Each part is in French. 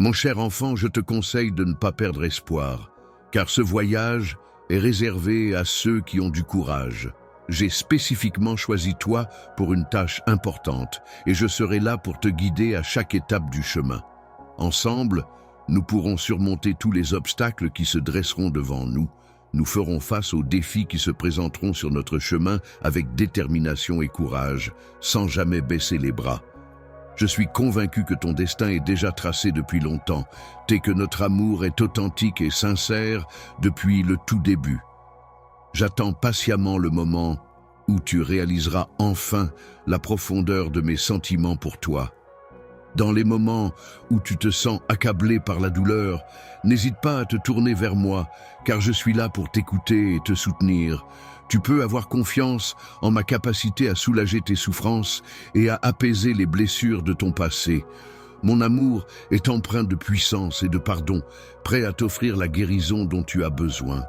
Mon cher enfant, je te conseille de ne pas perdre espoir, car ce voyage est réservé à ceux qui ont du courage. J'ai spécifiquement choisi toi pour une tâche importante, et je serai là pour te guider à chaque étape du chemin. Ensemble, nous pourrons surmonter tous les obstacles qui se dresseront devant nous. Nous ferons face aux défis qui se présenteront sur notre chemin avec détermination et courage, sans jamais baisser les bras. Je suis convaincu que ton destin est déjà tracé depuis longtemps, et que notre amour est authentique et sincère depuis le tout début. J'attends patiemment le moment où tu réaliseras enfin la profondeur de mes sentiments pour toi. Dans les moments où tu te sens accablé par la douleur, n'hésite pas à te tourner vers moi, car je suis là pour t'écouter et te soutenir. Tu peux avoir confiance en ma capacité à soulager tes souffrances et à apaiser les blessures de ton passé. Mon amour est empreint de puissance et de pardon, prêt à t'offrir la guérison dont tu as besoin.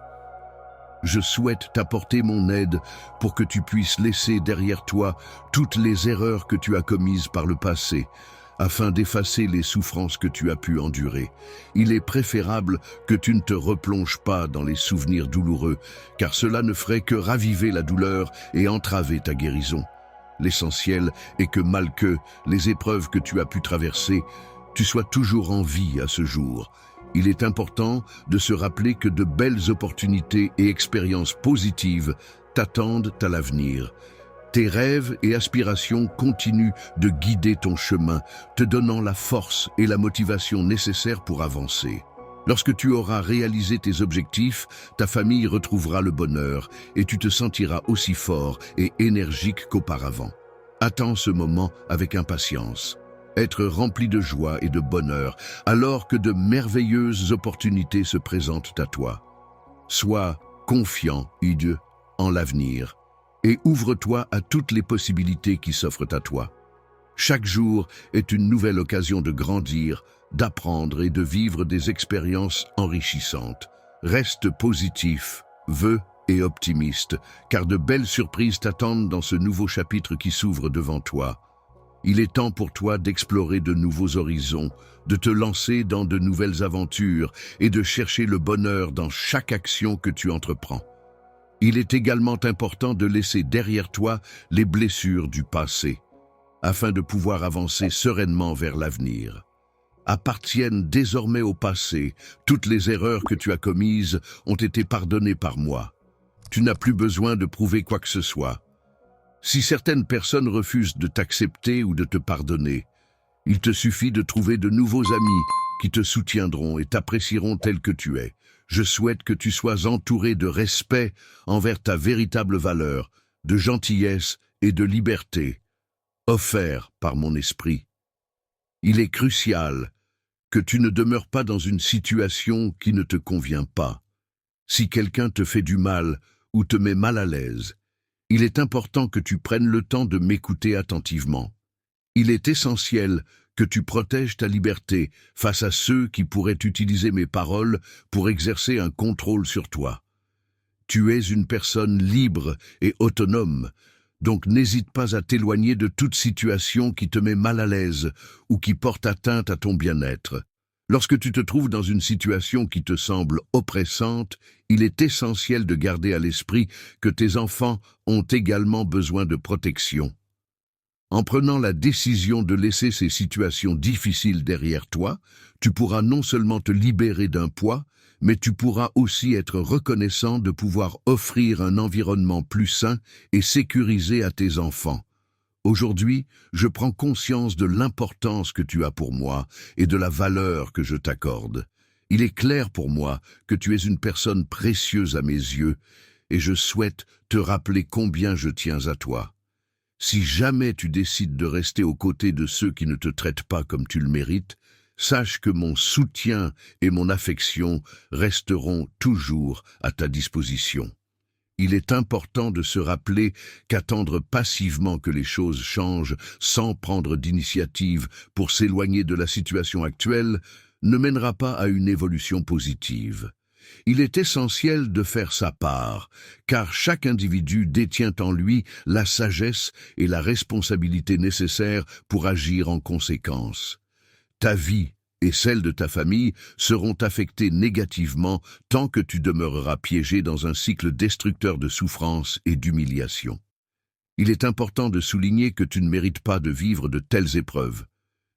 Je souhaite t'apporter mon aide pour que tu puisses laisser derrière toi toutes les erreurs que tu as commises par le passé, afin d'effacer les souffrances que tu as pu endurer. Il est préférable que tu ne te replonges pas dans les souvenirs douloureux, car cela ne ferait que raviver la douleur et entraver ta guérison. L'essentiel est que, malgré les épreuves que tu as pu traverser, tu sois toujours en vie à ce jour. Il est important de se rappeler que de belles opportunités et expériences positives t'attendent à l'avenir. Tes rêves et aspirations continuent de guider ton chemin, te donnant la force et la motivation nécessaires pour avancer. Lorsque tu auras réalisé tes objectifs, ta famille retrouvera le bonheur et tu te sentiras aussi fort et énergique qu'auparavant. Attends ce moment avec impatience. Être rempli de joie et de bonheur, alors que de merveilleuses opportunités se présentent à toi. Sois confiant, Dieu, en l'avenir, et ouvre-toi à toutes les possibilités qui s'offrent à toi. Chaque jour est une nouvelle occasion de grandir, d'apprendre et de vivre des expériences enrichissantes. Reste positif, vœu et optimiste, car de belles surprises t'attendent dans ce nouveau chapitre qui s'ouvre devant toi. Il est temps pour toi d'explorer de nouveaux horizons, de te lancer dans de nouvelles aventures et de chercher le bonheur dans chaque action que tu entreprends. Il est également important de laisser derrière toi les blessures du passé, afin de pouvoir avancer sereinement vers l'avenir. Appartiennent désormais au passé, toutes les erreurs que tu as commises ont été pardonnées par moi. Tu n'as plus besoin de prouver quoi que ce soit. Si certaines personnes refusent de t'accepter ou de te pardonner, il te suffit de trouver de nouveaux amis qui te soutiendront et t'apprécieront tel que tu es. Je souhaite que tu sois entouré de respect envers ta véritable valeur, de gentillesse et de liberté, offert par mon esprit. Il est crucial que tu ne demeures pas dans une situation qui ne te convient pas. Si quelqu'un te fait du mal ou te met mal à l'aise, il est important que tu prennes le temps de m'écouter attentivement. Il est essentiel que tu protèges ta liberté face à ceux qui pourraient utiliser mes paroles pour exercer un contrôle sur toi. Tu es une personne libre et autonome, donc n'hésite pas à t'éloigner de toute situation qui te met mal à l'aise ou qui porte atteinte à ton bien-être. Lorsque tu te trouves dans une situation qui te semble oppressante, il est essentiel de garder à l'esprit que tes enfants ont également besoin de protection. En prenant la décision de laisser ces situations difficiles derrière toi, tu pourras non seulement te libérer d'un poids, mais tu pourras aussi être reconnaissant de pouvoir offrir un environnement plus sain et sécurisé à tes enfants. Aujourd'hui, je prends conscience de l'importance que tu as pour moi et de la valeur que je t'accorde. Il est clair pour moi que tu es une personne précieuse à mes yeux et je souhaite te rappeler combien je tiens à toi. Si jamais tu décides de rester aux côtés de ceux qui ne te traitent pas comme tu le mérites, sache que mon soutien et mon affection resteront toujours à ta disposition. Il est important de se rappeler qu'attendre passivement que les choses changent sans prendre d'initiative pour s'éloigner de la situation actuelle ne mènera pas à une évolution positive. Il est essentiel de faire sa part, car chaque individu détient en lui la sagesse et la responsabilité nécessaires pour agir en conséquence. Ta vie et celles de ta famille seront affectées négativement tant que tu demeureras piégé dans un cycle destructeur de souffrance et d'humiliation. Il est important de souligner que tu ne mérites pas de vivre de telles épreuves.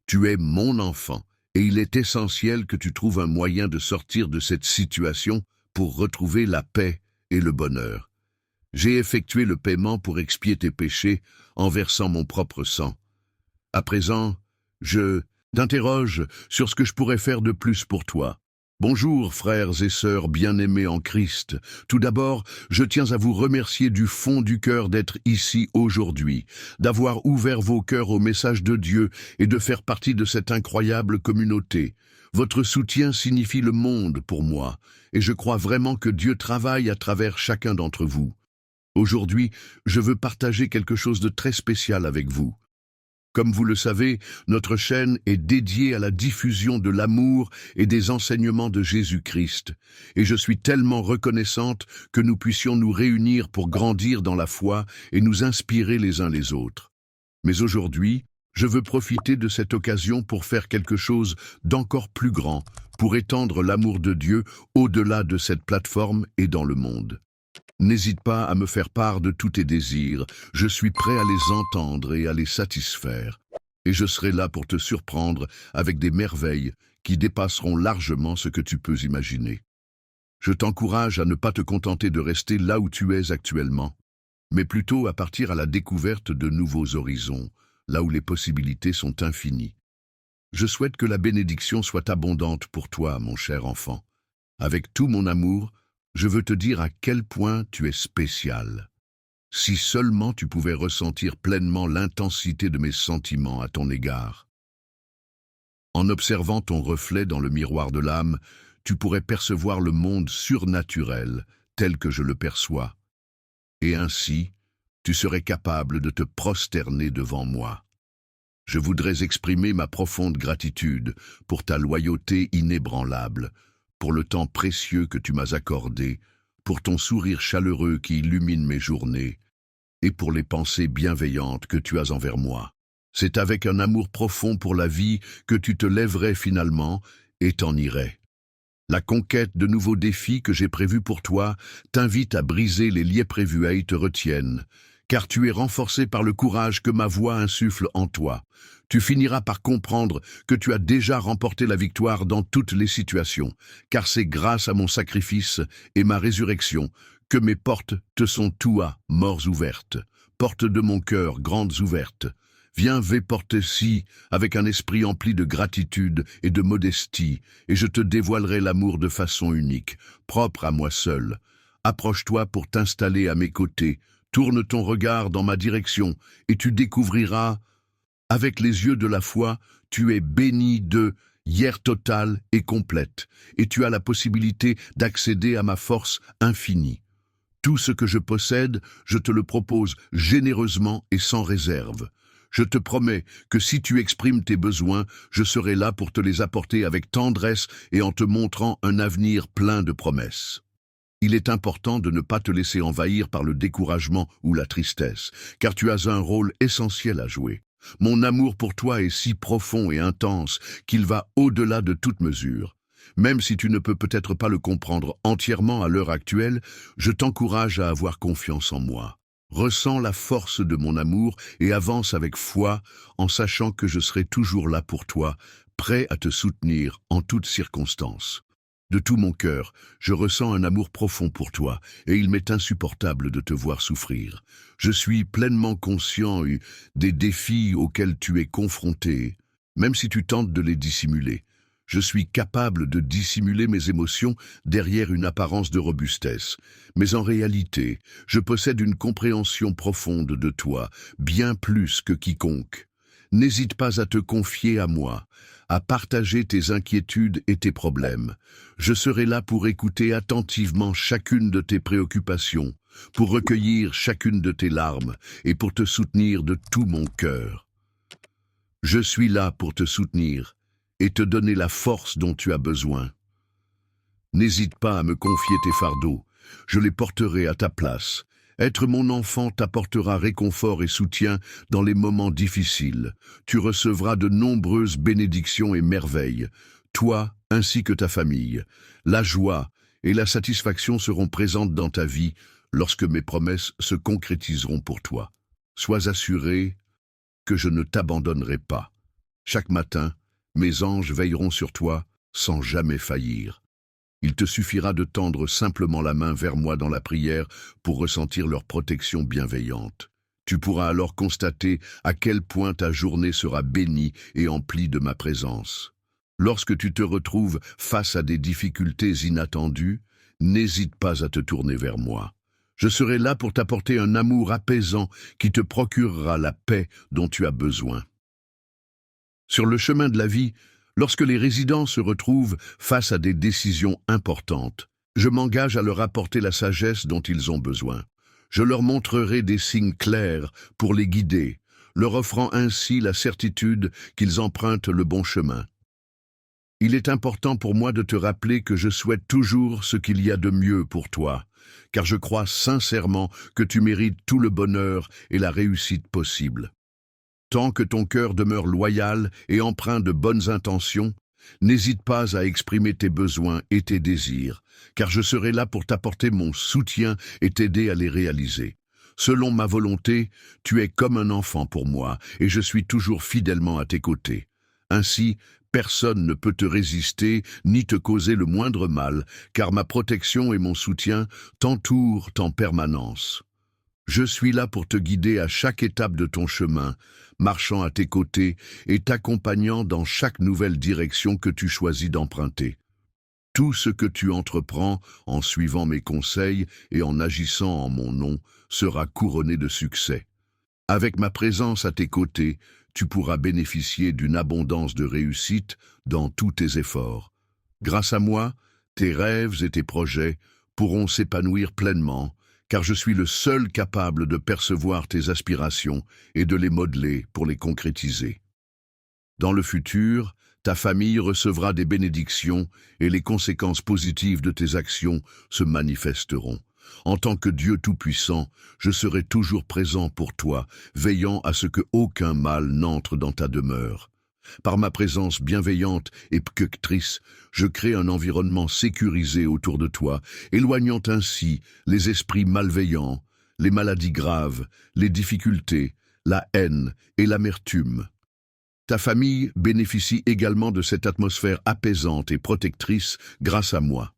Tu es mon enfant, et il est essentiel que tu trouves un moyen de sortir de cette situation pour retrouver la paix et le bonheur. J'ai effectué le paiement pour expier tes péchés en versant mon propre sang. À présent, je t'interroge sur ce que je pourrais faire de plus pour toi. Bonjour frères et sœurs bien-aimés en Christ. Tout d'abord, je tiens à vous remercier du fond du cœur d'être ici aujourd'hui, d'avoir ouvert vos cœurs au message de Dieu et de faire partie de cette incroyable communauté. Votre soutien signifie le monde pour moi, et je crois vraiment que Dieu travaille à travers chacun d'entre vous. Aujourd'hui, je veux partager quelque chose de très spécial avec vous. Comme vous le savez, notre chaîne est dédiée à la diffusion de l'amour et des enseignements de Jésus-Christ, et je suis tellement reconnaissante que nous puissions nous réunir pour grandir dans la foi et nous inspirer les uns les autres. Mais aujourd'hui, je veux profiter de cette occasion pour faire quelque chose d'encore plus grand, pour étendre l'amour de Dieu au-delà de cette plateforme et dans le monde. N'hésite pas à me faire part de tous tes désirs, je suis prêt à les entendre et à les satisfaire. Et je serai là pour te surprendre avec des merveilles qui dépasseront largement ce que tu peux imaginer. Je t'encourage à ne pas te contenter de rester là où tu es actuellement, mais plutôt à partir à la découverte de nouveaux horizons, là où les possibilités sont infinies. Je souhaite que la bénédiction soit abondante pour toi, mon cher enfant. Avec tout mon amour, je veux te dire à quel point tu es spécial. Si seulement tu pouvais ressentir pleinement l'intensité de mes sentiments à ton égard. En observant ton reflet dans le miroir de l'âme, tu pourrais percevoir le monde surnaturel tel que je le perçois. Et ainsi, tu serais capable de te prosterner devant moi. Je voudrais exprimer ma profonde gratitude pour ta loyauté inébranlable, pour le temps précieux que tu m'as accordé, pour ton sourire chaleureux qui illumine mes journées, et pour les pensées bienveillantes que tu as envers moi. C'est avec un amour profond pour la vie que tu te lèverais finalement et t'en irais. La conquête de nouveaux défis que j'ai prévus pour toi t'invite à briser les liens prévus et te retiennent, car tu es renforcé par le courage que ma voix insuffle en toi. Tu finiras par comprendre que tu as déjà remporté la victoire dans toutes les situations, car c'est grâce à mon sacrifice et ma résurrection que mes portes te sont toi, morts ouvertes, portes de mon cœur, grandes ouvertes. Viens porter-ci avec un esprit empli de gratitude et de modestie, et je te dévoilerai l'amour de façon unique, propre à moi seul. Approche-toi pour t'installer à mes côtés, tourne ton regard dans ma direction, et tu découvriras, avec les yeux de la foi, tu es béni de hier totale et complète, et tu as la possibilité d'accéder à ma force infinie. Tout ce que je possède, je te le propose généreusement et sans réserve. Je te promets que si tu exprimes tes besoins, je serai là pour te les apporter avec tendresse et en te montrant un avenir plein de promesses. Il est important de ne pas te laisser envahir par le découragement ou la tristesse, car tu as un rôle essentiel à jouer. Mon amour pour toi est si profond et intense qu'il va au-delà de toute mesure. Même si tu ne peux peut-être pas le comprendre entièrement à l'heure actuelle, je t'encourage à avoir confiance en moi. Ressens la force de mon amour et avance avec foi en sachant que je serai toujours là pour toi, prêt à te soutenir en toutes circonstances. De tout mon cœur, je ressens un amour profond pour toi et il m'est insupportable de te voir souffrir. Je suis pleinement conscient des défis auxquels tu es confronté, même si tu tentes de les dissimuler. Je suis capable de dissimuler mes émotions derrière une apparence de robustesse. Mais en réalité, je possède une compréhension profonde de toi, bien plus que quiconque. N'hésite pas à te confier à moi, à partager tes inquiétudes et tes problèmes. Je serai là pour écouter attentivement chacune de tes préoccupations, pour recueillir chacune de tes larmes et pour te soutenir de tout mon cœur. Je suis là pour te soutenir et te donner la force dont tu as besoin. N'hésite pas à me confier tes fardeaux, je les porterai à ta place. Être mon enfant t'apportera réconfort et soutien dans les moments difficiles. Tu recevras de nombreuses bénédictions et merveilles. Toi, ainsi que ta famille, la joie et la satisfaction seront présentes dans ta vie lorsque mes promesses se concrétiseront pour toi. Sois assuré que je ne t'abandonnerai pas. Chaque matin, mes anges veilleront sur toi sans jamais faillir. Il te suffira de tendre simplement la main vers moi dans la prière pour ressentir leur protection bienveillante. Tu pourras alors constater à quel point ta journée sera bénie et emplie de ma présence. Lorsque tu te retrouves face à des difficultés inattendues, n'hésite pas à te tourner vers moi. Je serai là pour t'apporter un amour apaisant qui te procurera la paix dont tu as besoin. Sur le chemin de la vie, lorsque les résidents se retrouvent face à des décisions importantes, je m'engage à leur apporter la sagesse dont ils ont besoin. Je leur montrerai des signes clairs pour les guider, leur offrant ainsi la certitude qu'ils empruntent le bon chemin. Il est important pour moi de te rappeler que je souhaite toujours ce qu'il y a de mieux pour toi, car je crois sincèrement que tu mérites tout le bonheur et la réussite possible. Tant que ton cœur demeure loyal et empreint de bonnes intentions, n'hésite pas à exprimer tes besoins et tes désirs, car je serai là pour t'apporter mon soutien et t'aider à les réaliser. Selon ma volonté, tu es comme un enfant pour moi, et je suis toujours fidèlement à tes côtés. Ainsi, personne ne peut te résister ni te causer le moindre mal, car ma protection et mon soutien t'entourent en permanence. Je suis là pour te guider à chaque étape de ton chemin, marchant à tes côtés et t'accompagnant dans chaque nouvelle direction que tu choisis d'emprunter. Tout ce que tu entreprends en suivant mes conseils et en agissant en mon nom sera couronné de succès. Avec ma présence à tes côtés, tu pourras bénéficier d'une abondance de réussite dans tous tes efforts. Grâce à moi, tes rêves et tes projets pourront s'épanouir pleinement, car je suis le seul capable de percevoir tes aspirations et de les modeler pour les concrétiser. Dans le futur, ta famille recevra des bénédictions et les conséquences positives de tes actions se manifesteront. En tant que Dieu Tout-Puissant, je serai toujours présent pour toi, veillant à ce que aucun mal n'entre dans ta demeure. Par ma présence bienveillante et protectrice, je crée un environnement sécurisé autour de toi, éloignant ainsi les esprits malveillants, les maladies graves, les difficultés, la haine et l'amertume. Ta famille bénéficie également de cette atmosphère apaisante et protectrice grâce à moi.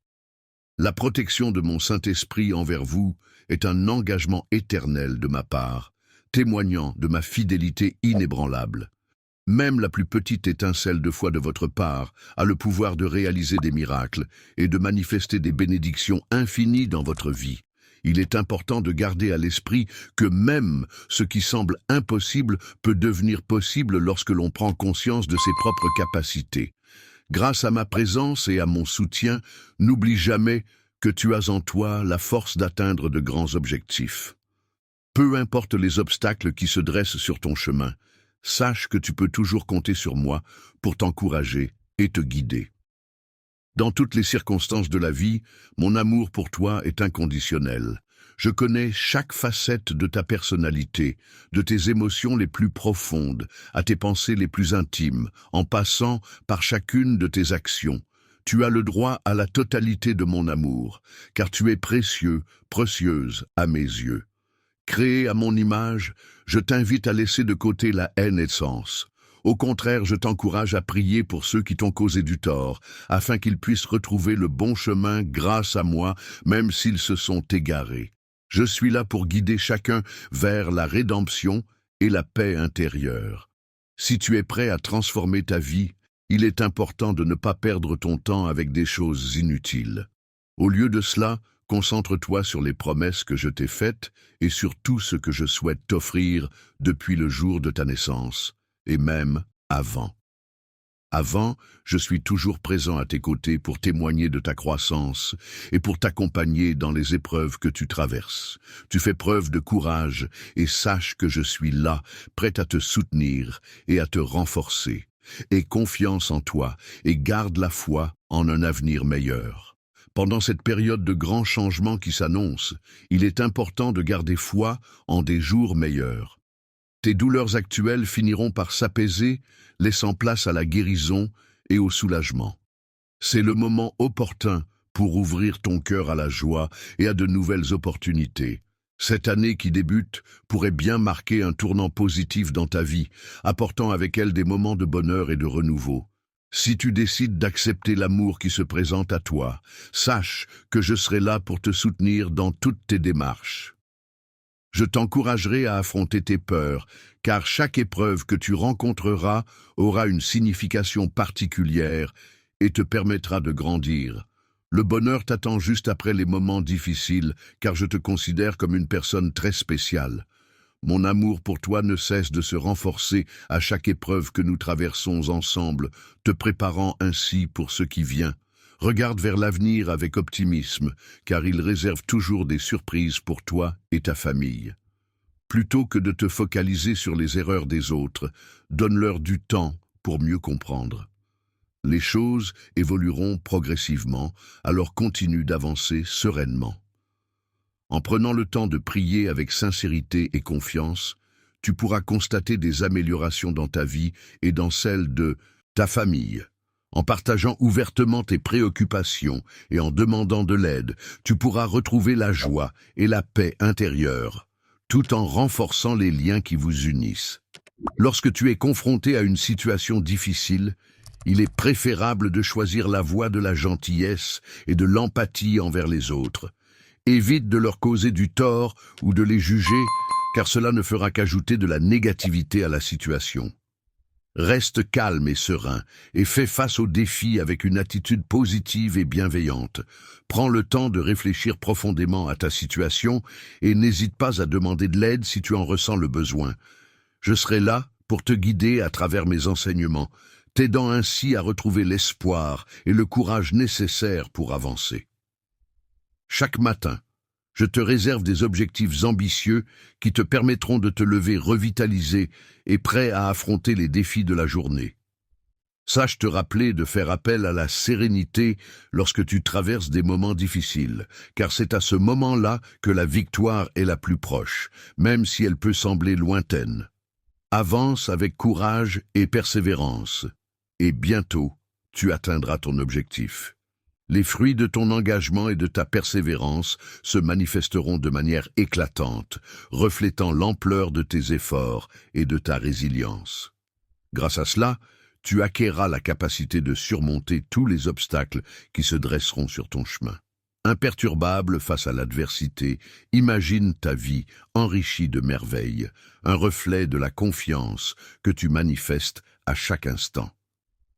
La protection de mon Saint-Esprit envers vous est un engagement éternel de ma part, témoignant de ma fidélité inébranlable. Même la plus petite étincelle de foi de votre part a le pouvoir de réaliser des miracles et de manifester des bénédictions infinies dans votre vie. Il est important de garder à l'esprit que même ce qui semble impossible peut devenir possible lorsque l'on prend conscience de ses propres capacités. Grâce à ma présence et à mon soutien, n'oublie jamais que tu as en toi la force d'atteindre de grands objectifs. Peu importe les obstacles qui se dressent sur ton chemin, sache que tu peux toujours compter sur moi pour t'encourager et te guider. Dans toutes les circonstances de la vie, mon amour pour toi est inconditionnel. Je connais chaque facette de ta personnalité, de tes émotions les plus profondes, à tes pensées les plus intimes, en passant par chacune de tes actions. Tu as le droit à la totalité de mon amour, car tu es précieux, précieuse à mes yeux. Créé à mon image, je t'invite à laisser de côté la haine et le sens. Au contraire, je t'encourage à prier pour ceux qui t'ont causé du tort, afin qu'ils puissent retrouver le bon chemin grâce à moi, même s'ils se sont égarés. Je suis là pour guider chacun vers la rédemption et la paix intérieure. Si tu es prêt à transformer ta vie, il est important de ne pas perdre ton temps avec des choses inutiles. Au lieu de cela, concentre-toi sur les promesses que je t'ai faites et sur tout ce que je souhaite t'offrir depuis le jour de ta naissance, et même avant. Avant, je suis toujours présent à tes côtés pour témoigner de ta croissance et pour t'accompagner dans les épreuves que tu traverses. Tu fais preuve de courage et sache que je suis là, prêt à te soutenir et à te renforcer. Aie confiance en toi et garde la foi en un avenir meilleur. Pendant cette période de grands changements qui s'annonce, il est important de garder foi en des jours meilleurs. Tes douleurs actuelles finiront par s'apaiser, laissant place à la guérison et au soulagement. C'est le moment opportun pour ouvrir ton cœur à la joie et à de nouvelles opportunités. Cette année qui débute pourrait bien marquer un tournant positif dans ta vie, apportant avec elle des moments de bonheur et de renouveau. Si tu décides d'accepter l'amour qui se présente à toi, sache que je serai là pour te soutenir dans toutes tes démarches. Je t'encouragerai à affronter tes peurs, car chaque épreuve que tu rencontreras aura une signification particulière et te permettra de grandir. Le bonheur t'attend juste après les moments difficiles, car je te considère comme une personne très spéciale. Mon amour pour toi ne cesse de se renforcer à chaque épreuve que nous traversons ensemble, te préparant ainsi pour ce qui vient. Regarde vers l'avenir avec optimisme, car il réserve toujours des surprises pour toi et ta famille. Plutôt que de te focaliser sur les erreurs des autres, donne-leur du temps pour mieux comprendre. Les choses évolueront progressivement, alors continue d'avancer sereinement. En prenant le temps de prier avec sincérité et confiance, tu pourras constater des améliorations dans ta vie et dans celle de ta famille. En partageant ouvertement tes préoccupations et en demandant de l'aide, tu pourras retrouver la joie et la paix intérieure, tout en renforçant les liens qui vous unissent. Lorsque tu es confronté à une situation difficile, il est préférable de choisir la voie de la gentillesse et de l'empathie envers les autres. Évite de leur causer du tort ou de les juger, car cela ne fera qu'ajouter de la négativité à la situation. Reste calme et serein et fais face aux défis avec une attitude positive et bienveillante. Prends le temps de réfléchir profondément à ta situation et n'hésite pas à demander de l'aide si tu en ressens le besoin. Je serai là pour te guider à travers mes enseignements, t'aidant ainsi à retrouver l'espoir et le courage nécessaires pour avancer. Chaque matin, je te réserve des objectifs ambitieux qui te permettront de te lever revitalisé et prêt à affronter les défis de la journée. Sache te rappeler de faire appel à la sérénité lorsque tu traverses des moments difficiles, car c'est à ce moment-là que la victoire est la plus proche, même si elle peut sembler lointaine. Avance avec courage et persévérance, et bientôt tu atteindras ton objectif. Les fruits de ton engagement et de ta persévérance se manifesteront de manière éclatante, reflétant l'ampleur de tes efforts et de ta résilience. Grâce à cela, tu acquerras la capacité de surmonter tous les obstacles qui se dresseront sur ton chemin. Imperturbable face à l'adversité, imagine ta vie enrichie de merveilles, un reflet de la confiance que tu manifestes à chaque instant.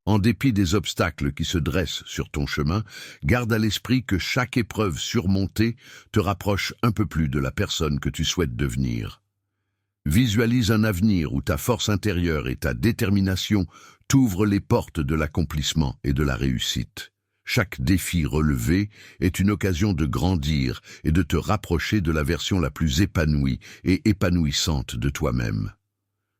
En dépit des obstacles qui se dressent sur ton chemin, garde à l'esprit que chaque épreuve surmontée te rapproche un peu plus de la personne que tu souhaites devenir. Visualise un avenir où ta force intérieure et ta détermination t'ouvrent les portes de l'accomplissement et de la réussite. Chaque défi relevé est une occasion de grandir et de te rapprocher de la version la plus épanouie et épanouissante de toi-même.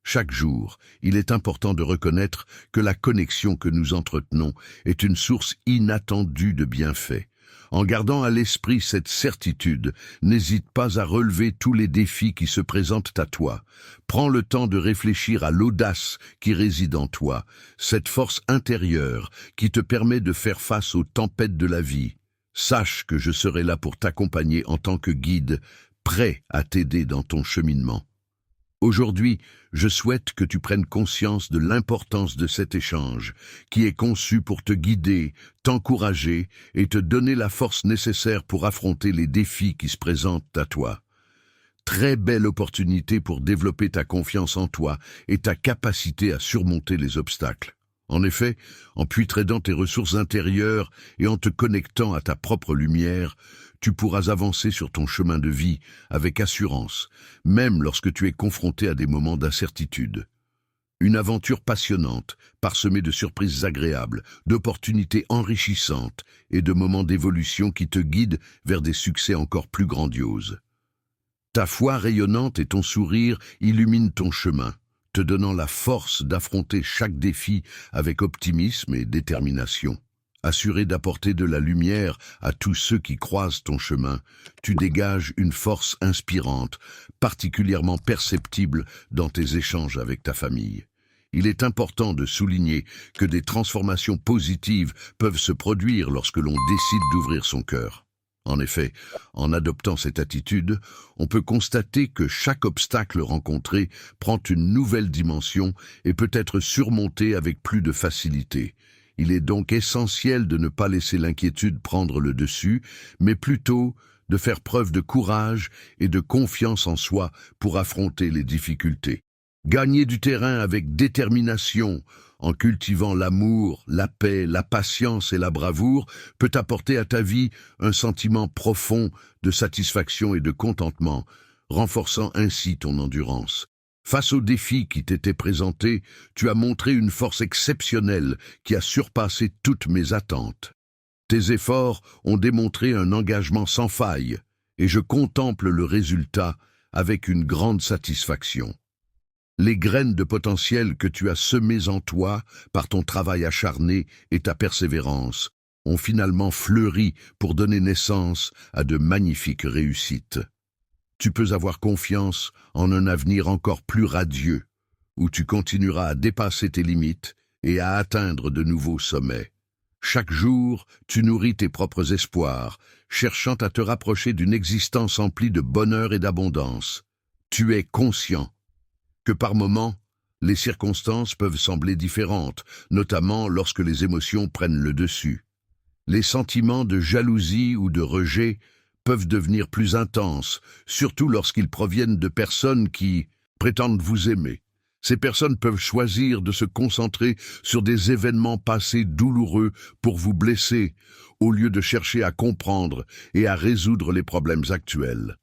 Chaque jour, il est important de reconnaître que la connexion que nous entretenons est une source inattendue de bienfaits. En gardant à l'esprit cette certitude, n'hésite pas à relever tous les défis qui se présentent à toi. Prends le temps de réfléchir à l'audace qui réside en toi, cette force intérieure qui te permet de faire face aux tempêtes de la vie. Sache que je serai là pour t'accompagner en tant que guide, prêt à t'aider dans ton cheminement. Aujourd'hui, je souhaite que tu prennes conscience de l'importance de cet échange, qui est conçu pour te guider, t'encourager et te donner la force nécessaire pour affronter les défis qui se présentent à toi. Très belle opportunité pour développer ta confiance en toi et ta capacité à surmonter les obstacles. En effet, en puitraidant tes ressources intérieures et en te connectant à ta propre lumière, tu pourras avancer sur ton chemin de vie avec assurance, même lorsque tu es confronté à des moments d'incertitude. Une aventure passionnante, parsemée de surprises agréables, d'opportunités enrichissantes et de moments d'évolution qui te guident vers des succès encore plus grandioses. Ta foi rayonnante et ton sourire illuminent ton chemin, te donnant la force d'affronter chaque défi avec optimisme et détermination. Assuré d'apporter de la lumière à tous ceux qui croisent ton chemin, tu dégages une force inspirante, particulièrement perceptible dans tes échanges avec ta famille. Il est important de souligner que des transformations positives peuvent se produire lorsque l'on décide d'ouvrir son cœur. En effet, en adoptant cette attitude, on peut constater que chaque obstacle rencontré prend une nouvelle dimension et peut être surmonté avec plus de facilité. Il est donc essentiel de ne pas laisser l'inquiétude prendre le dessus, mais plutôt de faire preuve de courage et de confiance en soi pour affronter les difficultés. Gagner du terrain avec détermination, en cultivant l'amour, la paix, la patience et la bravoure, peut apporter à ta vie un sentiment profond de satisfaction et de contentement, renforçant ainsi ton endurance. Face aux défis qui t'étaient présentés, tu as montré une force exceptionnelle qui a surpassé toutes mes attentes. Tes efforts ont démontré un engagement sans faille, et je contemple le résultat avec une grande satisfaction. Les graines de potentiel que tu as semées en toi par ton travail acharné et ta persévérance ont finalement fleuri pour donner naissance à de magnifiques réussites. Tu peux avoir confiance en un avenir encore plus radieux, où tu continueras à dépasser tes limites et à atteindre de nouveaux sommets. Chaque jour, tu nourris tes propres espoirs, cherchant à te rapprocher d'une existence emplie de bonheur et d'abondance. Tu es conscient que par moments, les circonstances peuvent sembler différentes, notamment lorsque les émotions prennent le dessus. Les sentiments de jalousie ou de rejet peuvent devenir plus intenses, surtout lorsqu'ils proviennent de personnes qui prétendent vous aimer. Ces personnes peuvent choisir de se concentrer sur des événements passés douloureux pour vous blesser, au lieu de chercher à comprendre et à résoudre les problèmes actuels.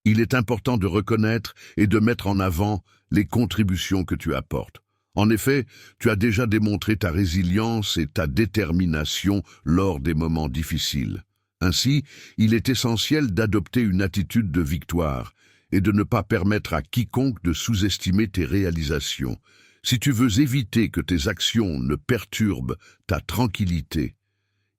Il est important de reconnaître et de mettre en avant les contributions que tu apportes. En effet, tu as déjà démontré ta résilience et ta détermination lors des moments difficiles. Ainsi, il est essentiel d'adopter une attitude de victoire et de ne pas permettre à quiconque de sous-estimer tes réalisations. Si tu veux éviter que tes actions ne perturbent ta tranquillité,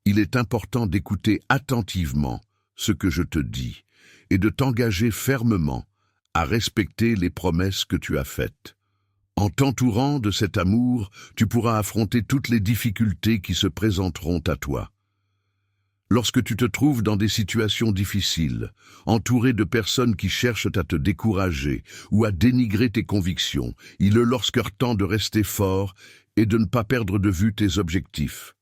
il est important d'écouter attentivement ce que je te dis et de t'engager fermement à respecter les promesses que tu as faites. En t'entourant de cet amour, tu pourras affronter toutes les difficultés qui se présenteront à toi. Lorsque tu te trouves dans des situations difficiles, entouré de personnes qui cherchent à te décourager ou à dénigrer tes convictions, il est lorsqu'heure temps de rester fort et de ne pas perdre de vue tes objectifs.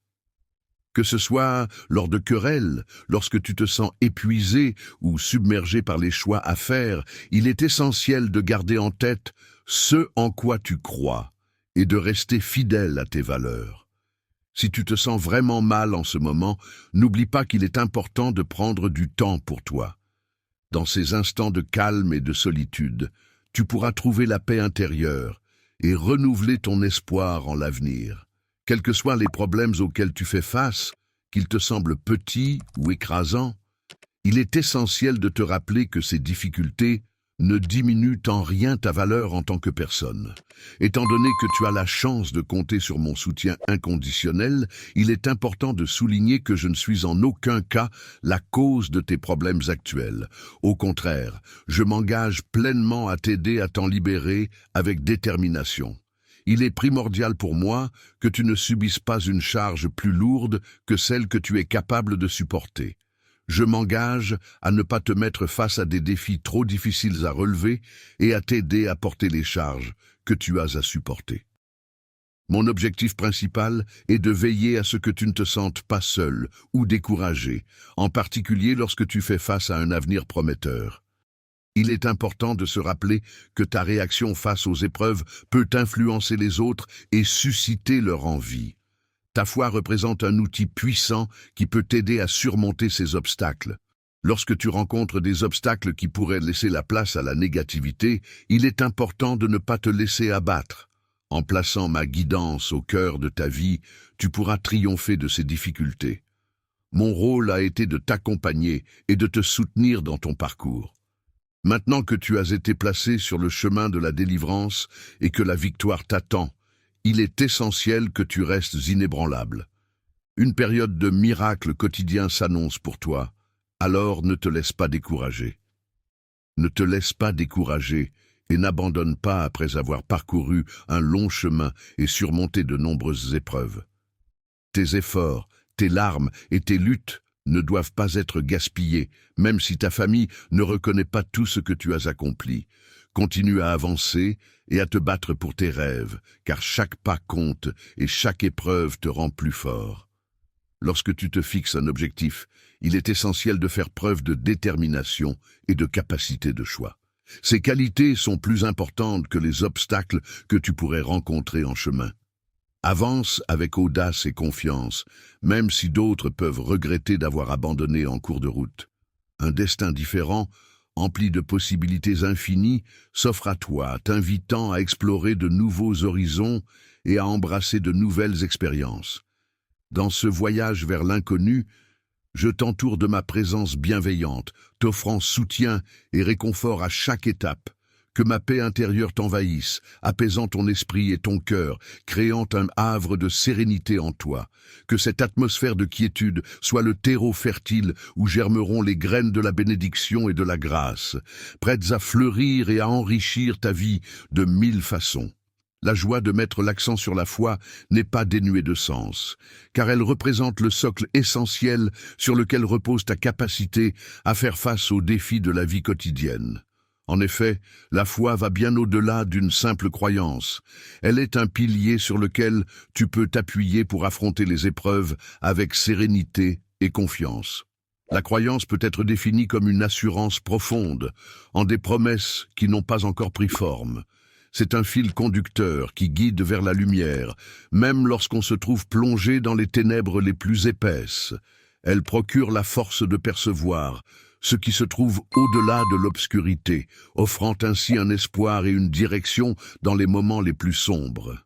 Que ce soit lors de querelles, lorsque tu te sens épuisé ou submergé par les choix à faire, il est essentiel de garder en tête ce en quoi tu crois et de rester fidèle à tes valeurs. Si tu te sens vraiment mal en ce moment, n'oublie pas qu'il est important de prendre du temps pour toi. Dans ces instants de calme et de solitude, tu pourras trouver la paix intérieure et renouveler ton espoir en l'avenir. Quels que soient les problèmes auxquels tu fais face, qu'ils te semblent petits ou écrasants, il est essentiel de te rappeler que ces difficultés ne diminuent en rien ta valeur en tant que personne. Étant donné que tu as la chance de compter sur mon soutien inconditionnel, il est important de souligner que je ne suis en aucun cas la cause de tes problèmes actuels. Au contraire, je m'engage pleinement à t'aider à t'en libérer avec détermination. Il est primordial pour moi que tu ne subisses pas une charge plus lourde que celle que tu es capable de supporter. Je m'engage à ne pas te mettre face à des défis trop difficiles à relever et à t'aider à porter les charges que tu as à supporter. Mon objectif principal est de veiller à ce que tu ne te sentes pas seul ou découragé, en particulier lorsque tu fais face à un avenir prometteur. Il est important de se rappeler que ta réaction face aux épreuves peut influencer les autres et susciter leur envie. Ta foi représente un outil puissant qui peut t'aider à surmonter ces obstacles. Lorsque tu rencontres des obstacles qui pourraient laisser la place à la négativité, il est important de ne pas te laisser abattre. En plaçant ma guidance au cœur de ta vie, tu pourras triompher de ces difficultés. Mon rôle a été de t'accompagner et de te soutenir dans ton parcours. Maintenant que tu as été placé sur le chemin de la délivrance et que la victoire t'attend, il est essentiel que tu restes inébranlable. Une période de miracle quotidien s'annonce pour toi, alors ne te laisse pas décourager. Ne te laisse pas décourager et n'abandonne pas après avoir parcouru un long chemin et surmonté de nombreuses épreuves. Tes efforts, tes larmes et tes luttes ne doivent pas être gaspillés, même si ta famille ne reconnaît pas tout ce que tu as accompli. Continue à avancer et à te battre pour tes rêves, car chaque pas compte et chaque épreuve te rend plus fort. Lorsque tu te fixes un objectif, il est essentiel de faire preuve de détermination et de capacité de choix. Ces qualités sont plus importantes que les obstacles que tu pourrais rencontrer en chemin. Avance avec audace et confiance, même si d'autres peuvent regretter d'avoir abandonné en cours de route. Un destin différent, empli de possibilités infinies, s'offre à toi, t'invitant à explorer de nouveaux horizons et à embrasser de nouvelles expériences. Dans ce voyage vers l'inconnu, je t'entoure de ma présence bienveillante, t'offrant soutien et réconfort à chaque étape. Que ma paix intérieure t'envahisse, apaisant ton esprit et ton cœur, créant un havre de sérénité en toi. Que cette atmosphère de quiétude soit le terreau fertile où germeront les graines de la bénédiction et de la grâce, prêtes à fleurir et à enrichir ta vie de 1000 façons. La joie de mettre l'accent sur la foi n'est pas dénuée de sens, car elle représente le socle essentiel sur lequel repose ta capacité à faire face aux défis de la vie quotidienne. En effet, la foi va bien au-delà d'une simple croyance. Elle est un pilier sur lequel tu peux t'appuyer pour affronter les épreuves avec sérénité et confiance. La croyance peut être définie comme une assurance profonde, en des promesses qui n'ont pas encore pris forme. C'est un fil conducteur qui guide vers la lumière, même lorsqu'on se trouve plongé dans les ténèbres les plus épaisses. Elle procure la force de percevoir ce qui se trouve au-delà de l'obscurité, offrant ainsi un espoir et une direction dans les moments les plus sombres.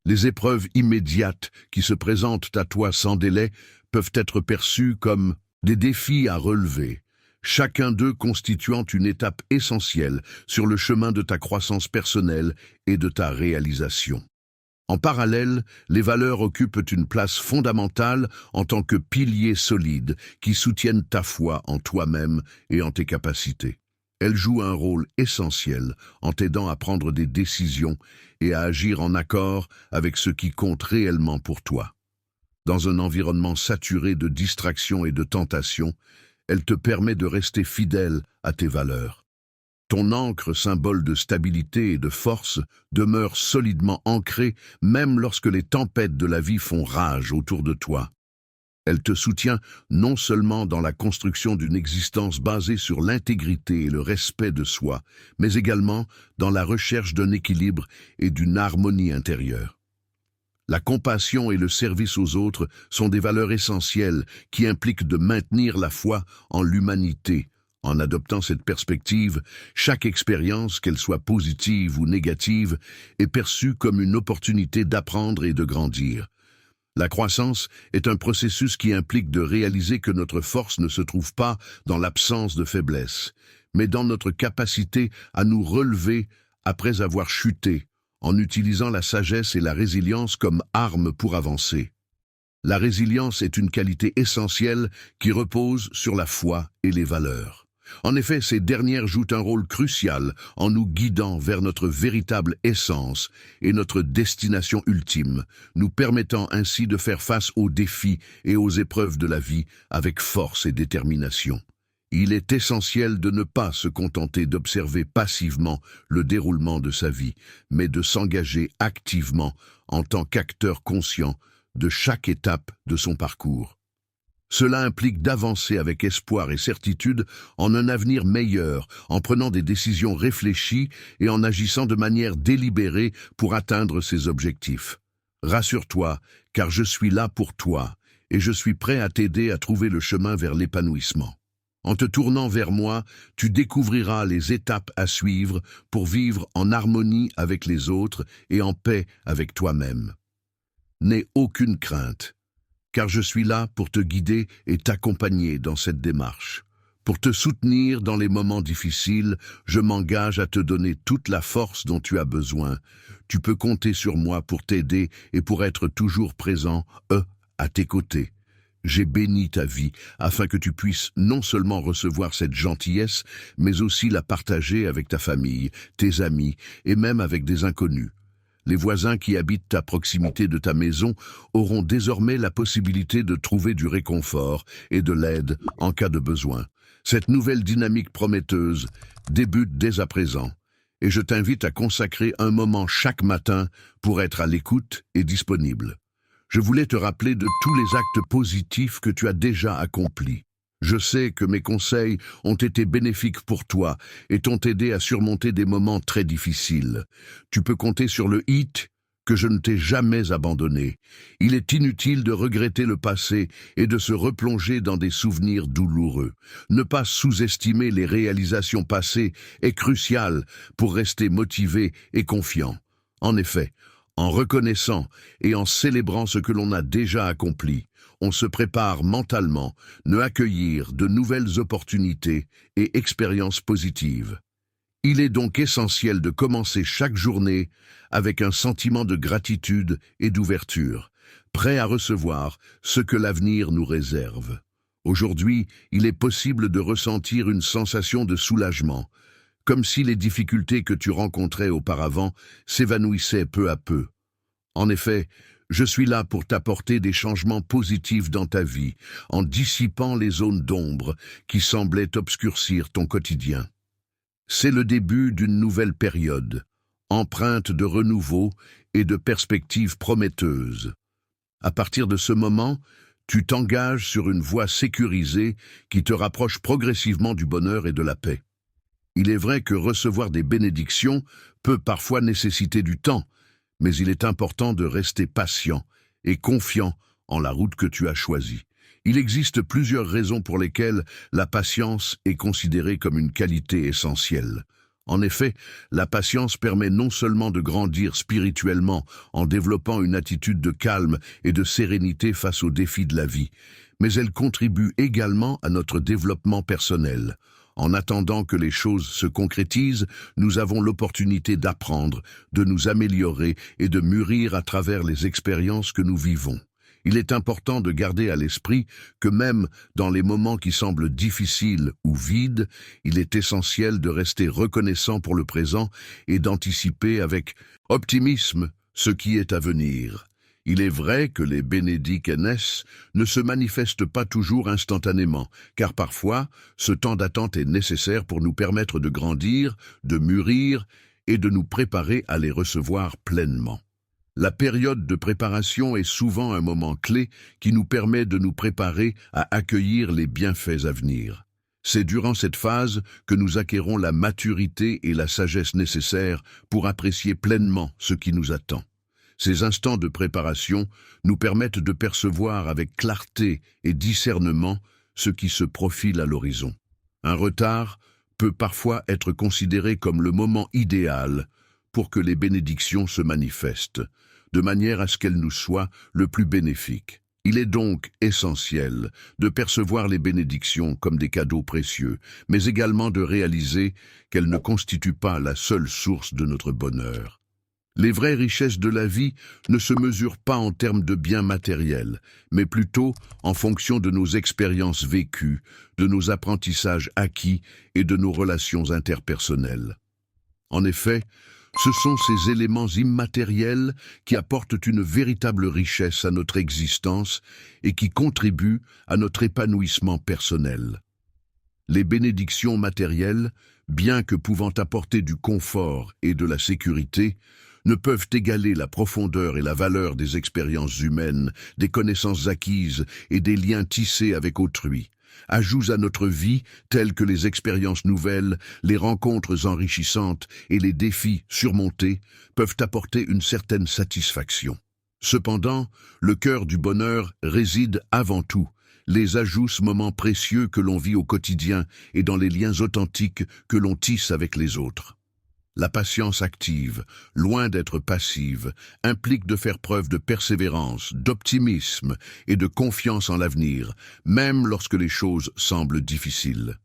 Les épreuves immédiates qui se présentent à toi sans délai peuvent être perçues comme des défis à relever, chacun d'eux constituant une étape essentielle sur le chemin de ta croissance personnelle et de ta réalisation. En parallèle, les valeurs occupent une place fondamentale en tant que piliers solides qui soutiennent ta foi en toi-même et en tes capacités. Elles jouent un rôle essentiel en t'aidant à prendre des décisions et à agir en accord avec ce qui compte réellement pour toi. Dans un environnement saturé de distractions et de tentations, elle te permet de rester fidèle à tes valeurs. Ton ancre, symbole de stabilité et de force, demeure solidement ancrée même lorsque les tempêtes de la vie font rage autour de toi. Elle te soutient non seulement dans la construction d'une existence basée sur l'intégrité et le respect de soi, mais également dans la recherche d'un équilibre et d'une harmonie intérieure. La compassion et le service aux autres sont des valeurs essentielles qui impliquent de maintenir la foi en l'humanité. En adoptant cette perspective, chaque expérience, qu'elle soit positive ou négative, est perçue comme une opportunité d'apprendre et de grandir. La croissance est un processus qui implique de réaliser que notre force ne se trouve pas dans l'absence de faiblesse, mais dans notre capacité à nous relever après avoir chuté, en utilisant la sagesse et la résilience comme armes pour avancer. La résilience est une qualité essentielle qui repose sur la foi et les valeurs. En effet, ces dernières jouent un rôle crucial en nous guidant vers notre véritable essence et notre destination ultime, nous permettant ainsi de faire face aux défis et aux épreuves de la vie avec force et détermination. Il est essentiel de ne pas se contenter d'observer passivement le déroulement de sa vie, mais de s'engager activement en tant qu'acteur conscient de chaque étape de son parcours. Cela implique d'avancer avec espoir et certitude en un avenir meilleur, en prenant des décisions réfléchies et en agissant de manière délibérée pour atteindre ses objectifs. Rassure-toi, car je suis là pour toi et je suis prêt à t'aider à trouver le chemin vers l'épanouissement. En te tournant vers moi, tu découvriras les étapes à suivre pour vivre en harmonie avec les autres et en paix avec toi-même. N'aie aucune crainte, car je suis là pour te guider et t'accompagner dans cette démarche. Pour te soutenir dans les moments difficiles, je m'engage à te donner toute la force dont tu as besoin. Tu peux compter sur moi pour t'aider et pour être toujours présent, à tes côtés. J'ai béni ta vie, afin que tu puisses non seulement recevoir cette gentillesse, mais aussi la partager avec ta famille, tes amis, et même avec des inconnus. Les voisins qui habitent à proximité de ta maison auront désormais la possibilité de trouver du réconfort et de l'aide en cas de besoin. Cette nouvelle dynamique prometteuse débute dès à présent, et je t'invite à consacrer un moment chaque matin pour être à l'écoute et disponible. Je voulais te rappeler de tous les actes positifs que tu as déjà accomplis. Je sais que mes conseils ont été bénéfiques pour toi et t'ont aidé à surmonter des moments très difficiles. Tu peux compter sur le hit que je ne t'ai jamais abandonné. Il est inutile de regretter le passé et de se replonger dans des souvenirs douloureux. Ne pas sous-estimer les réalisations passées est crucial pour rester motivé et confiant. En effet, en reconnaissant et en célébrant ce que l'on a déjà accompli, on se prépare mentalement à accueillir de nouvelles opportunités et expériences positives. Il est donc essentiel de commencer chaque journée avec un sentiment de gratitude et d'ouverture, prêt à recevoir ce que l'avenir nous réserve. Aujourd'hui, il est possible de ressentir une sensation de soulagement, comme si les difficultés que tu rencontrais auparavant s'évanouissaient peu à peu. En effet, je suis là pour t'apporter des changements positifs dans ta vie, en dissipant les zones d'ombre qui semblaient obscurcir ton quotidien. C'est le début d'une nouvelle période, empreinte de renouveau et de perspectives prometteuses. À partir de ce moment, tu t'engages sur une voie sécurisée qui te rapproche progressivement du bonheur et de la paix. Il est vrai que recevoir des bénédictions peut parfois nécessiter du temps, mais il est important de rester patient et confiant en la route que tu as choisie. Il existe plusieurs raisons pour lesquelles la patience est considérée comme une qualité essentielle. En effet, la patience permet non seulement de grandir spirituellement en développant une attitude de calme et de sérénité face aux défis de la vie, mais elle contribue également à notre développement personnel. En attendant que les choses se concrétisent, nous avons l'opportunité d'apprendre, de nous améliorer et de mûrir à travers les expériences que nous vivons. Il est important de garder à l'esprit que même dans les moments qui semblent difficiles ou vides, il est essentiel de rester reconnaissant pour le présent et d'anticiper avec optimisme ce qui est à venir. Il est vrai que les bénédictions ne se manifestent pas toujours instantanément, car parfois, ce temps d'attente est nécessaire pour nous permettre de grandir, de mûrir et de nous préparer à les recevoir pleinement. La période de préparation est souvent un moment clé qui nous permet de nous préparer à accueillir les bienfaits à venir. C'est durant cette phase que nous acquérons la maturité et la sagesse nécessaires pour apprécier pleinement ce qui nous attend. Ces instants de préparation nous permettent de percevoir avec clarté et discernement ce qui se profile à l'horizon. Un retard peut parfois être considéré comme le moment idéal pour que les bénédictions se manifestent, de manière à ce qu'elles nous soient le plus bénéfiques. Il est donc essentiel de percevoir les bénédictions comme des cadeaux précieux, mais également de réaliser qu'elles ne constituent pas la seule source de notre bonheur. Les vraies richesses de la vie ne se mesurent pas en termes de biens matériels, mais plutôt en fonction de nos expériences vécues, de nos apprentissages acquis et de nos relations interpersonnelles. En effet, ce sont ces éléments immatériels qui apportent une véritable richesse à notre existence et qui contribuent à notre épanouissement personnel. Les bénédictions matérielles, bien que pouvant apporter du confort et de la sécurité, ne peuvent égaler la profondeur et la valeur des expériences humaines, des connaissances acquises et des liens tissés avec autrui. Ajouts à notre vie, tels que les expériences nouvelles, les rencontres enrichissantes et les défis surmontés, peuvent apporter une certaine satisfaction. Cependant, le cœur du bonheur réside avant tout les ajouts moments précieux que l'on vit au quotidien et dans les liens authentiques que l'on tisse avec les autres. La patience active, loin d'être passive, implique de faire preuve de persévérance, d'optimisme et de confiance en l'avenir, même lorsque les choses semblent difficiles.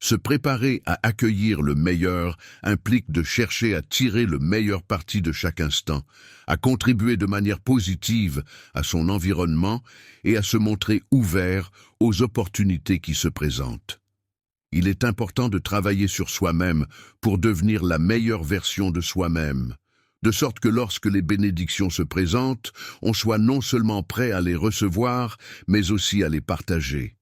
Se préparer à accueillir le meilleur implique de chercher à tirer le meilleur parti de chaque instant, à contribuer de manière positive à son environnement et à se montrer ouvert aux opportunités qui se présentent. Il est important de travailler sur soi-même pour devenir la meilleure version de soi-même, de sorte que lorsque les bénédictions se présentent, on soit non seulement prêt à les recevoir, mais aussi à les partager.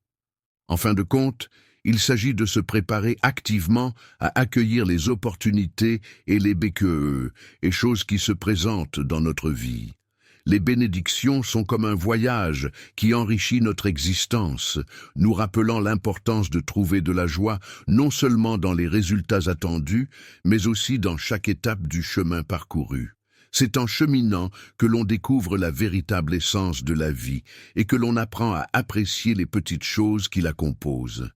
En fin de compte, il s'agit de se préparer activement à accueillir les opportunités et les BQE, et choses qui se présentent dans notre vie. Les bénédictions sont comme un voyage qui enrichit notre existence, nous rappelant l'importance de trouver de la joie non seulement dans les résultats attendus, mais aussi dans chaque étape du chemin parcouru. C'est en cheminant que l'on découvre la véritable essence de la vie et que l'on apprend à apprécier les petites choses qui la composent.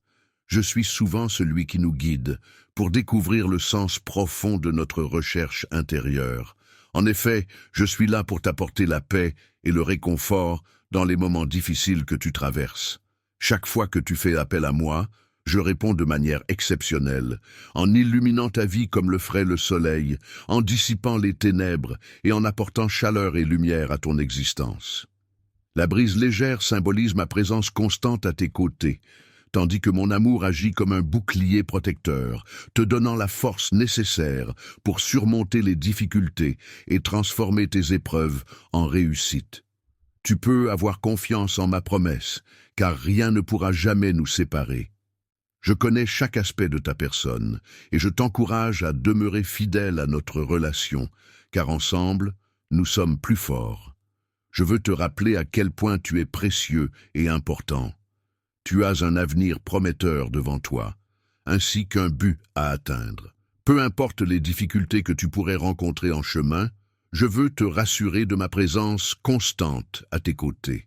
Je suis souvent celui qui nous guide pour découvrir le sens profond de notre recherche intérieure. En effet, je suis là pour t'apporter la paix et le réconfort dans les moments difficiles que tu traverses. Chaque fois que tu fais appel à moi, je réponds de manière exceptionnelle, en illuminant ta vie comme le ferait le soleil, en dissipant les ténèbres et en apportant chaleur et lumière à ton existence. La brise légère symbolise ma présence constante à tes côtés, tandis que mon amour agit comme un bouclier protecteur, te donnant la force nécessaire pour surmonter les difficultés et transformer tes épreuves en réussite. Tu peux avoir confiance en ma promesse, car rien ne pourra jamais nous séparer. Je connais chaque aspect de ta personne, et je t'encourage à demeurer fidèle à notre relation, car ensemble, nous sommes plus forts. Je veux te rappeler à quel point tu es précieux et important. Tu as un avenir prometteur devant toi, ainsi qu'un but à atteindre. Peu importe les difficultés que tu pourrais rencontrer en chemin, je veux te rassurer de ma présence constante à tes côtés.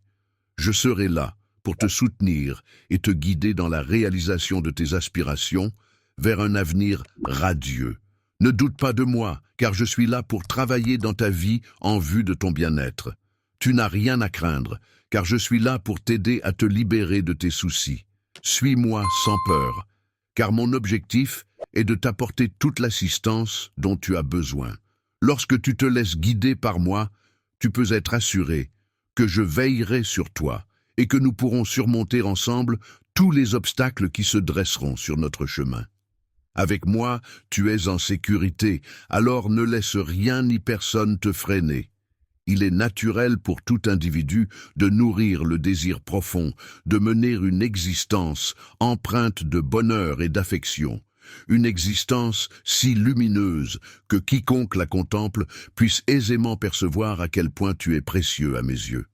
Je serai là pour te soutenir et te guider dans la réalisation de tes aspirations vers un avenir radieux. Ne doute pas de moi, car je suis là pour travailler dans ta vie en vue de ton bien-être. Tu n'as rien à craindre, car je suis là pour t'aider à te libérer de tes soucis. Suis-moi sans peur, car mon objectif est de t'apporter toute l'assistance dont tu as besoin. Lorsque tu te laisses guider par moi, tu peux être assuré que je veillerai sur toi et que nous pourrons surmonter ensemble tous les obstacles qui se dresseront sur notre chemin. Avec moi, tu es en sécurité, alors ne laisse rien ni personne te freiner. Il est naturel pour tout individu de nourrir le désir profond, de mener une existence empreinte de bonheur et d'affection, une existence si lumineuse que quiconque la contemple puisse aisément percevoir à quel point tu es précieux à mes yeux.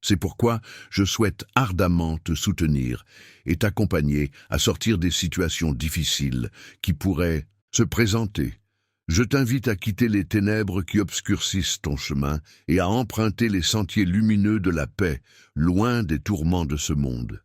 C'est pourquoi je souhaite ardemment te soutenir et t'accompagner à sortir des situations difficiles qui pourraient se présenter. Je t'invite à quitter les ténèbres qui obscurcissent ton chemin et à emprunter les sentiers lumineux de la paix, loin des tourments de ce monde.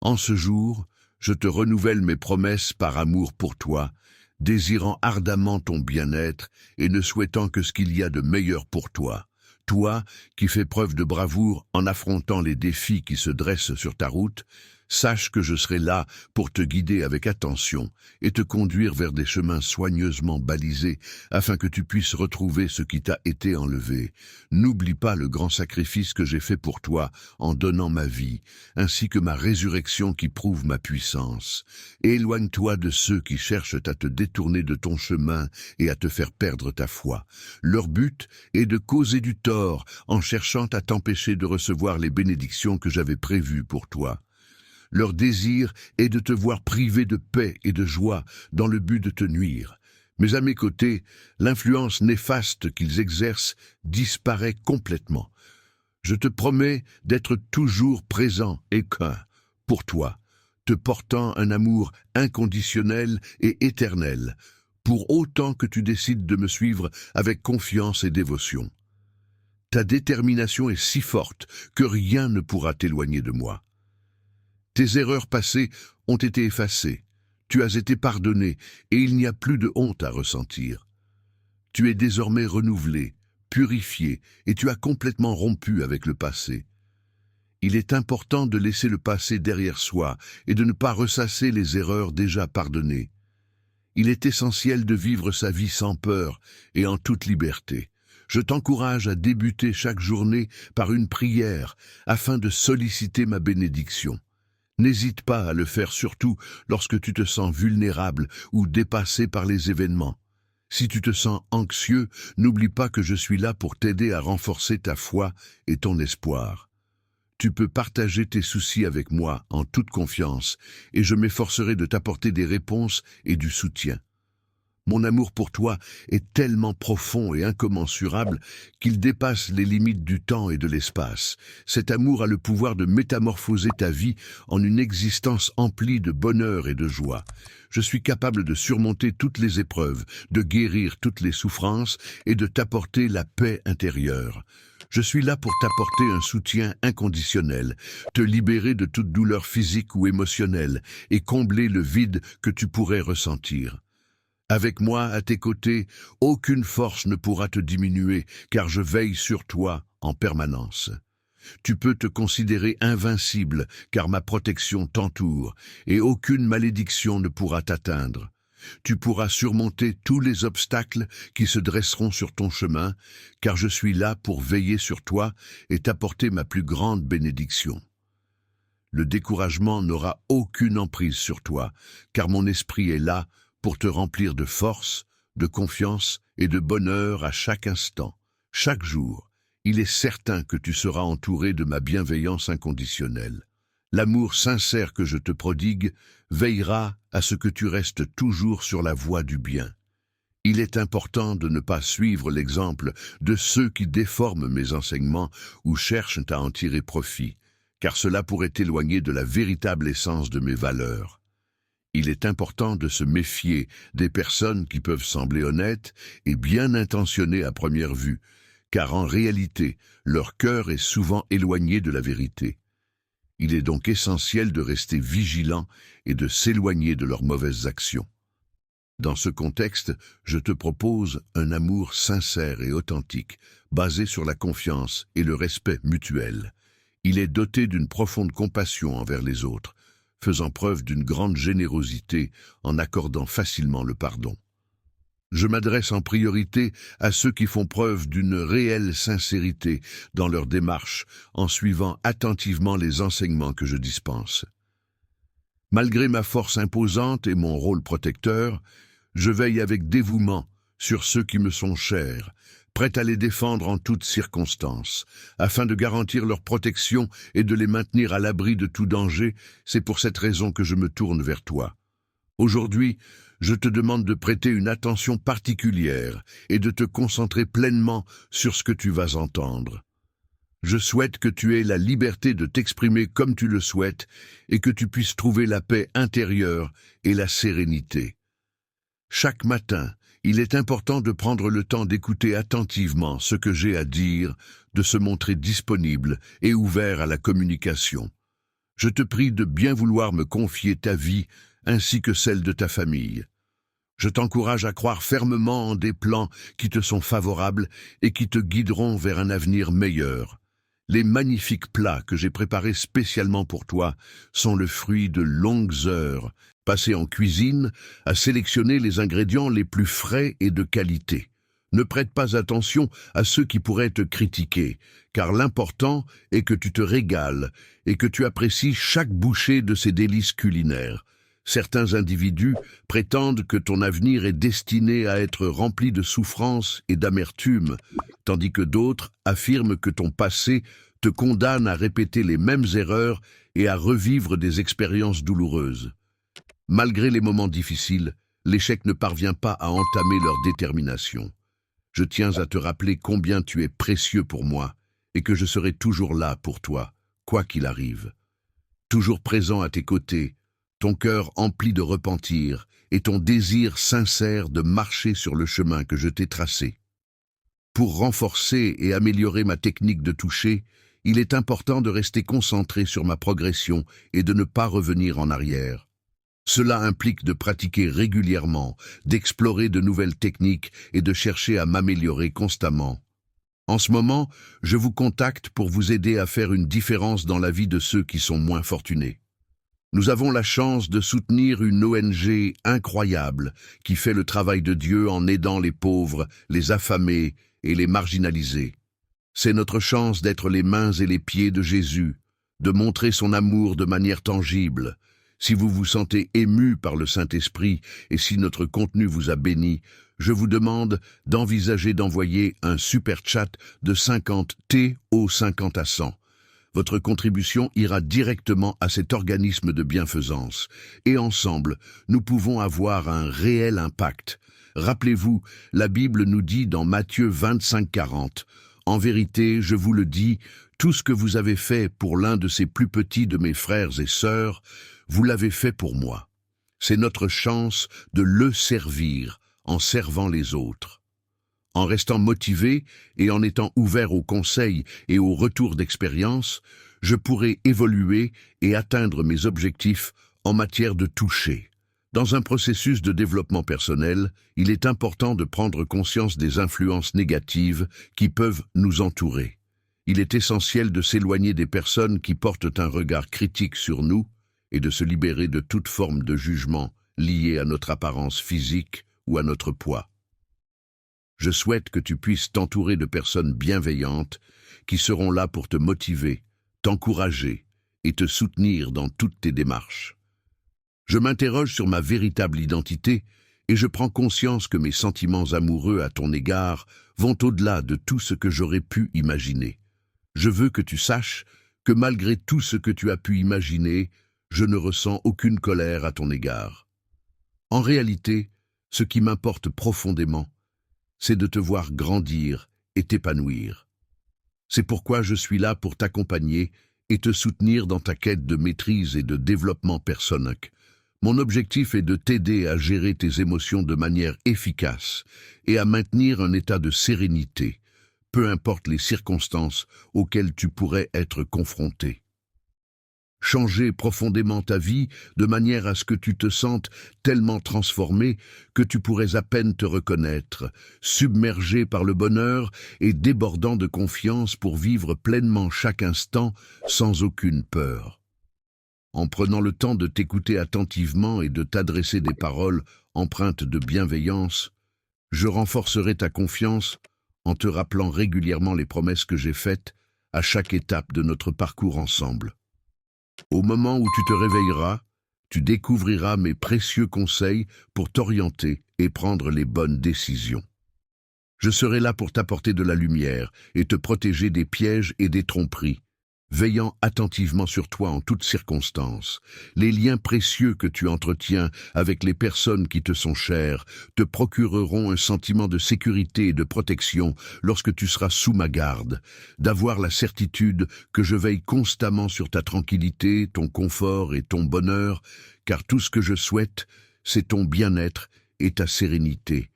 En ce jour, je te renouvelle mes promesses par amour pour toi, désirant ardemment ton bien-être et ne souhaitant que ce qu'il y a de meilleur pour toi. Toi, qui fais preuve de bravoure en affrontant les défis qui se dressent sur ta route, sache que je serai là pour te guider avec attention et te conduire vers des chemins soigneusement balisés afin que tu puisses retrouver ce qui t'a été enlevé. N'oublie pas le grand sacrifice que j'ai fait pour toi en donnant ma vie, ainsi que ma résurrection qui prouve ma puissance. Éloigne-toi de ceux qui cherchent à te détourner de ton chemin et à te faire perdre ta foi. Leur but est de causer du tort en cherchant à t'empêcher de recevoir les bénédictions que j'avais prévues pour toi. Leur désir est de te voir privé de paix et de joie dans le but de te nuire. Mais à mes côtés, l'influence néfaste qu'ils exercent disparaît complètement. Je te promets d'être toujours présent et qu'un, pour toi, te portant un amour inconditionnel et éternel, pour autant que tu décides de me suivre avec confiance et dévotion. Ta détermination est si forte que rien ne pourra t'éloigner de moi. Tes erreurs passées ont été effacées, tu as été pardonné et il n'y a plus de honte à ressentir. Tu es désormais renouvelé, purifié et tu as complètement rompu avec le passé. Il est important de laisser le passé derrière soi et de ne pas ressasser les erreurs déjà pardonnées. Il est essentiel de vivre sa vie sans peur et en toute liberté. Je t'encourage à débuter chaque journée par une prière afin de solliciter ma bénédiction. N'hésite pas à le faire surtout lorsque tu te sens vulnérable ou dépassé par les événements. Si tu te sens anxieux, n'oublie pas que je suis là pour t'aider à renforcer ta foi et ton espoir. Tu peux partager tes soucis avec moi en toute confiance et je m'efforcerai de t'apporter des réponses et du soutien. Mon amour pour toi est tellement profond et incommensurable qu'il dépasse les limites du temps et de l'espace. Cet amour a le pouvoir de métamorphoser ta vie en une existence emplie de bonheur et de joie. Je suis capable de surmonter toutes les épreuves, de guérir toutes les souffrances et de t'apporter la paix intérieure. Je suis là pour t'apporter un soutien inconditionnel, te libérer de toute douleur physique ou émotionnelle et combler le vide que tu pourrais ressentir. Avec moi, à tes côtés, aucune force ne pourra te diminuer, car je veille sur toi en permanence. Tu peux te considérer invincible, car ma protection t'entoure, et aucune malédiction ne pourra t'atteindre. Tu pourras surmonter tous les obstacles qui se dresseront sur ton chemin, car je suis là pour veiller sur toi et t'apporter ma plus grande bénédiction. Le découragement n'aura aucune emprise sur toi, car mon esprit est là pour te remplir de force, de confiance et de bonheur à chaque instant. Chaque jour, il est certain que tu seras entouré de ma bienveillance inconditionnelle. L'amour sincère que je te prodigue veillera à ce que tu restes toujours sur la voie du bien. Il est important de ne pas suivre l'exemple de ceux qui déforment mes enseignements ou cherchent à en tirer profit, car cela pourrait t'éloigner de la véritable essence de mes valeurs. Il est important de se méfier des personnes qui peuvent sembler honnêtes et bien intentionnées à première vue, car en réalité, leur cœur est souvent éloigné de la vérité. Il est donc essentiel de rester vigilant et de s'éloigner de leurs mauvaises actions. Dans ce contexte, je te propose un amour sincère et authentique, basé sur la confiance et le respect mutuel. Il est doté d'une profonde compassion envers les autres, faisant preuve d'une grande générosité en accordant facilement le pardon. Je m'adresse en priorité à ceux qui font preuve d'une réelle sincérité dans leur démarche, en suivant attentivement les enseignements que je dispense. Malgré ma force imposante et mon rôle protecteur, je veille avec dévouement sur ceux qui me sont chers, prêt à les défendre en toutes circonstances. Afin de garantir leur protection et de les maintenir à l'abri de tout danger, c'est pour cette raison que je me tourne vers toi. Aujourd'hui, je te demande de prêter une attention particulière et de te concentrer pleinement sur ce que tu vas entendre. Je souhaite que tu aies la liberté de t'exprimer comme tu le souhaites et que tu puisses trouver la paix intérieure et la sérénité. Chaque matin, il est important de prendre le temps d'écouter attentivement ce que j'ai à dire, de se montrer disponible et ouvert à la communication. Je te prie de bien vouloir me confier ta vie ainsi que celle de ta famille. Je t'encourage à croire fermement en des plans qui te sont favorables et qui te guideront vers un avenir meilleur. Les magnifiques plats que j'ai préparés spécialement pour toi sont le fruit de longues heures passées en cuisine à sélectionner les ingrédients les plus frais et de qualité. Ne prête pas attention à ceux qui pourraient te critiquer, car l'important est que tu te régales et que tu apprécies chaque bouchée de ces délices culinaires. Certains individus prétendent que ton avenir est destiné à être rempli de souffrance et d'amertume, tandis que d'autres affirment que ton passé te condamne à répéter les mêmes erreurs et à revivre des expériences douloureuses. Malgré les moments difficiles, l'échec ne parvient pas à entamer leur détermination. Je tiens à te rappeler combien tu es précieux pour moi et que je serai toujours là pour toi, quoi qu'il arrive. Toujours présent à tes côtés, ton cœur empli de repentir et ton désir sincère de marcher sur le chemin que je t'ai tracé. Pour renforcer et améliorer ma technique de toucher, il est important de rester concentré sur ma progression et de ne pas revenir en arrière. Cela implique de pratiquer régulièrement, d'explorer de nouvelles techniques et de chercher à m'améliorer constamment. En ce moment, je vous contacte pour vous aider à faire une différence dans la vie de ceux qui sont moins fortunés. Nous avons la chance de soutenir une ONG incroyable qui fait le travail de Dieu en aidant les pauvres, les affamés et les marginalisés. C'est notre chance d'être les mains et les pieds de Jésus, de montrer son amour de manière tangible. Si vous vous sentez ému par le Saint-Esprit et si notre contenu vous a béni, je vous demande d'envisager d'envoyer un super chat de 50 T au 50 à 100. Votre contribution ira directement à cet organisme de bienfaisance. Et ensemble, nous pouvons avoir un réel impact. Rappelez-vous, la Bible nous dit dans Matthieu 25:40, « En vérité, je vous le dis, tout ce que vous avez fait pour l'un de ces plus petits de mes frères et sœurs, vous l'avez fait pour moi. » C'est notre chance de le servir en servant les autres. En restant motivé et en étant ouvert aux conseils et aux retours d'expérience, je pourrai évoluer et atteindre mes objectifs en matière de toucher. Dans un processus de développement personnel, il est important de prendre conscience des influences négatives qui peuvent nous entourer. Il est essentiel de s'éloigner des personnes qui portent un regard critique sur nous et de se libérer de toute forme de jugement lié à notre apparence physique ou à notre poids. Je souhaite que tu puisses t'entourer de personnes bienveillantes qui seront là pour te motiver, t'encourager et te soutenir dans toutes tes démarches. Je m'interroge sur ma véritable identité et je prends conscience que mes sentiments amoureux à ton égard vont au-delà de tout ce que j'aurais pu imaginer. Je veux que tu saches que malgré tout ce que tu as pu imaginer, je ne ressens aucune colère à ton égard. En réalité, ce qui m'importe profondément, c'est de te voir grandir et t'épanouir. C'est pourquoi je suis là pour t'accompagner et te soutenir dans ta quête de maîtrise et de développement personnel. Mon objectif est de t'aider à gérer tes émotions de manière efficace et à maintenir un état de sérénité, peu importe les circonstances auxquelles tu pourrais être confronté. Changer profondément ta vie de manière à ce que tu te sentes tellement transformé que tu pourrais à peine te reconnaître, submergé par le bonheur et débordant de confiance pour vivre pleinement chaque instant sans aucune peur. En prenant le temps de t'écouter attentivement et de t'adresser des paroles empreintes de bienveillance, je renforcerai ta confiance en te rappelant régulièrement les promesses que j'ai faites à chaque étape de notre parcours ensemble. Au moment où tu te réveilleras, tu découvriras mes précieux conseils pour t'orienter et prendre les bonnes décisions. Je serai là pour t'apporter de la lumière et te protéger des pièges et des tromperies, veillant attentivement sur toi en toutes circonstances. Les liens précieux que tu entretiens avec les personnes qui te sont chères te procureront un sentiment de sécurité et de protection lorsque tu seras sous ma garde, d'avoir la certitude que je veille constamment sur ta tranquillité, ton confort et ton bonheur, car tout ce que je souhaite, c'est ton bien-être et ta sérénité.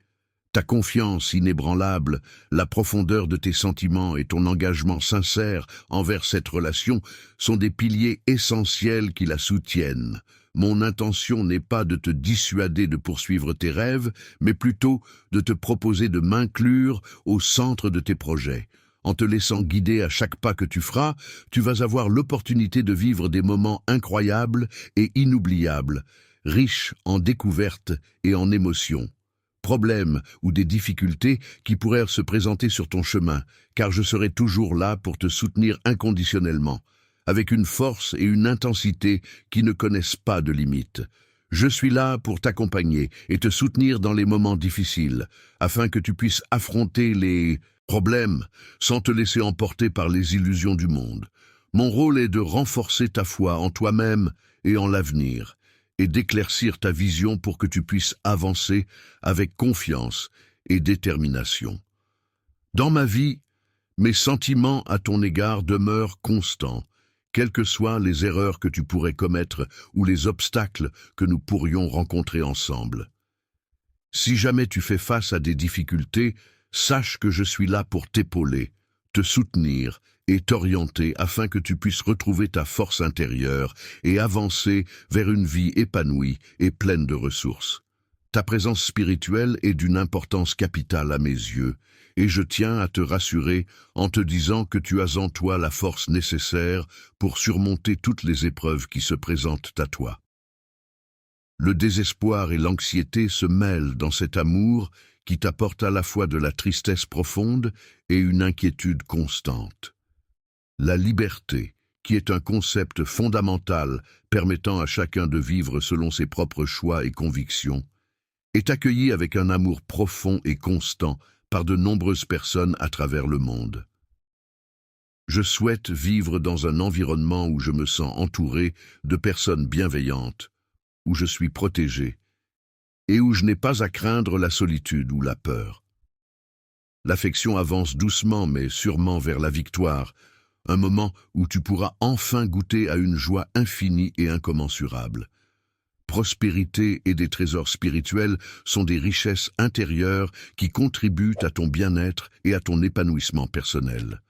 Ta confiance inébranlable, la profondeur de tes sentiments et ton engagement sincère envers cette relation sont des piliers essentiels qui la soutiennent. Mon intention n'est pas de te dissuader de poursuivre tes rêves, mais plutôt de te proposer de m'inclure au centre de tes projets. En te laissant guider à chaque pas que tu feras, tu vas avoir l'opportunité de vivre des moments incroyables et inoubliables, riches en découvertes et en émotions. Problèmes ou des difficultés qui pourraient se présenter sur ton chemin, car je serai toujours là pour te soutenir inconditionnellement, avec une force et une intensité qui ne connaissent pas de limites. Je suis là pour t'accompagner et te soutenir dans les moments difficiles, afin que tu puisses affronter les problèmes sans te laisser emporter par les illusions du monde. Mon rôle est de renforcer ta foi en toi-même et en l'avenir, et d'éclaircir ta vision pour que tu puisses avancer avec confiance et détermination. Dans ma vie, mes sentiments à ton égard demeurent constants, quelles que soient les erreurs que tu pourrais commettre ou les obstacles que nous pourrions rencontrer ensemble. Si jamais tu fais face à des difficultés, sache que je suis là pour t'épauler, te soutenir et t'orienter afin que tu puisses retrouver ta force intérieure et avancer vers une vie épanouie et pleine de ressources. Ta présence spirituelle est d'une importance capitale à mes yeux, et je tiens à te rassurer en te disant que tu as en toi la force nécessaire pour surmonter toutes les épreuves qui se présentent à toi. Le désespoir et l'anxiété se mêlent dans cet amour qui t'apporte à la fois de la tristesse profonde et une inquiétude constante. La liberté, qui est un concept fondamental permettant à chacun de vivre selon ses propres choix et convictions, est accueillie avec un amour profond et constant par de nombreuses personnes à travers le monde. Je souhaite vivre dans un environnement où je me sens entouré de personnes bienveillantes, où je suis protégé, et où je n'ai pas à craindre la solitude ou la peur. L'affection avance doucement mais sûrement vers la victoire, un moment où tu pourras enfin goûter à une joie infinie et incommensurable. Prospérité et des trésors spirituels sont des richesses intérieures qui contribuent à ton bien-être et à ton épanouissement personnel.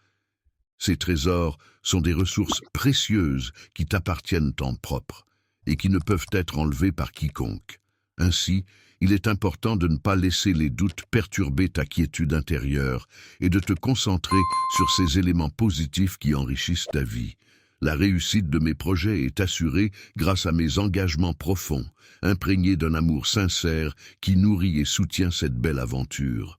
Ces trésors sont des ressources précieuses qui t'appartiennent en propre et qui ne peuvent être enlevées par quiconque. Ainsi, il est important de ne pas laisser les doutes perturber ta quiétude intérieure et de te concentrer sur ces éléments positifs qui enrichissent ta vie. La réussite de mes projets est assurée grâce à mes engagements profonds, imprégnés d'un amour sincère qui nourrit et soutient cette belle aventure.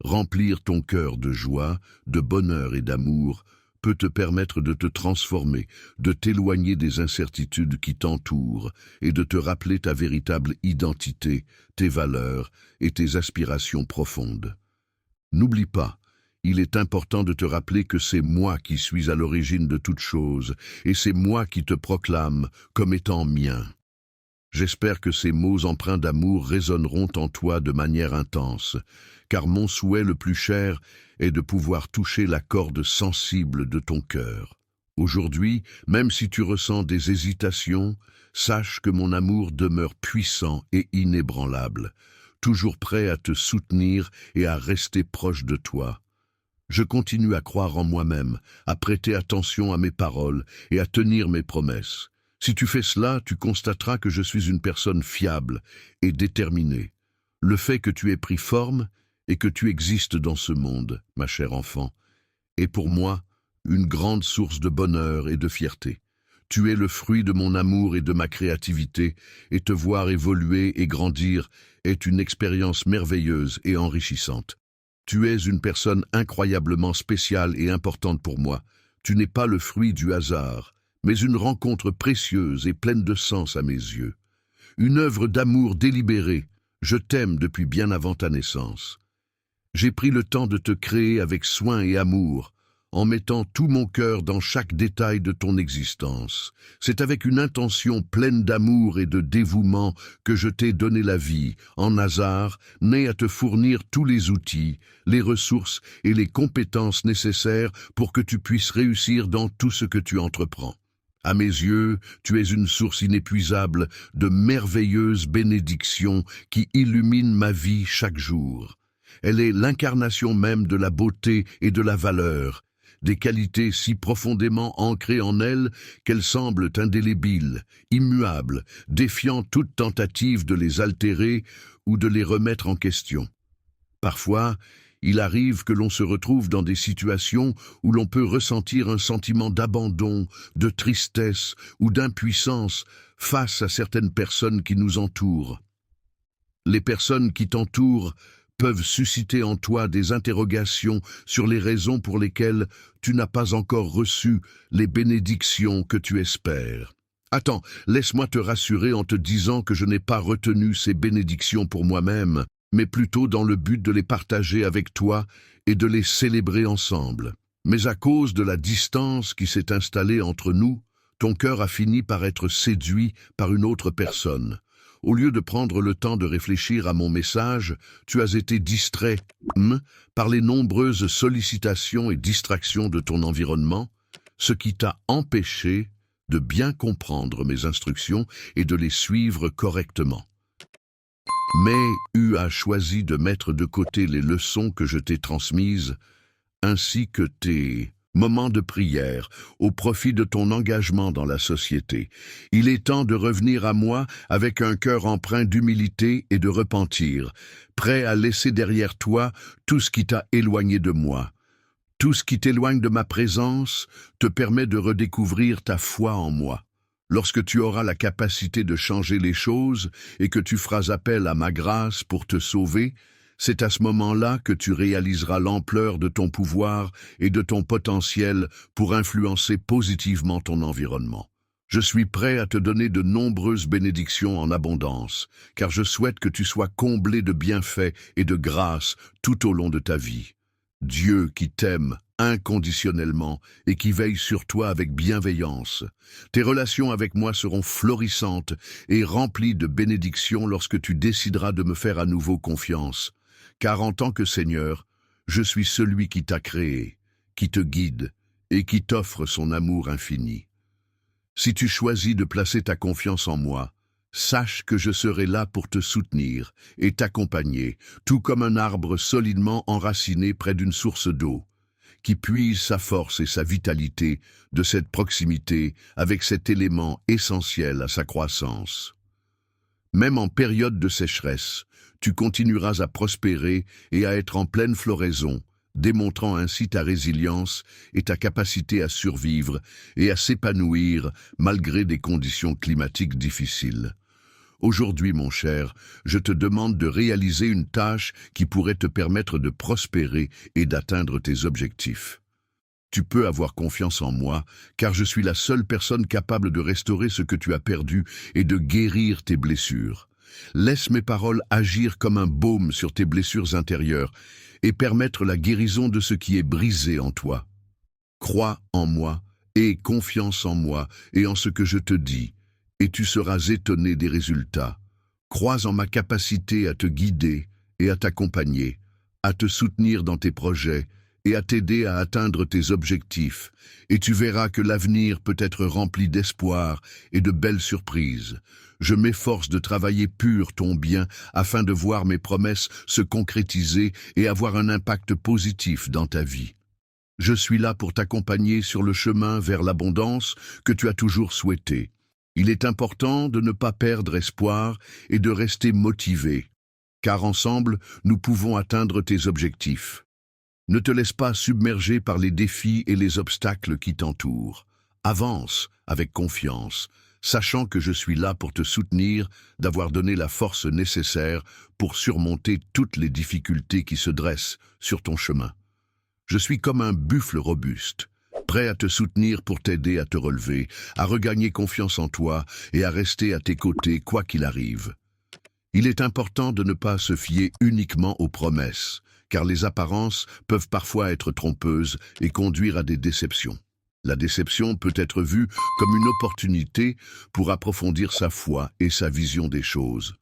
Remplir ton cœur de joie, de bonheur et d'amour peut te permettre de te transformer, de t'éloigner des incertitudes qui t'entourent et de te rappeler ta véritable identité, tes valeurs et tes aspirations profondes. N'oublie pas, il est important de te rappeler que c'est moi qui suis à l'origine de toute chose et c'est moi qui te proclame comme étant mien. J'espère que ces mots empreints d'amour résonneront en toi de manière intense, car mon souhait le plus cher est de pouvoir toucher la corde sensible de ton cœur. Aujourd'hui, même si tu ressens des hésitations, sache que mon amour demeure puissant et inébranlable, toujours prêt à te soutenir et à rester proche de toi. Je continue à croire en moi-même, à prêter attention à mes paroles et à tenir mes promesses. Si tu fais cela, tu constateras que je suis une personne fiable et déterminée. Le fait que tu aies pris forme et que tu existes dans ce monde, ma chère enfant, est pour moi une grande source de bonheur et de fierté. Tu es le fruit de mon amour et de ma créativité, et te voir évoluer et grandir est une expérience merveilleuse et enrichissante. Tu es une personne incroyablement spéciale et importante pour moi. Tu n'es pas le fruit du hasard, mais une rencontre précieuse et pleine de sens à mes yeux. Une œuvre d'amour délibérée. Je t'aime depuis bien avant ta naissance. J'ai pris le temps de te créer avec soin et amour, en mettant tout mon cœur dans chaque détail de ton existence. C'est avec une intention pleine d'amour et de dévouement que je t'ai donné la vie, en hasard, né à te fournir tous les outils, les ressources et les compétences nécessaires pour que tu puisses réussir dans tout ce que tu entreprends. À mes yeux, tu es une source inépuisable de merveilleuses bénédictions qui illuminent ma vie chaque jour. Elle est l'incarnation même de la beauté et de la valeur, des qualités si profondément ancrées en elle qu'elles semblent indélébiles, immuables, défiant toute tentative de les altérer ou de les remettre en question. Parfois, il arrive que l'on se retrouve dans des situations où l'on peut ressentir un sentiment d'abandon, de tristesse ou d'impuissance face à certaines personnes qui nous entourent. Les personnes qui t'entourent peuvent susciter en toi des interrogations sur les raisons pour lesquelles tu n'as pas encore reçu les bénédictions que tu espères. Attends, laisse-moi te rassurer en te disant que je n'ai pas retenu ces bénédictions pour moi-même, mais plutôt dans le but de les partager avec toi et de les célébrer ensemble. Mais à cause de la distance qui s'est installée entre nous, ton cœur a fini par être séduit par une autre personne. Au lieu de prendre le temps de réfléchir à mon message, tu as été distrait par les nombreuses sollicitations et distractions de ton environnement, ce qui t'a empêché de bien comprendre mes instructions et de les suivre correctement. Mais tu as choisi de mettre de côté les leçons que je t'ai transmises, ainsi que tes Moment de prière, au profit de ton engagement dans la société. Il est temps de revenir à moi avec un cœur empreint d'humilité et de repentir, prêt à laisser derrière toi tout ce qui t'a éloigné de moi. Tout ce qui t'éloigne de ma présence te permet de redécouvrir ta foi en moi. Lorsque tu auras la capacité de changer les choses et que tu feras appel à ma grâce pour te sauver, c'est à ce moment-là que tu réaliseras l'ampleur de ton pouvoir et de ton potentiel pour influencer positivement ton environnement. Je suis prêt à te donner de nombreuses bénédictions en abondance, car je souhaite que tu sois comblé de bienfaits et de grâce tout au long de ta vie. Dieu qui t'aime inconditionnellement et qui veille sur toi avec bienveillance. Tes relations avec moi seront florissantes et remplies de bénédictions lorsque tu décideras de me faire à nouveau confiance. Car en tant que Seigneur, je suis celui qui t'a créé, qui te guide et qui t'offre son amour infini. Si tu choisis de placer ta confiance en moi, sache que je serai là pour te soutenir et t'accompagner, tout comme un arbre solidement enraciné près d'une source d'eau, qui puise sa force et sa vitalité de cette proximité avec cet élément essentiel à sa croissance. Même en période de sécheresse, tu continueras à prospérer et à être en pleine floraison, démontrant ainsi ta résilience et ta capacité à survivre et à s'épanouir malgré des conditions climatiques difficiles. Aujourd'hui, mon cher, je te demande de réaliser une tâche qui pourrait te permettre de prospérer et d'atteindre tes objectifs. Tu peux avoir confiance en moi, car je suis la seule personne capable de restaurer ce que tu as perdu et de guérir tes blessures. Laisse mes paroles agir comme un baume sur tes blessures intérieures et permettre la guérison de ce qui est brisé en toi. Crois en moi, aie confiance en moi et en ce que je te dis, et tu seras étonné des résultats. Crois en ma capacité à te guider et à t'accompagner, à te soutenir dans tes projets et à t'aider à atteindre tes objectifs, et tu verras que l'avenir peut être rempli d'espoir et de belles surprises. Je m'efforce de travailler pur ton bien afin de voir mes promesses se concrétiser et avoir un impact positif dans ta vie. Je suis là pour t'accompagner sur le chemin vers l'abondance que tu as toujours souhaité. Il est important de ne pas perdre espoir et de rester motivé, car ensemble, nous pouvons atteindre tes objectifs. Ne te laisse pas submerger par les défis et les obstacles qui t'entourent. Avance avec confiance, sachant que je suis là pour te soutenir, d'avoir donné la force nécessaire pour surmonter toutes les difficultés qui se dressent sur ton chemin. Je suis comme un buffle robuste, prêt à te soutenir pour t'aider à te relever, à regagner confiance en toi et à rester à tes côtés quoi qu'il arrive. Il est important de ne pas se fier uniquement aux promesses, car les apparences peuvent parfois être trompeuses et conduire à des déceptions. La déception peut être vue comme une opportunité pour approfondir sa foi et sa vision des choses.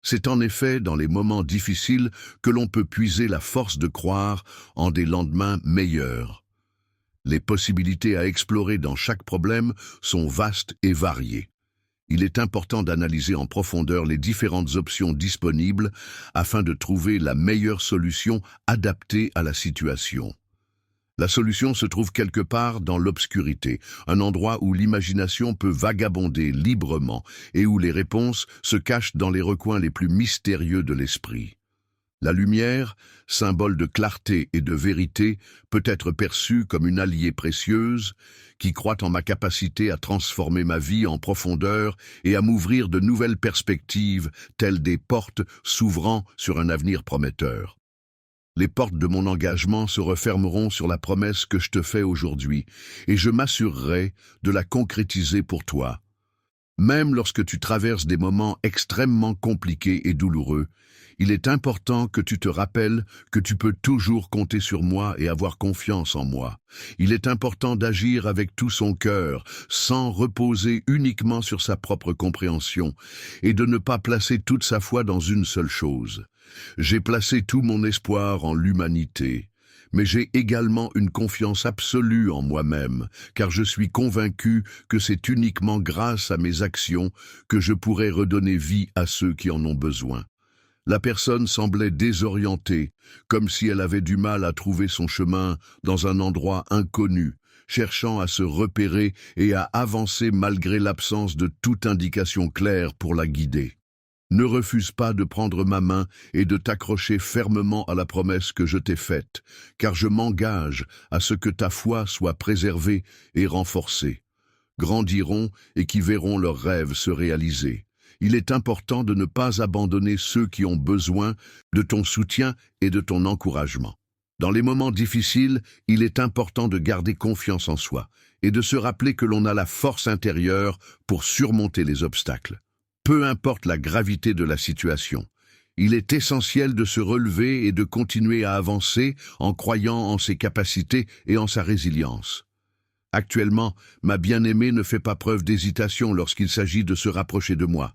C'est en effet dans les moments difficiles que l'on peut puiser la force de croire en des lendemains meilleurs. Les possibilités à explorer dans chaque problème sont vastes et variées. Il est important d'analyser en profondeur les différentes options disponibles afin de trouver la meilleure solution adaptée à la situation. La solution se trouve quelque part dans l'obscurité, un endroit où l'imagination peut vagabonder librement et où les réponses se cachent dans les recoins les plus mystérieux de l'esprit. La lumière, symbole de clarté et de vérité, peut être perçue comme une alliée précieuse qui croit en ma capacité à transformer ma vie en profondeur et à m'ouvrir de nouvelles perspectives, telles des portes s'ouvrant sur un avenir prometteur. Les portes de mon engagement se refermeront sur la promesse que je te fais aujourd'hui, et je m'assurerai de la concrétiser pour toi. Même lorsque tu traverses des moments extrêmement compliqués et douloureux, il est important que tu te rappelles que tu peux toujours compter sur moi et avoir confiance en moi. Il est important d'agir avec tout son cœur, sans reposer uniquement sur sa propre compréhension, et de ne pas placer toute sa foi dans une seule chose. J'ai placé tout mon espoir en l'humanité, mais j'ai également une confiance absolue en moi-même, car je suis convaincu que c'est uniquement grâce à mes actions que je pourrai redonner vie à ceux qui en ont besoin. La personne semblait désorientée, comme si elle avait du mal à trouver son chemin dans un endroit inconnu, cherchant à se repérer et à avancer malgré l'absence de toute indication claire pour la guider. Ne refuse pas de prendre ma main et de t'accrocher fermement à la promesse que je t'ai faite, car je m'engage à ce que ta foi soit préservée et renforcée. Grandiront et qui verront leurs rêves se réaliser. Il est important de ne pas abandonner ceux qui ont besoin de ton soutien et de ton encouragement. Dans les moments difficiles, il est important de garder confiance en soi et de se rappeler que l'on a la force intérieure pour surmonter les obstacles. Peu importe la gravité de la situation, il est essentiel de se relever et de continuer à avancer en croyant en ses capacités et en sa résilience. Actuellement, ma bien-aimée ne fait pas preuve d'hésitation lorsqu'il s'agit de se rapprocher de moi,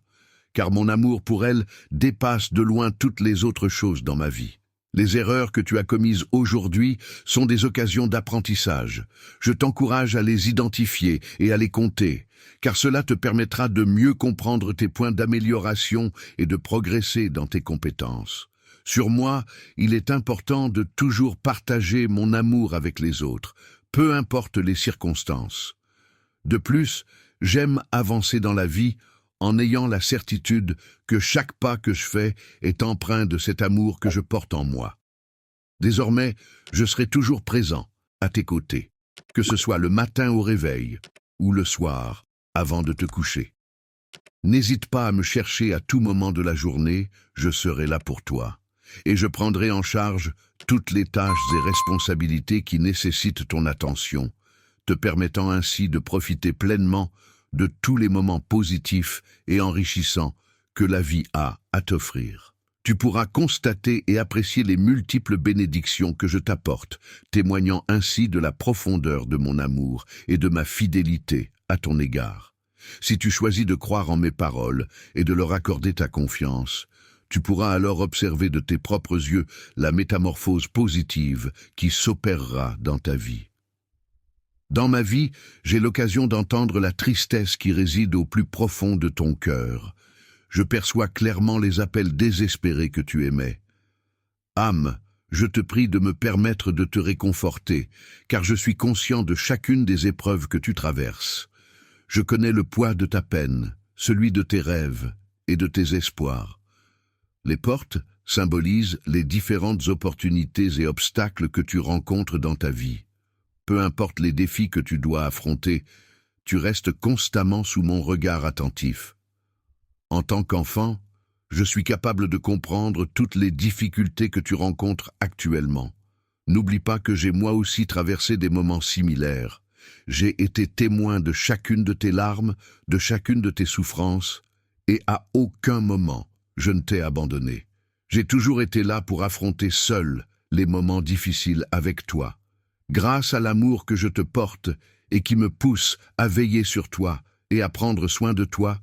car mon amour pour elle dépasse de loin toutes les autres choses dans ma vie. Les erreurs que tu as commises aujourd'hui sont des occasions d'apprentissage. Je t'encourage à les identifier et à les compter, car cela te permettra de mieux comprendre tes points d'amélioration et de progresser dans tes compétences. Sur moi, il est important de toujours partager mon amour avec les autres, peu importe les circonstances. De plus, j'aime avancer dans la vie en ayant la certitude que chaque pas que je fais est empreint de cet amour que je porte en moi. Désormais, je serai toujours présent, à tes côtés, que ce soit le matin au réveil ou le soir, avant de te coucher. N'hésite pas à me chercher à tout moment de la journée, je serai là pour toi. Et je prendrai en charge toutes les tâches et responsabilités qui nécessitent ton attention, te permettant ainsi de profiter pleinement de tous les moments positifs et enrichissants que la vie a à t'offrir. Tu pourras constater et apprécier les multiples bénédictions que je t'apporte, témoignant ainsi de la profondeur de mon amour et de ma fidélité à ton égard. Si tu choisis de croire en mes paroles et de leur accorder ta confiance, tu pourras alors observer de tes propres yeux la métamorphose positive qui s'opérera dans ta vie. Dans ma vie, j'ai l'occasion d'entendre la tristesse qui réside au plus profond de ton cœur. Je perçois clairement les appels désespérés que tu émets. Âme, je te prie de me permettre de te réconforter, car je suis conscient de chacune des épreuves que tu traverses. Je connais le poids de ta peine, celui de tes rêves et de tes espoirs. Les portes symbolisent les différentes opportunités et obstacles que tu rencontres dans ta vie. Peu importe les défis que tu dois affronter, tu restes constamment sous mon regard attentif. En tant qu'enfant, je suis capable de comprendre toutes les difficultés que tu rencontres actuellement. N'oublie pas que j'ai moi aussi traversé des moments similaires. J'ai été témoin de chacune de tes larmes, de chacune de tes souffrances, et à aucun moment je ne t'ai abandonné. J'ai toujours été là pour affronter seul les moments difficiles avec toi. Grâce à l'amour que je te porte et qui me pousse à veiller sur toi et à prendre soin de toi,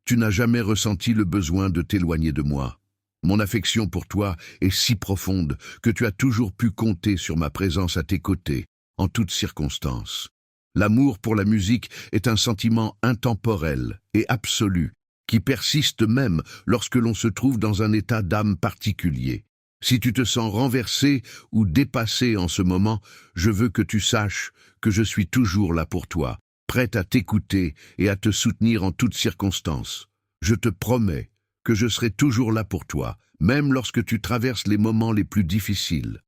tu n'as jamais ressenti le besoin de t'éloigner de moi. Mon affection pour toi est si profonde que tu as toujours pu compter sur ma présence à tes côtés, en toutes circonstances. L'amour pour la musique est un sentiment intemporel et absolu, qui persiste même lorsque l'on se trouve dans un état d'âme particulier. Si tu te sens renversé ou dépassé en ce moment, je veux que tu saches que je suis toujours là pour toi, prête à t'écouter et à te soutenir en toutes circonstances. Je te promets que je serai toujours là pour toi, même lorsque tu traverses les moments les plus difficiles.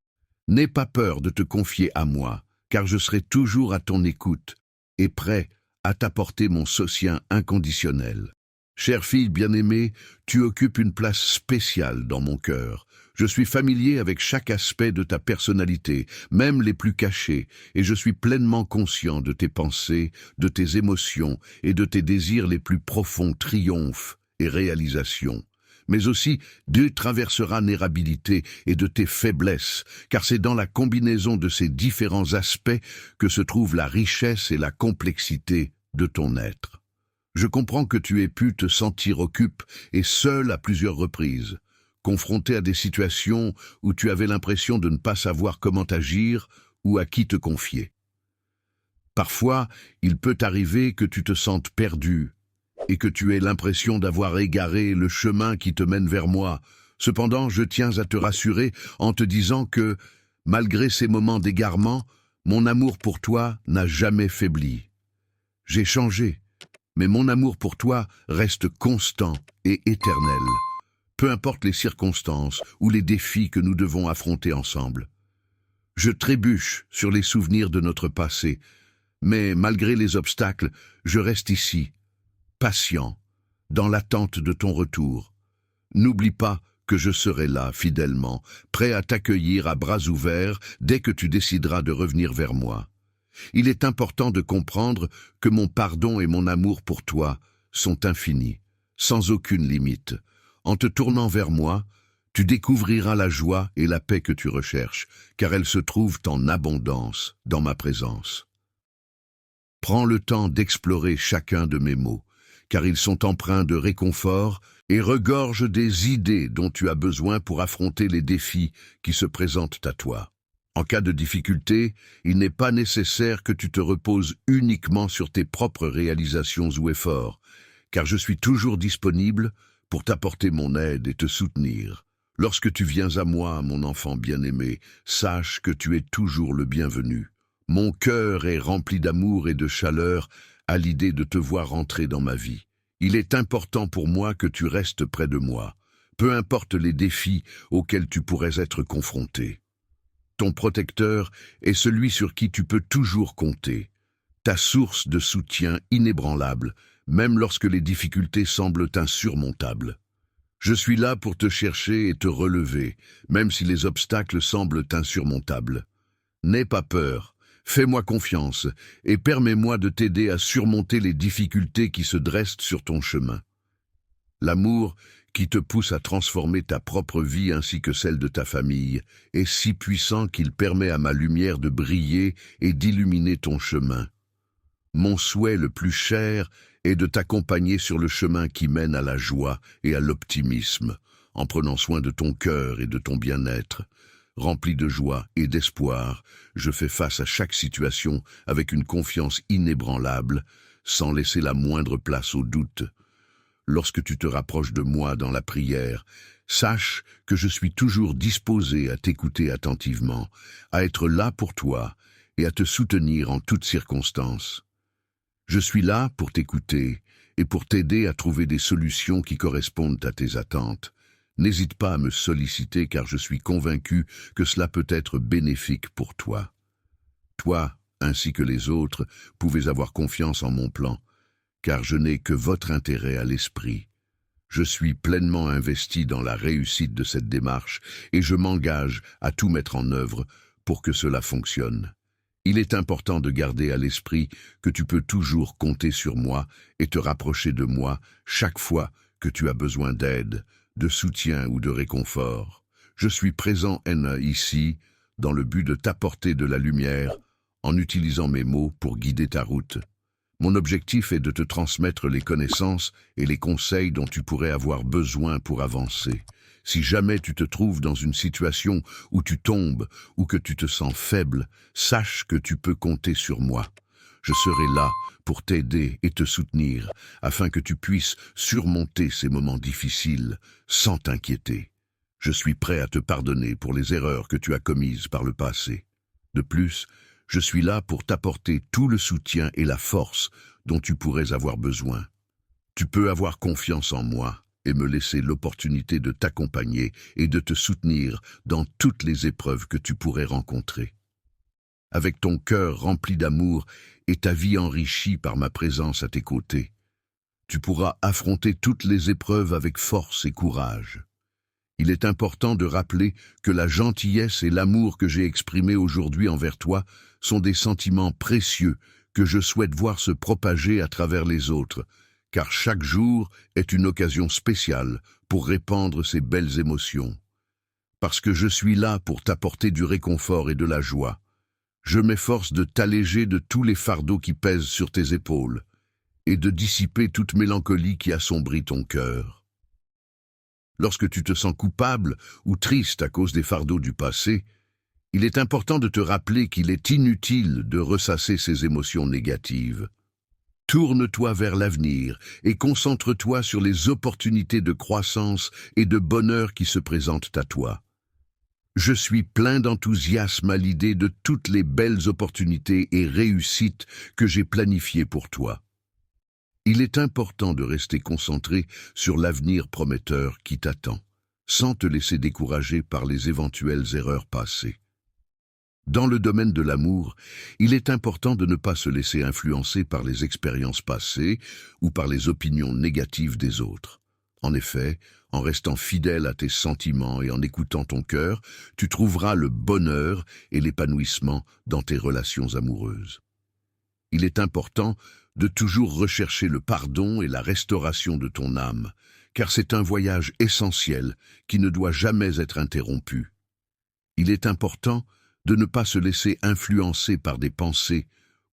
N'aie pas peur de te confier à moi, car je serai toujours à ton écoute et prêt à t'apporter mon soutien inconditionnel. Chère fille bien-aimée, tu occupes une place spéciale dans mon cœur. Je suis familier avec chaque aspect de ta personnalité, même les plus cachés, et je suis pleinement conscient de tes pensées, de tes émotions et de tes désirs les plus profonds triomphes et réalisations. Mais aussi de traversera nérabilité et de tes faiblesses, car c'est dans la combinaison de ces différents aspects que se trouve la richesse et la complexité de ton être. Je comprends que tu aies pu te sentir occupé et seul à plusieurs reprises, confronté à des situations où tu avais l'impression de ne pas savoir comment agir ou à qui te confier. Parfois, il peut arriver que tu te sentes perdu et que tu aies l'impression d'avoir égaré le chemin qui te mène vers moi. Cependant, je tiens à te rassurer en te disant que, malgré ces moments d'égarement, Mon amour pour toi n'a jamais faibli. J'ai changé, mais mon amour pour toi reste constant et éternel, peu importe les circonstances ou les défis que nous devons affronter ensemble. Je trébuche sur les souvenirs de notre passé, mais malgré les obstacles, je reste ici, patient, dans l'attente de ton retour. N'oublie pas que je serai là, fidèlement, prêt à t'accueillir à bras ouverts dès que tu décideras de revenir vers moi. Il est important de comprendre que mon pardon et mon amour pour toi sont infinis, sans aucune limite. En te tournant vers moi, tu découvriras la joie et la paix que tu recherches, car elles se trouvent en abondance dans ma présence. Prends le temps d'explorer chacun de mes mots, car ils sont empreints de réconfort et regorgent des idées dont tu as besoin pour affronter les défis qui se présentent à toi. En cas de difficulté, il n'est pas nécessaire que tu te reposes uniquement sur tes propres réalisations ou efforts, car je suis toujours disponible pour t'apporter mon aide et te soutenir. Lorsque tu viens à moi, mon enfant bien-aimé, sache que tu es toujours le bienvenu. Mon cœur est rempli d'amour et de chaleur à l'idée de te voir entrer dans ma vie. Il est important pour moi que tu restes près de moi, peu importe les défis auxquels tu pourrais être confronté. Ton protecteur est celui sur qui tu peux toujours compter, ta source de soutien inébranlable, même lorsque les difficultés semblent insurmontables. Je suis là pour te chercher et te relever, même si les obstacles semblent insurmontables. N'aie pas peur, fais-moi confiance et permets-moi de t'aider à surmonter les difficultés qui se dressent sur ton chemin. L'amour qui te pousse à transformer ta propre vie ainsi que celle de ta famille est si puissant qu'il permet à ma lumière de briller et d'illuminer ton chemin. Mon souhait le plus cher est de t'accompagner sur le chemin qui mène à la joie et à l'optimisme, en prenant soin de ton cœur et de ton bien-être. Rempli de joie et d'espoir, je fais face à chaque situation avec une confiance inébranlable, sans laisser la moindre place au doute. Lorsque tu te rapproches de moi dans la prière, sache que je suis toujours disposé à t'écouter attentivement, à être là pour toi et à te soutenir en toutes circonstances. Je suis là pour t'écouter et pour t'aider à trouver des solutions qui correspondent à tes attentes. N'hésite pas à me solliciter car je suis convaincu que cela peut être bénéfique pour toi. Toi, ainsi que les autres, pouvez avoir confiance en mon plan, car je n'ai que votre intérêt à l'esprit. Je suis pleinement investi dans la réussite de cette démarche et je m'engage à tout mettre en œuvre pour que cela fonctionne. Il est important de garder à l'esprit que tu peux toujours compter sur moi et te rapprocher de moi chaque fois que tu as besoin d'aide, de soutien ou de réconfort. Je suis présent ici dans le but de t'apporter de la lumière en utilisant mes mots pour guider ta route. Mon objectif est de te transmettre les connaissances et les conseils dont tu pourrais avoir besoin pour avancer. Si jamais tu te trouves dans une situation où tu tombes ou que tu te sens faible, sache que tu peux compter sur moi. Je serai là pour t'aider et te soutenir afin que tu puisses surmonter ces moments difficiles sans t'inquiéter. Je suis prêt à te pardonner pour les erreurs que tu as commises par le passé. De plus, je suis là pour t'apporter tout le soutien et la force dont tu pourrais avoir besoin. Tu peux avoir confiance en moi et me laisser l'opportunité de t'accompagner et de te soutenir dans toutes les épreuves que tu pourrais rencontrer. Avec ton cœur rempli d'amour et ta vie enrichie par ma présence à tes côtés, tu pourras affronter toutes les épreuves avec force et courage. Il est important de rappeler que la gentillesse et l'amour que j'ai exprimés aujourd'hui envers toi sont des sentiments précieux que je souhaite voir se propager à travers les autres, car chaque jour est une occasion spéciale pour répandre ces belles émotions. Parce que je suis là pour t'apporter du réconfort et de la joie, je m'efforce de t'alléger de tous les fardeaux qui pèsent sur tes épaules et de dissiper toute mélancolie qui assombrit ton cœur. Lorsque tu te sens coupable ou triste à cause des fardeaux du passé, il est important de te rappeler qu'il est inutile de ressasser ces émotions négatives. Tourne-toi vers l'avenir et concentre-toi sur les opportunités de croissance et de bonheur qui se présentent à toi. Je suis plein d'enthousiasme à l'idée de toutes les belles opportunités et réussites que j'ai planifiées pour toi. Il est important de rester concentré sur l'avenir prometteur qui t'attend, sans te laisser décourager par les éventuelles erreurs passées. Dans le domaine de l'amour, il est important de ne pas se laisser influencer par les expériences passées ou par les opinions négatives des autres. En effet, en restant fidèle à tes sentiments et en écoutant ton cœur, tu trouveras le bonheur et l'épanouissement dans tes relations amoureuses. Il est important de toujours rechercher le pardon et la restauration de ton âme, car c'est un voyage essentiel qui ne doit jamais être interrompu. Il est important de ne pas se laisser influencer par des pensées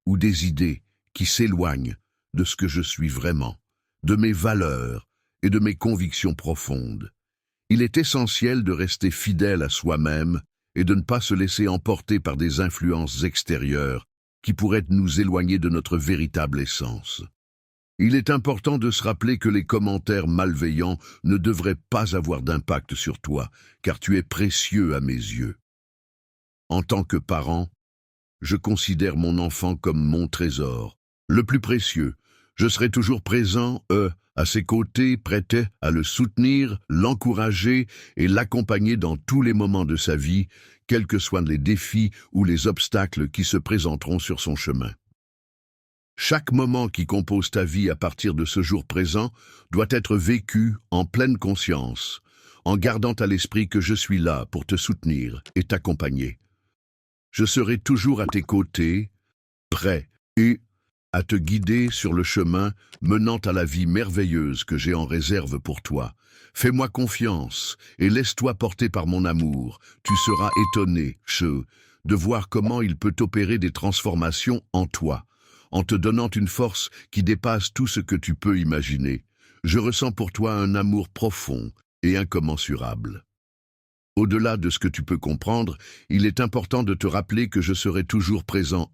ou des idées qui s'éloignent de ce que je suis vraiment, de mes valeurs et de mes convictions profondes. Il est essentiel de rester fidèle à soi-même et de ne pas se laisser emporter par des influences extérieures qui pourraient nous éloigner de notre véritable essence. Il est important de se rappeler que les commentaires malveillants ne devraient pas avoir d'impact sur toi, car tu es précieux à mes yeux. En tant que parent, je considère mon enfant comme mon trésor, le plus précieux. Je serai toujours présent, à ses côtés, prêt à le soutenir, l'encourager et l'accompagner dans tous les moments de sa vie, quels que soient les défis ou les obstacles qui se présenteront sur son chemin. Chaque moment qui compose ta vie à partir de ce jour présent doit être vécu en pleine conscience, en gardant à l'esprit que je suis là pour te soutenir et t'accompagner. Je serai toujours à tes côtés, prêt et à te guider sur le chemin menant à la vie merveilleuse que j'ai en réserve pour toi. Fais-moi confiance et laisse-toi porter par mon amour. Tu seras étonné, de voir comment il peut opérer des transformations en toi, en te donnant une force qui dépasse tout ce que tu peux imaginer. Je ressens pour toi un amour profond et incommensurable. Au-delà de ce que tu peux comprendre, il est important de te rappeler que je serai toujours présent,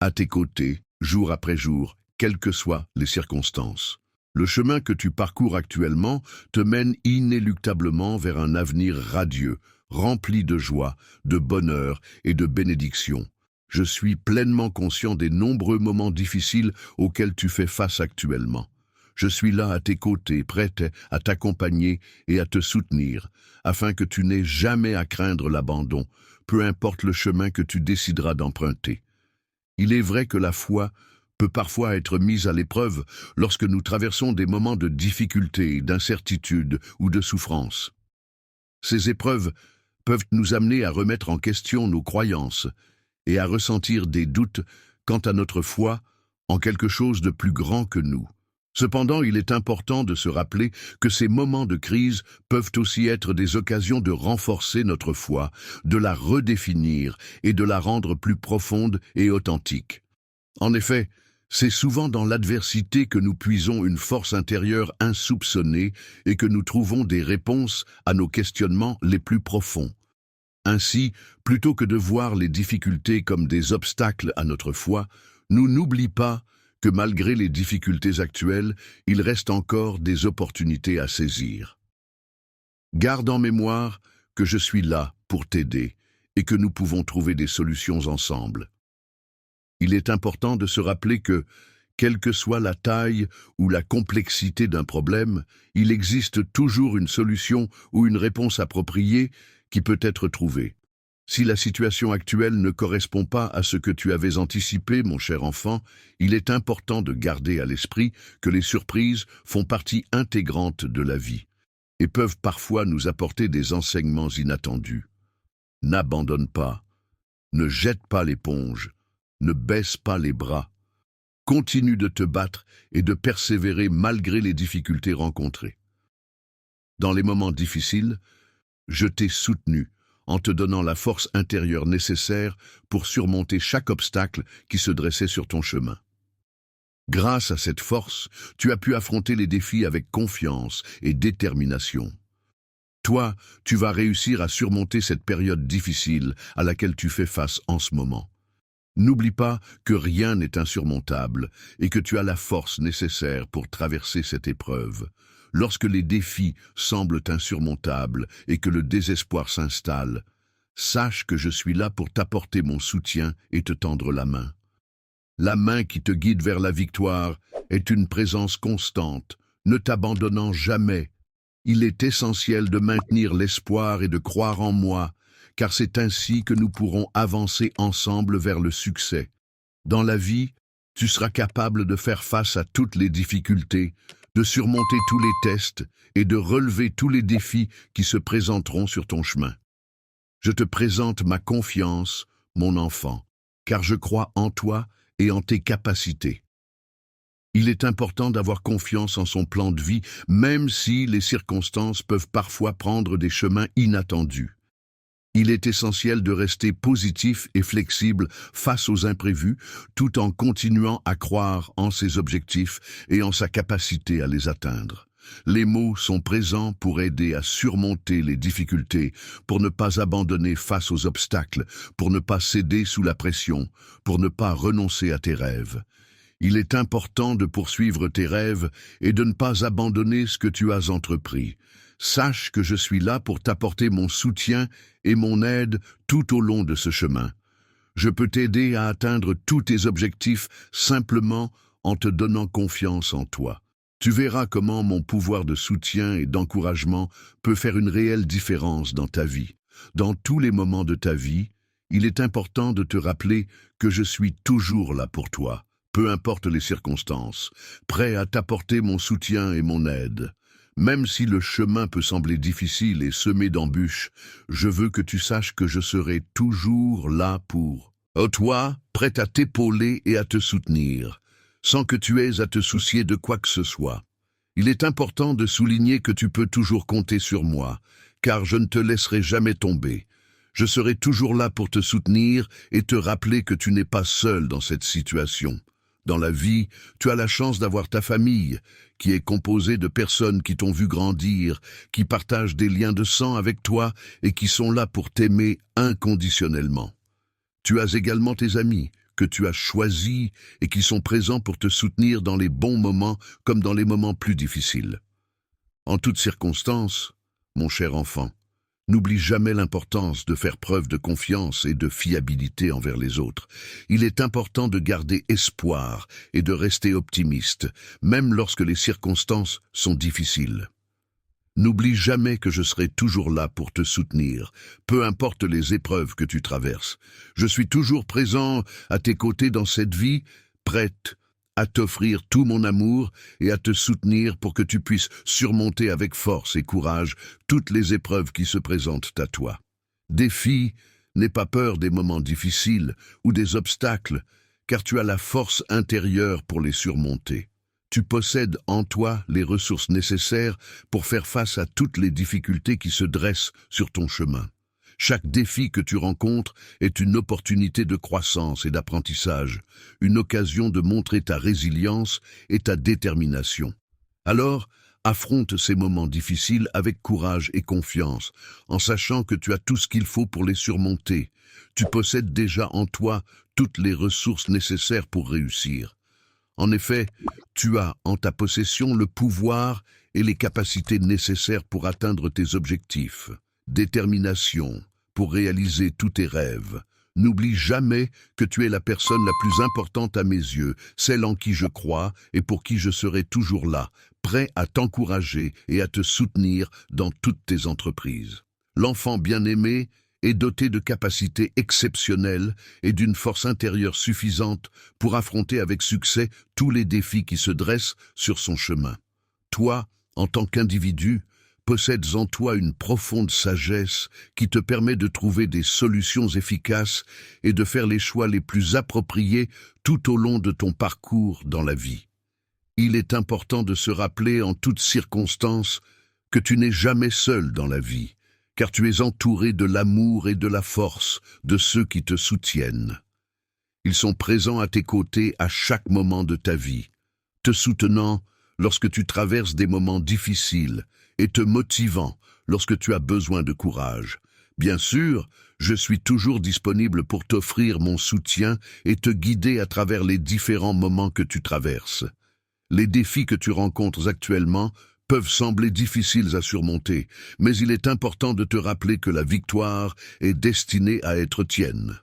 à tes côtés, jour après jour, quelles que soient les circonstances. Le chemin que tu parcours actuellement te mène inéluctablement vers un avenir radieux, rempli de joie, de bonheur et de bénédiction. Je suis pleinement conscient des nombreux moments difficiles auxquels tu fais face actuellement. Je suis là à tes côtés, prête à t'accompagner et à te soutenir, afin que tu n'aies jamais à craindre l'abandon, peu importe le chemin que tu décideras d'emprunter. Il est vrai que la foi peut parfois être mise à l'épreuve lorsque nous traversons des moments de difficulté, d'incertitude ou de souffrance. Ces épreuves peuvent nous amener à remettre en question nos croyances et à ressentir des doutes quant à notre foi en quelque chose de plus grand que nous. Cependant, il est important de se rappeler que ces moments de crise peuvent aussi être des occasions de renforcer notre foi, de la redéfinir et de la rendre plus profonde et authentique. En effet, c'est souvent dans l'adversité que nous puisons une force intérieure insoupçonnée et que nous trouvons des réponses à nos questionnements les plus profonds. Ainsi, plutôt que de voir les difficultés comme des obstacles à notre foi, nous n'oublions pas que malgré les difficultés actuelles, il reste encore des opportunités à saisir. Garde en mémoire que je suis là pour t'aider et que nous pouvons trouver des solutions ensemble. Il est important de se rappeler que, quelle que soit la taille ou la complexité d'un problème, il existe toujours une solution ou une réponse appropriée qui peut être trouvée. Si la situation actuelle ne correspond pas à ce que tu avais anticipé, mon cher enfant, il est important de garder à l'esprit que les surprises font partie intégrante de la vie et peuvent parfois nous apporter des enseignements inattendus. N'abandonne pas, ne jette pas l'éponge, ne baisse pas les bras. Continue de te battre et de persévérer malgré les difficultés rencontrées. Dans les moments difficiles, je t'ai soutenu en te donnant la force intérieure nécessaire pour surmonter chaque obstacle qui se dressait sur ton chemin. Grâce à cette force, tu as pu affronter les défis avec confiance et détermination. Toi, tu vas réussir à surmonter cette période difficile à laquelle tu fais face en ce moment. N'oublie pas que rien n'est insurmontable et que tu as la force nécessaire pour traverser cette épreuve. Lorsque les défis semblent insurmontables et que le désespoir s'installe, Sache que je suis là pour t'apporter mon soutien et te tendre la main. La main qui te guide vers la victoire est une présence constante, ne t'abandonnant jamais. Il est essentiel de maintenir l'espoir et de croire en moi, car c'est ainsi que nous pourrons avancer ensemble vers le succès. Dans la vie, tu seras capable de faire face à toutes les difficultés, de surmonter tous les tests et de relever tous les défis qui se présenteront sur ton chemin. Je te présente ma confiance, mon enfant, car je crois en toi et en tes capacités. Il est important d'avoir confiance en son plan de vie, même si les circonstances peuvent parfois prendre des chemins inattendus. Il est essentiel de rester positif et flexible face aux imprévus, tout en continuant à croire en ses objectifs et en sa capacité à les atteindre. Les mots sont présents pour aider à surmonter les difficultés, pour ne pas abandonner face aux obstacles, pour ne pas céder sous la pression, pour ne pas renoncer à tes rêves. Il est important de poursuivre tes rêves et de ne pas abandonner ce que tu as entrepris. Sache que je suis là pour t'apporter mon soutien et mon aide tout au long de ce chemin. Je peux t'aider à atteindre tous tes objectifs simplement en te donnant confiance en toi. Tu verras comment mon pouvoir de soutien et d'encouragement peut faire une réelle différence dans ta vie. Dans tous les moments de ta vie, il est important de te rappeler que je suis toujours là pour toi, peu importe les circonstances, prêt à t'apporter mon soutien et mon aide. Même si le chemin peut sembler difficile et semé d'embûches, je veux que tu saches que je serai toujours là pour toi, prêt à t'épauler et à te soutenir, sans que tu aies à te soucier de quoi que ce soit. Il est important de souligner que tu peux toujours compter sur moi, car je ne te laisserai jamais tomber. Je serai toujours là pour te soutenir et te rappeler que tu n'es pas seul dans cette situation. Dans la vie, tu as la chance d'avoir ta famille, qui est composée de personnes qui t'ont vu grandir, qui partagent des liens de sang avec toi et qui sont là pour t'aimer inconditionnellement. Tu as également tes amis, que tu as choisis et qui sont présents pour te soutenir dans les bons moments comme dans les moments plus difficiles. En toutes circonstances, mon cher enfant, n'oublie jamais l'importance de faire preuve de confiance et de fiabilité envers les autres. Il est important de garder espoir et de rester optimiste, même lorsque les circonstances sont difficiles. N'oublie jamais que je serai toujours là pour te soutenir, peu importe les épreuves que tu traverses. Je suis toujours présent à tes côtés dans cette vie, prête à t'offrir tout mon amour et à te soutenir pour que tu puisses surmonter avec force et courage toutes les épreuves qui se présentent à toi. Défi, n'aie pas peur des moments difficiles ou des obstacles, car tu as la force intérieure pour les surmonter. Tu possèdes en toi les ressources nécessaires pour faire face à toutes les difficultés qui se dressent sur ton chemin. Chaque défi que tu rencontres est une opportunité de croissance et d'apprentissage, une occasion de montrer ta résilience et ta détermination. Alors, affronte ces moments difficiles avec courage et confiance, en sachant que tu as tout ce qu'il faut pour les surmonter. Tu possèdes déjà en toi toutes les ressources nécessaires pour réussir. En effet, tu as en ta possession le pouvoir et les capacités nécessaires pour atteindre tes objectifs. Détermination pour réaliser tous tes rêves. N'oublie jamais que tu es la personne la plus importante à mes yeux, celle en qui je crois et pour qui je serai toujours là, prêt à t'encourager et à te soutenir dans toutes tes entreprises. L'enfant bien-aimé est doté de capacités exceptionnelles et d'une force intérieure suffisante pour affronter avec succès tous les défis qui se dressent sur son chemin. Toi, en tant qu'individu, possèdes en toi une profonde sagesse qui te permet de trouver des solutions efficaces et de faire les choix les plus appropriés tout au long de ton parcours dans la vie. Il est important de se rappeler en toutes circonstances que tu n'es jamais seul dans la vie, car tu es entouré de l'amour et de la force de ceux qui te soutiennent. Ils sont présents à tes côtés à chaque moment de ta vie, te soutenant lorsque tu traverses des moments difficiles et te motivant lorsque tu as besoin de courage. Bien sûr, je suis toujours disponible pour t'offrir mon soutien et te guider à travers les différents moments que tu traverses. Les défis que tu rencontres actuellement peuvent sembler difficiles à surmonter, mais il est important de te rappeler que la victoire est destinée à être tienne.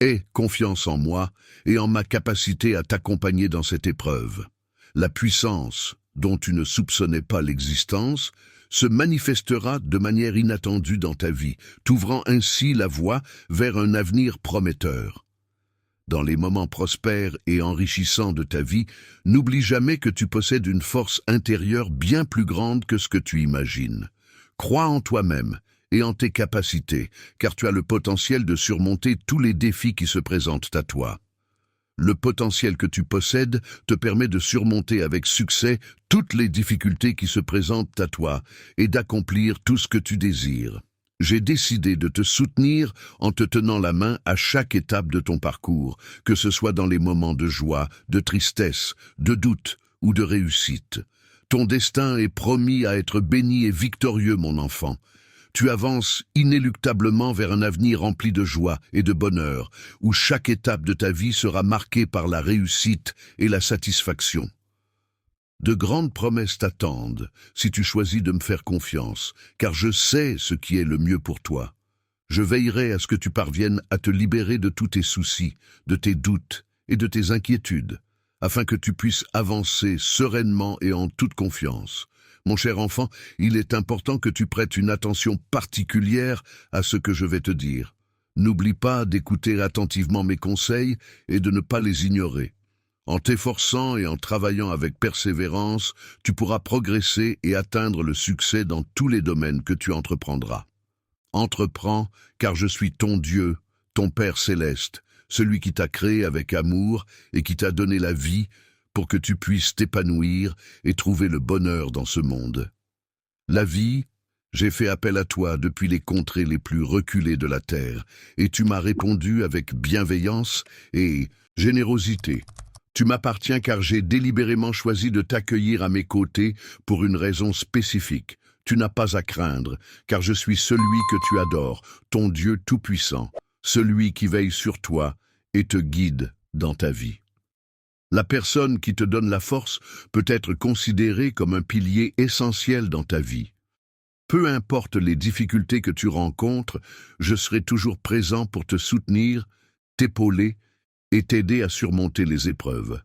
Aie confiance en moi et en ma capacité à t'accompagner dans cette épreuve. La puissance, dont tu ne soupçonnais pas l'existence, se manifestera de manière inattendue dans ta vie, t'ouvrant ainsi la voie vers un avenir prometteur. Dans les moments prospères et enrichissants de ta vie, n'oublie jamais que tu possèdes une force intérieure bien plus grande que ce que tu imagines. Crois en toi-même et en tes capacités, car tu as le potentiel de surmonter tous les défis qui se présentent à toi. Le potentiel que tu possèdes te permet de surmonter avec succès toutes les difficultés qui se présentent à toi et d'accomplir tout ce que tu désires. J'ai décidé de te soutenir en te tenant la main à chaque étape de ton parcours, que ce soit dans les moments de joie, de tristesse, de doute ou de réussite. Ton destin est promis à être béni et victorieux, mon enfant. Tu avances inéluctablement vers un avenir rempli de joie et de bonheur, où chaque étape de ta vie sera marquée par la réussite et la satisfaction. De grandes promesses t'attendent si tu choisis de me faire confiance, car je sais ce qui est le mieux pour toi. Je veillerai à ce que tu parviennes à te libérer de tous tes soucis, de tes doutes et de tes inquiétudes, afin que tu puisses avancer sereinement et en toute confiance. Mon cher enfant, il est important que tu prêtes une attention particulière à ce que je vais te dire. N'oublie pas d'écouter attentivement mes conseils et de ne pas les ignorer. En t'efforçant et en travaillant avec persévérance, tu pourras progresser et atteindre le succès dans tous les domaines que tu entreprendras. Entreprends, car je suis ton Dieu, ton Père céleste, celui qui t'a créé avec amour et qui t'a donné la vie pour que tu puisses t'épanouir et trouver le bonheur dans ce monde. La vie, j'ai fait appel à toi depuis les contrées les plus reculées de la terre, et tu m'as répondu avec bienveillance et générosité. Tu m'appartiens car j'ai délibérément choisi de t'accueillir à mes côtés pour une raison spécifique. Tu n'as pas à craindre, car je suis celui que tu adores, ton Dieu tout-puissant, celui qui veille sur toi et te guide dans ta vie. La personne qui te donne la force peut être considérée comme un pilier essentiel dans ta vie. Peu importe les difficultés que tu rencontres, je serai toujours présent pour te soutenir, t'épauler et t'aider à surmonter les épreuves.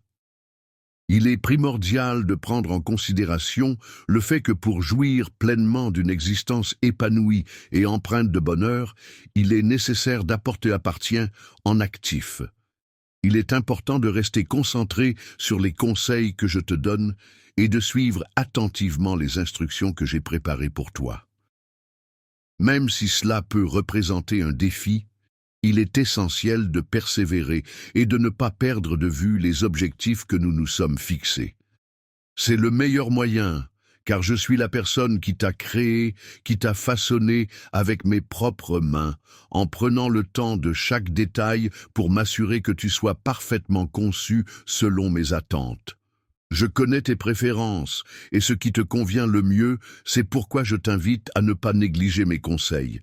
Il est primordial de prendre en considération le fait que pour jouir pleinement d'une existence épanouie et empreinte de bonheur, il est nécessaire d'apporter appartien en actif. Il est important de rester concentré sur les conseils que je te donne et de suivre attentivement les instructions que j'ai préparées pour toi. Même si cela peut représenter un défi, il est essentiel de persévérer et de ne pas perdre de vue les objectifs que nous nous sommes fixés. C'est le meilleur moyen, car je suis la personne qui t'a créé, qui t'a façonné avec mes propres mains, en prenant le temps de chaque détail pour m'assurer que tu sois parfaitement conçu selon mes attentes. Je connais tes préférences, et ce qui te convient le mieux, c'est pourquoi je t'invite à ne pas négliger mes conseils.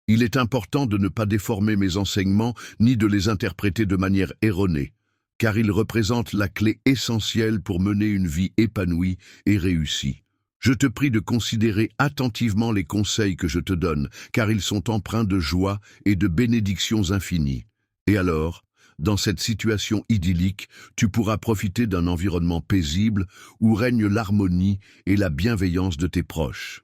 Il est important de ne pas déformer mes enseignements ni de les interpréter de manière erronée, car ils représentent la clé essentielle pour mener une vie épanouie et réussie. Je te prie de considérer attentivement les conseils que je te donne, car ils sont empreints de joie et de bénédictions infinies. Et alors, dans cette situation idyllique, tu pourras profiter d'un environnement paisible où règne l'harmonie et la bienveillance de tes proches.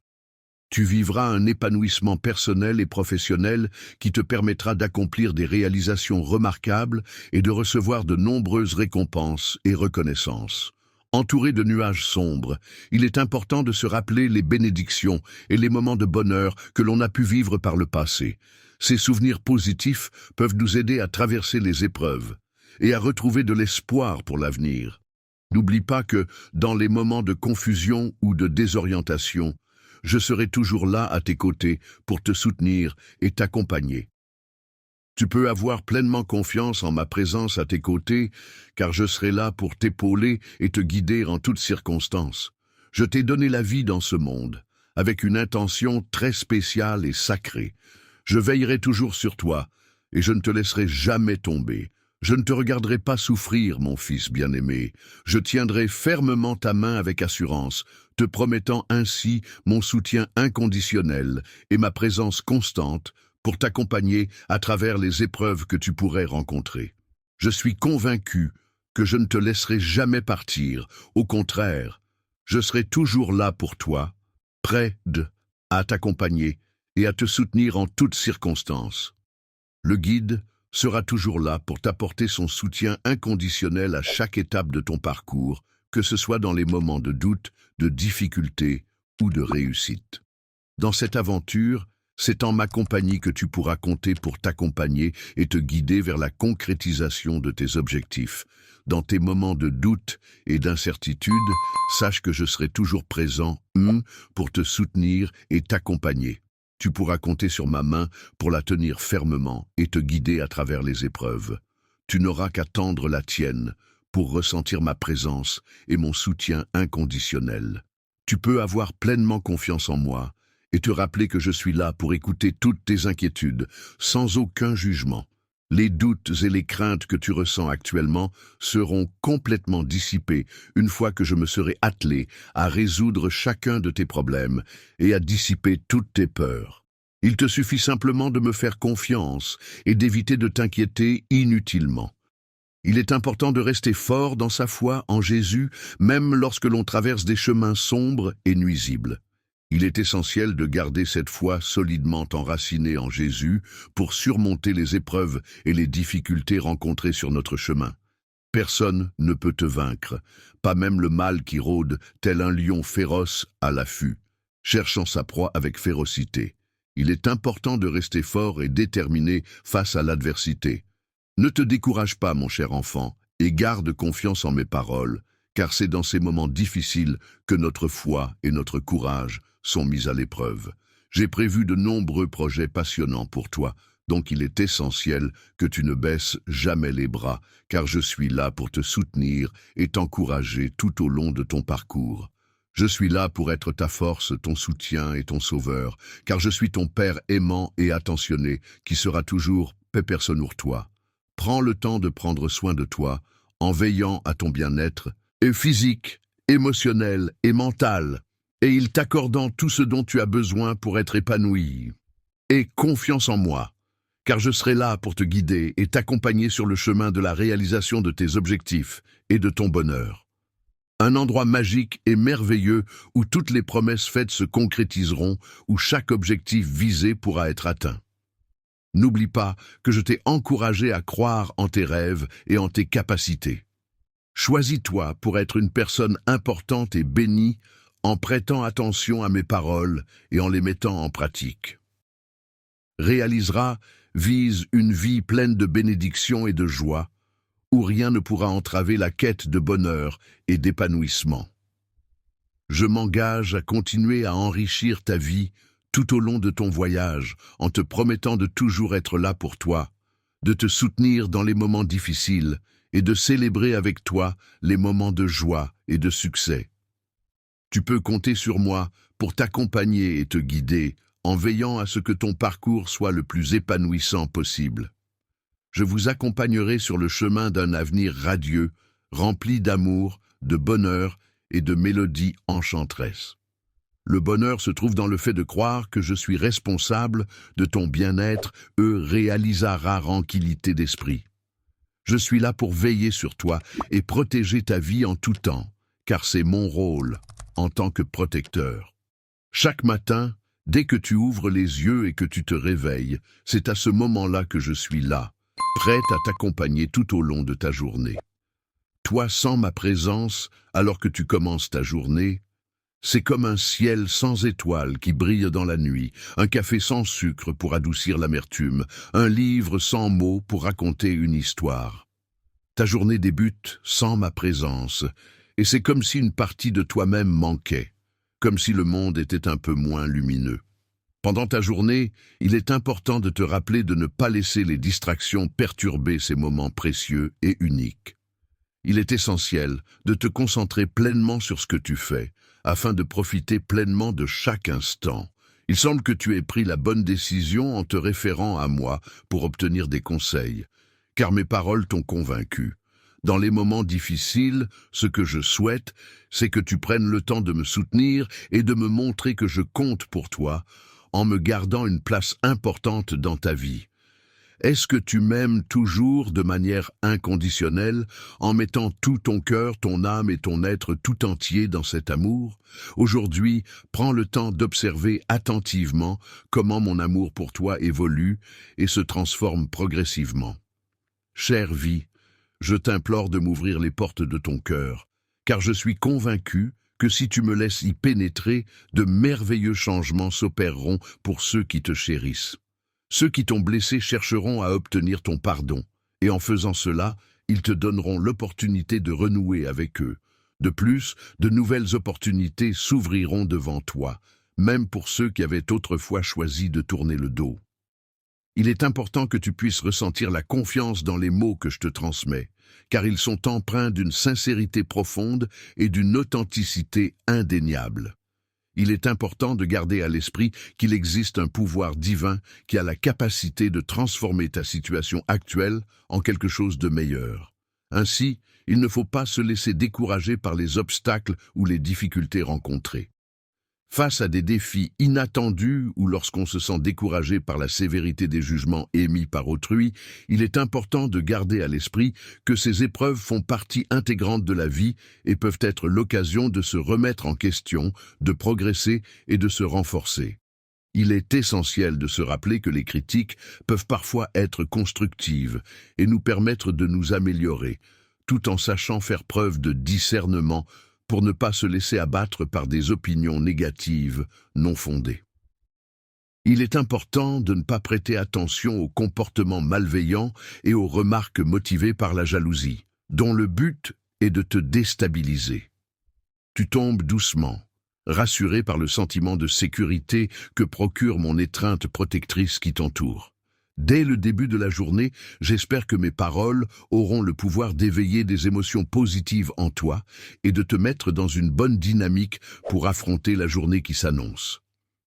Tu vivras un épanouissement personnel et professionnel qui te permettra d'accomplir des réalisations remarquables et de recevoir de nombreuses récompenses et reconnaissances. Entouré de nuages sombres, il est important de se rappeler les bénédictions et les moments de bonheur que l'on a pu vivre par le passé. Ces souvenirs positifs peuvent nous aider à traverser les épreuves et à retrouver de l'espoir pour l'avenir. N'oublie pas que, dans les moments de confusion ou de désorientation, je serai toujours là à tes côtés pour te soutenir et t'accompagner. Tu peux avoir pleinement confiance en ma présence à tes côtés, car je serai là pour t'épauler et te guider en toutes circonstances. Je t'ai donné la vie dans ce monde, avec une intention très spéciale et sacrée. Je veillerai toujours sur toi, et je ne te laisserai jamais tomber. Je ne te regarderai pas souffrir, mon fils bien-aimé. Je tiendrai fermement ta main avec assurance, te promettant ainsi mon soutien inconditionnel et ma présence constante pour t'accompagner à travers les épreuves que tu pourrais rencontrer. Je suis convaincu que je ne te laisserai jamais partir. Au contraire, je serai toujours là pour toi, à t'accompagner et à te soutenir en toutes circonstances. Le guide sera toujours là pour t'apporter son soutien inconditionnel à chaque étape de ton parcours, que ce soit dans les moments de doute, de difficulté ou de réussite. Dans cette aventure, c'est en ma compagnie que tu pourras compter pour t'accompagner et te guider vers la concrétisation de tes objectifs. Dans tes moments de doute et d'incertitude, sache que je serai toujours présent pour te soutenir et t'accompagner. Tu pourras compter sur ma main pour la tenir fermement et te guider à travers les épreuves. Tu n'auras qu'à tendre la tienne pour ressentir ma présence et mon soutien inconditionnel. Tu peux avoir pleinement confiance en moi et te rappeler que je suis là pour écouter toutes tes inquiétudes, sans aucun jugement. Les doutes et les craintes que tu ressens actuellement seront complètement dissipés une fois que je me serai attelé à résoudre chacun de tes problèmes et à dissiper toutes tes peurs. Il te suffit simplement de me faire confiance et d'éviter de t'inquiéter inutilement. Il est important de rester fort dans sa foi en Jésus, même lorsque l'on traverse des chemins sombres et nuisibles. Il est essentiel de garder cette foi solidement enracinée en Jésus pour surmonter les épreuves et les difficultés rencontrées sur notre chemin. Personne ne peut te vaincre, pas même le mal qui rôde tel un lion féroce à l'affût, cherchant sa proie avec férocité. Il est important de rester fort et déterminé face à l'adversité. Ne te décourage pas, mon cher enfant, et garde confiance en mes paroles, car c'est dans ces moments difficiles que notre foi et notre courage sont mis à l'épreuve. J'ai prévu de nombreux projets passionnants pour toi, donc il est essentiel que tu ne baisses jamais les bras, car je suis là pour te soutenir et t'encourager tout au long de ton parcours. Je suis là pour être ta force, ton soutien et ton sauveur, car je suis ton Père aimant et attentionné, qui sera toujours Pépère-Sonour toi. Prends le temps de prendre soin de toi, en veillant à ton bien-être, et physique, émotionnel et mental, et il t'accordant tout ce dont tu as besoin pour être épanoui. Aie confiance en moi, car je serai là pour te guider et t'accompagner sur le chemin de la réalisation de tes objectifs et de ton bonheur. Un endroit magique et merveilleux où toutes les promesses faites se concrétiseront, où chaque objectif visé pourra être atteint. N'oublie pas que je t'ai encouragé à croire en tes rêves et en tes capacités. Choisis-toi pour être une personne importante et bénie en prêtant attention à mes paroles et en les mettant en pratique. Vise une vie pleine de bénédictions et de joie, où rien ne pourra entraver la quête de bonheur et d'épanouissement. Je m'engage à continuer à enrichir ta vie tout au long de ton voyage, en te promettant de toujours être là pour toi, de te soutenir dans les moments difficiles et de célébrer avec toi les moments de joie et de succès. Tu peux compter sur moi pour t'accompagner et te guider en veillant à ce que ton parcours soit le plus épanouissant possible. Je vous accompagnerai sur le chemin d'un avenir radieux, rempli d'amour, de bonheur et de mélodies enchanteresses. Le bonheur se trouve dans le fait de croire que je suis responsable de ton bien-être réalisera tranquillité d'esprit. Je suis là pour veiller sur toi et protéger ta vie en tout temps, car c'est mon rôle en tant que protecteur. Chaque matin, dès que tu ouvres les yeux et que tu te réveilles, c'est à ce moment-là que je suis là, prête à t'accompagner tout au long de ta journée. Toi sans ma présence, alors que tu commences ta journée, c'est comme un ciel sans étoiles qui brille dans la nuit, un café sans sucre pour adoucir l'amertume, un livre sans mots pour raconter une histoire. Ta journée débute sans ma présence, et c'est comme si une partie de toi-même manquait, comme si le monde était un peu moins lumineux. Pendant ta journée, il est important de te rappeler de ne pas laisser les distractions perturber ces moments précieux et uniques. Il est essentiel de te concentrer pleinement sur ce que tu fais, afin de profiter pleinement de chaque instant. Il semble que tu aies pris la bonne décision en te référant à moi pour obtenir des conseils, car mes paroles t'ont convaincu. Dans les moments difficiles, ce que je souhaite, c'est que tu prennes le temps de me soutenir et de me montrer que je compte pour toi, en me gardant une place importante dans ta vie. Est-ce que tu m'aimes toujours de manière inconditionnelle, en mettant tout ton cœur, ton âme et ton être tout entier dans cet amour? Aujourd'hui, prends le temps d'observer attentivement comment mon amour pour toi évolue et se transforme progressivement. Chère vie, je t'implore de m'ouvrir les portes de ton cœur, car je suis convaincu que si tu me laisses y pénétrer, de merveilleux changements s'opéreront pour ceux qui te chérissent. Ceux qui t'ont blessé chercheront à obtenir ton pardon, et en faisant cela, ils te donneront l'opportunité de renouer avec eux. De plus, de nouvelles opportunités s'ouvriront devant toi, même pour ceux qui avaient autrefois choisi de tourner le dos. Il est important que tu puisses ressentir la confiance dans les mots que je te transmets, car ils sont empreints d'une sincérité profonde et d'une authenticité indéniable. Il est important de garder à l'esprit qu'il existe un pouvoir divin qui a la capacité de transformer ta situation actuelle en quelque chose de meilleur. Ainsi, il ne faut pas se laisser décourager par les obstacles ou les difficultés rencontrées. Face à des défis inattendus ou lorsqu'on se sent découragé par la sévérité des jugements émis par autrui, il est important de garder à l'esprit que ces épreuves font partie intégrante de la vie et peuvent être l'occasion de se remettre en question, de progresser et de se renforcer. Il est essentiel de se rappeler que les critiques peuvent parfois être constructives et nous permettre de nous améliorer, tout en sachant faire preuve de discernement pour ne pas se laisser abattre par des opinions négatives non fondées. Il est important de ne pas prêter attention aux comportements malveillants et aux remarques motivées par la jalousie, dont le but est de te déstabiliser. Tu tombes doucement, rassuré par le sentiment de sécurité que procure mon étreinte protectrice qui t'entoure. Dès le début de la journée, j'espère que mes paroles auront le pouvoir d'éveiller des émotions positives en toi et de te mettre dans une bonne dynamique pour affronter la journée qui s'annonce.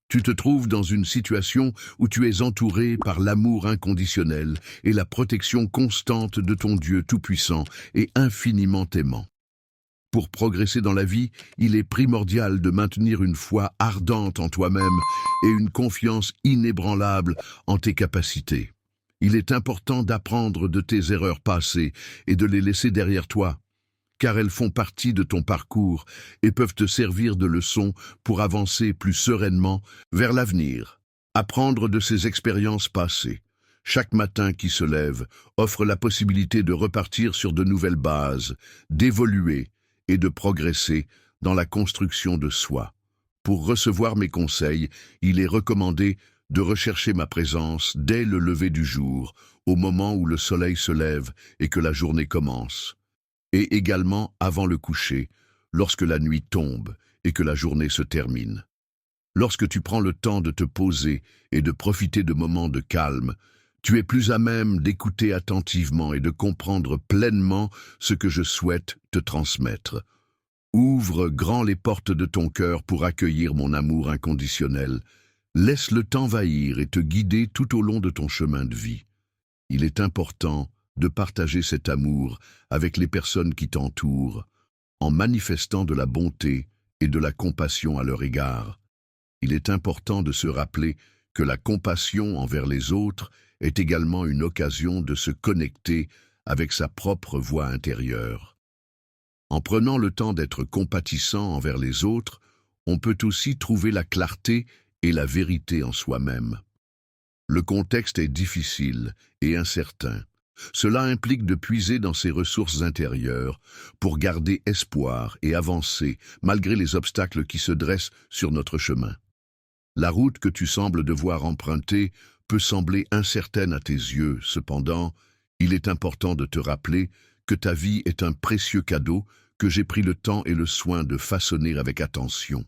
Tu te trouves dans une situation où tu es entouré par l'amour inconditionnel et la protection constante de ton Dieu tout-puissant et infiniment aimant. Pour progresser dans la vie, il est primordial de maintenir une foi ardente en toi-même et une confiance inébranlable en tes capacités. Il est important d'apprendre de tes erreurs passées et de les laisser derrière toi, car elles font partie de ton parcours et peuvent te servir de leçon pour avancer plus sereinement vers l'avenir. Apprendre de ces expériences passées. Chaque matin qui se lève offre la possibilité de repartir sur de nouvelles bases, d'évoluer et de progresser dans la construction de soi. Pour recevoir mes conseils, il est recommandé de rechercher ma présence dès le lever du jour, au moment où le soleil se lève et que la journée commence, et également avant le coucher, lorsque la nuit tombe et que la journée se termine. Lorsque tu prends le temps de te poser et de profiter de moments de calme, tu es plus à même d'écouter attentivement et de comprendre pleinement ce que je souhaite te transmettre. Ouvre grand les portes de ton cœur pour accueillir mon amour inconditionnel. Laisse le temps envahir et te guider tout au long de ton chemin de vie. Il est important de partager cet amour avec les personnes qui t'entourent, en manifestant de la bonté et de la compassion à leur égard. Il est important de se rappeler que la compassion envers les autres est également une occasion de se connecter avec sa propre voix intérieure. En prenant le temps d'être compatissant envers les autres, on peut aussi trouver la clarté et la vérité en soi-même. Le contexte est difficile et incertain. Cela implique de puiser dans ses ressources intérieures pour garder espoir et avancer malgré les obstacles qui se dressent sur notre chemin. La route que tu sembles devoir emprunter peut sembler incertaine à tes yeux. Cependant, il est important de te rappeler que ta vie est un précieux cadeau que j'ai pris le temps et le soin de façonner avec attention.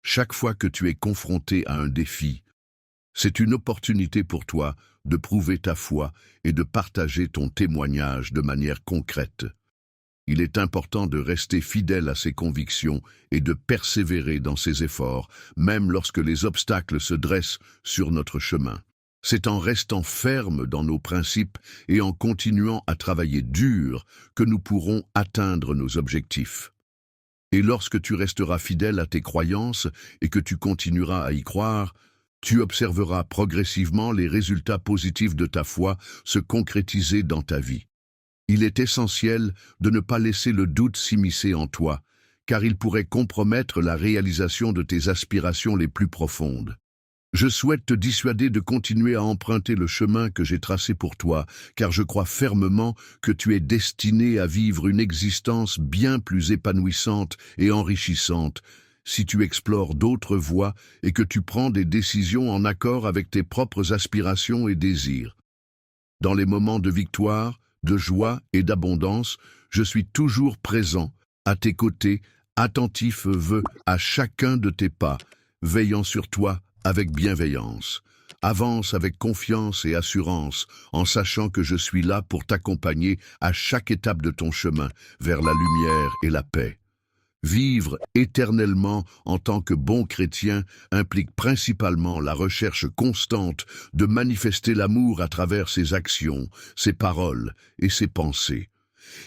Chaque fois que tu es confronté à un défi, c'est une opportunité pour toi de prouver ta foi et de partager ton témoignage de manière concrète. Il est important de rester fidèle à ses convictions et de persévérer dans ses efforts, même lorsque les obstacles se dressent sur notre chemin. C'est en restant ferme dans nos principes et en continuant à travailler dur que nous pourrons atteindre nos objectifs. Et lorsque tu resteras fidèle à tes croyances et que tu continueras à y croire, tu observeras progressivement les résultats positifs de ta foi se concrétiser dans ta vie. Il est essentiel de ne pas laisser le doute s'immiscer en toi, car il pourrait compromettre la réalisation de tes aspirations les plus profondes. Je souhaite te dissuader de continuer à emprunter le chemin que j'ai tracé pour toi, car je crois fermement que tu es destiné à vivre une existence bien plus épanouissante et enrichissante si tu explores d'autres voies et que tu prends des décisions en accord avec tes propres aspirations et désirs. Dans les moments de victoire, de joie et d'abondance, je suis toujours présent, à tes côtés, attentif à chacun de tes pas, veillant sur toi avec bienveillance. Avance avec confiance et assurance, en sachant que je suis là pour t'accompagner à chaque étape de ton chemin vers la lumière et la paix. Vivre éternellement en tant que bon chrétien implique principalement la recherche constante de manifester l'amour à travers ses actions, ses paroles et ses pensées.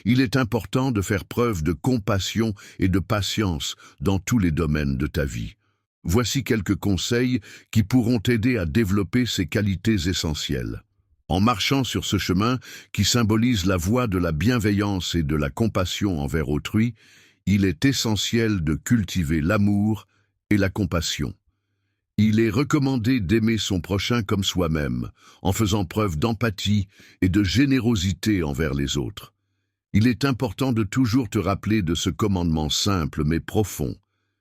Il est important de faire preuve de compassion et de patience dans tous les domaines de ta vie. Voici quelques conseils qui pourront t'aider à développer ces qualités essentielles. En marchant sur ce chemin qui symbolise la voie de la bienveillance et de la compassion envers autrui, il est essentiel de cultiver l'amour et la compassion. Il est recommandé d'aimer son prochain comme soi-même, en faisant preuve d'empathie et de générosité envers les autres. Il est important de toujours te rappeler de ce commandement simple mais profond,